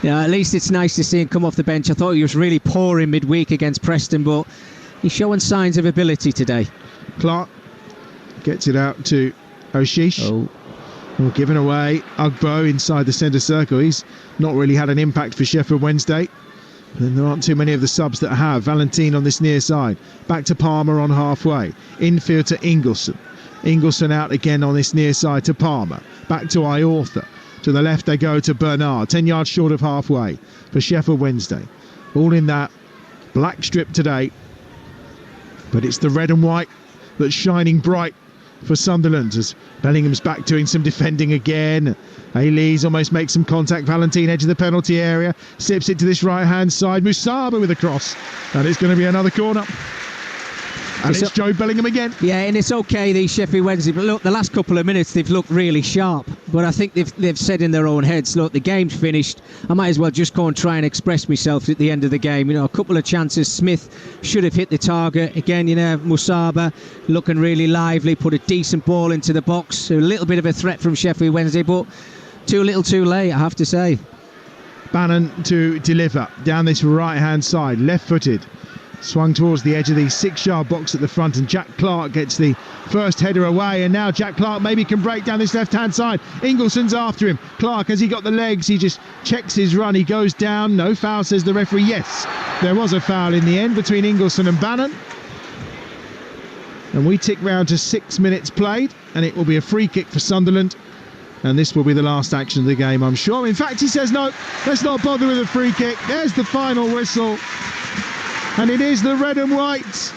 Yeah, at least it's nice to see him come off the bench. I thought he was really poor in midweek against Preston, but he's showing signs of ability today. Clark gets it out to Oshish. Well, given away. Ugbo inside the centre circle. He's not really had an impact for Sheffield Wednesday. And there aren't too many of the subs that have. Valentine on this near side. Back to Palmer on halfway. Infield to Ingleson. Ingleson out again on this near side to Palmer. Back to Iorfa. To the left they go to Bernard, 10 yards short of halfway for Sheffield Wednesday. All in that black strip today. But it's the red and white that's shining bright for Sunderland as Bellingham's back doing some defending again. Ayles almost makes some contact. Valentine edge of the penalty area. Sips it to this right-hand side. Musaba with a cross. And it's going to be another corner. And it's Joe Bellingham again. Yeah, and it's okay, these Sheffield Wednesday. But look, the last couple of minutes, they've looked really sharp. But I think they've said in their own heads, look, the game's finished. I might as well just go and try and express myself at the end of the game. You know, a couple of chances. Smith should have hit the target. Again, you know, Musaba looking really lively. Put a decent ball into the box. A little bit of a threat from Sheffield Wednesday, but too little too late, I have to say. Bannon to deliver down this right-hand side. Left-footed. Swung towards the edge of the 6-yard box at the front, and Jack Clark gets the first header away, and now Jack Clark maybe can break down this left-hand side. Ingleson's after him. Clark, has he got the legs? He just checks his run. He goes down. No foul, says the referee. Yes, there was a foul in the end between Ingleson and Bannon. And we tick round to 6 minutes played, and it will be a free kick for Sunderland. And this will be the last action of the game, I'm sure. In fact, he says, no, let's not bother with a free kick. There's the final whistle. And it is the red and whites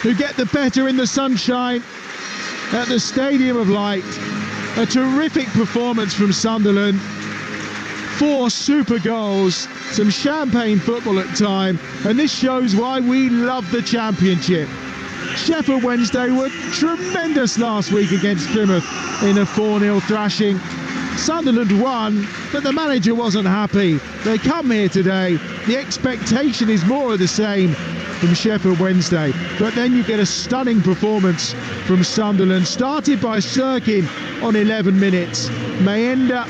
who get the better in the sunshine at the Stadium of Light. A terrific performance from Sunderland. 4 super goals, some champagne football at time, and this shows why we love the Championship. Sheffield Wednesday were tremendous last week against Plymouth in a 4-0 thrashing. Sunderland won, but the manager wasn't happy. They come here today. The expectation is more of the same from Sheffield Wednesday. But then you get a stunning performance from Sunderland, started by Sirkin on 11 minutes. Mayenda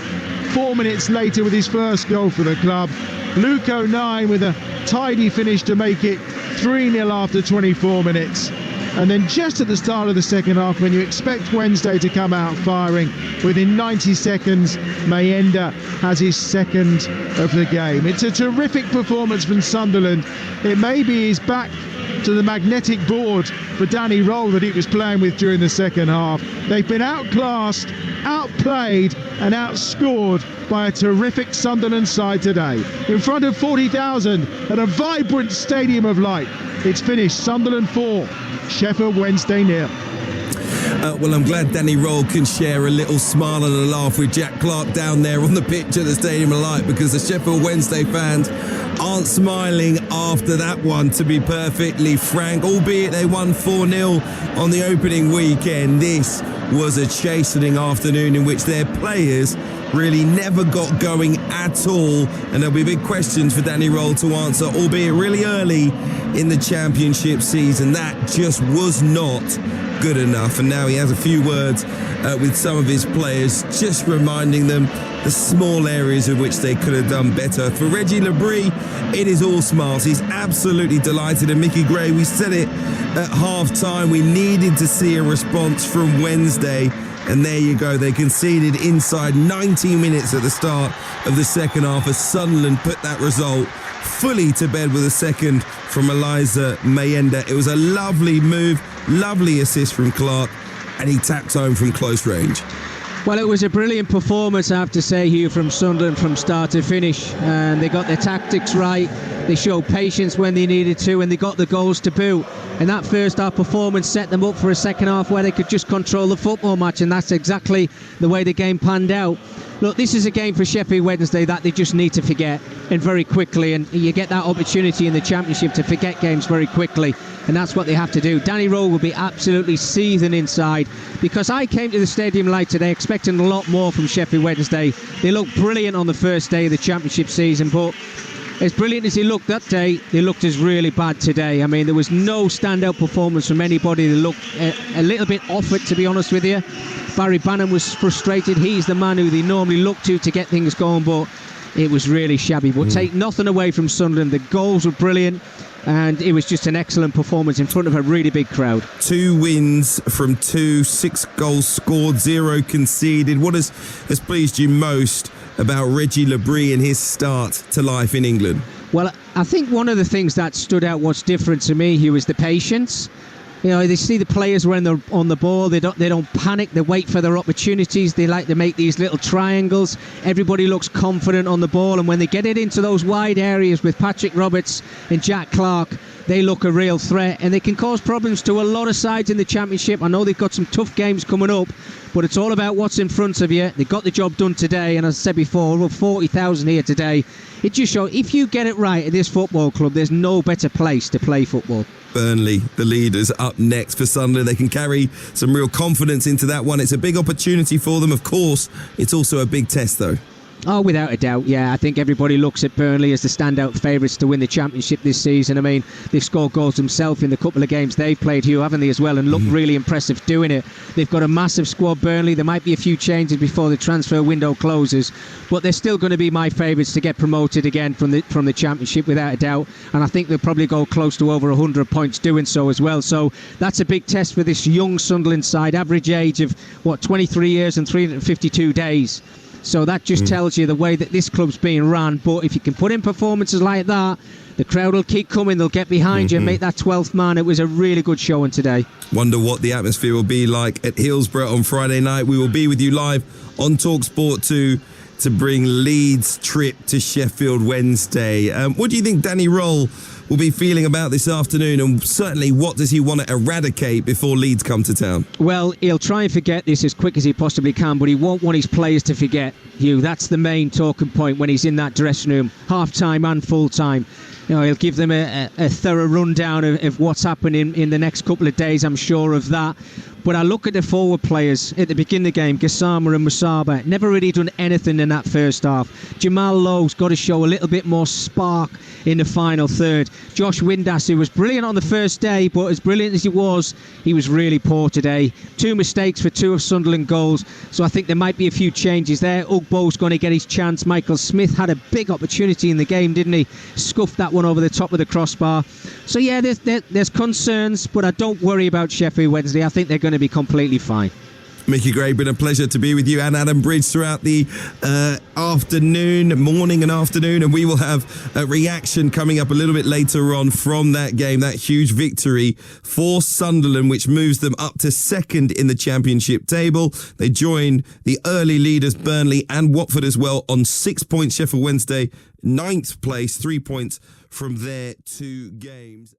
4 minutes later with his first goal for the club. Luke O'Nien with a tidy finish to make it 3-0 after 24 minutes. And then just at the start of the second half, when you expect Wednesday to come out firing, within 90 seconds, Mayenda has his second of the game. It's a terrific performance from Sunderland. It maybe is back to the magnetic board for Danny Roll that he was playing with during the second half. They've been outclassed, outplayed and outscored by a terrific Sunderland side today. In front of 40,000 at a vibrant Stadium of Light. It's finished Sunderland 4, Sheffield Wednesday 0. Well, I'm glad Danny Roll can share a little smile and a laugh with Jack Clark down there on the pitch at the Stadium of Light, because the Sheffield Wednesday fans aren't smiling after that one, to be perfectly frank. Albeit they won 4-0 on the opening weekend, this was a chastening afternoon in which their players really never got going at all, and there'll be big questions for Danny Roll to answer, albeit really early in the Championship season. That just was not good enough. And now he has a few words with some of his players, just reminding them the small areas in which they could have done better. For Reggie Labrie, it is all smiles. He's absolutely delighted. And Mickey Gray, we said it at half-time, we needed to see a response from Wednesday. And there you go, they conceded inside 90 minutes at the start of the second half as Sunderland put that result fully to bed with a second from Eliza Mayenda. It was a lovely move, lovely assist from Clark, and he tapped home from close range. Well, it was a brilliant performance, I have to say, Hugh, from Sunderland from start to finish. And they got their tactics right. They showed patience when they needed to, and they got the goals to boot. And that first half performance set them up for a second half where they could just control the football match, and that's exactly the way the game panned out. Look, this is a game for Sheffield Wednesday that they just need to forget, and very quickly, and you get that opportunity in the Championship to forget games very quickly, and that's what they have to do. Danny Rowe will be absolutely seething inside, because I came to the Stadium Light today expecting a lot more from Sheffield Wednesday. They looked brilliant on the first day of the Championship season, but as brilliant as he looked that day, they looked as really bad today. I mean, there was no standout performance from anybody. They looked a little bit off it, to be honest with you. Barry Bannon was frustrated. He's the man who they normally look to get things going, but it was really shabby. But take nothing away from Sunderland. The goals were brilliant, and it was just an excellent performance in front of a really big crowd. 2 wins from 2, 6 goals scored, 0 conceded. What has pleased you most about Reggie Labrie and his start to life in England? Well, I think one of the things that stood out, what's different to me, Hugh, is the patience. You know, they see the players when they're on the ball, they don't panic, they wait for their opportunities, they like to make these little triangles. Everybody looks confident on the ball, and when they get it into those wide areas with Patrick Roberts and Jack Clark, they look a real threat, and they can cause problems to a lot of sides in the Championship. I know they've got some tough games coming up, but it's all about what's in front of you. They got the job done today, and as I said before, we're 40,000 here today. It just shows, if you get it right at this football club, there's no better place to play football. Burnley, the leaders, up next for Sunderland. They can carry some real confidence into that one. It's a big opportunity for them, of course. It's also a big test, though. Oh, without a doubt, yeah. I think everybody looks at Burnley as the standout favourites to win the Championship this season. I mean, they've scored goals themselves in the couple of games they've played, Hugh, haven't they, as well, and looked really impressive doing it. They've got a massive squad, Burnley. There might be a few changes before the transfer window closes, but they're still going to be my favourites to get promoted again from the Championship, without a doubt. And I think they'll probably go close to over 100 points doing so as well. So that's a big test for this young Sunderland side. Average age of, 23 years and 352 days. So that just tells you the way that this club's being run. But if you can put in performances like that, the crowd will keep coming. They'll get behind you and make that 12th man. It was a really good showing today. Wonder what the atmosphere will be like at Hillsborough on Friday night. We will be with you live on Talksport 2 to bring Leeds' trip to Sheffield Wednesday. What do you think Danny Roll will be feeling about this afternoon, and certainly what does he want to eradicate before Leeds come to town? Well, he'll try and forget this as quick as he possibly can, but he won't want his players to forget, Hugh. That's the main talking point when he's in that dressing room, half-time and full-time. You know, he'll give them a thorough rundown of what's happening in the next couple of days, I'm sure of that. But I look at the forward players at the beginning of the game, Gassama and Musaba, never really done anything in that first half. Jamal Lowe's got to show a little bit more spark in the final third. Josh Windass, who was brilliant on the first day, but as brilliant as he was really poor today. 2 mistakes for 2 of Sunderland goals, so I think there might be a few changes there. Ugbo's going to get his chance. Michael Smith had a big opportunity in the game, didn't he? Scuffed that one over the top of the crossbar. So yeah, there's concerns, but I don't worry about Sheffield Wednesday. I think they're going to be completely fine. Mickey Gray, been a pleasure to be with you, and Adam Bridge throughout the morning and afternoon, and we will have a reaction coming up a little bit later on from that game, that huge victory for Sunderland, which moves them up to second in the Championship table. They join the early leaders Burnley and Watford as well on 6 points. Sheffield Wednesday, 9th place, 3 points from their 2 games.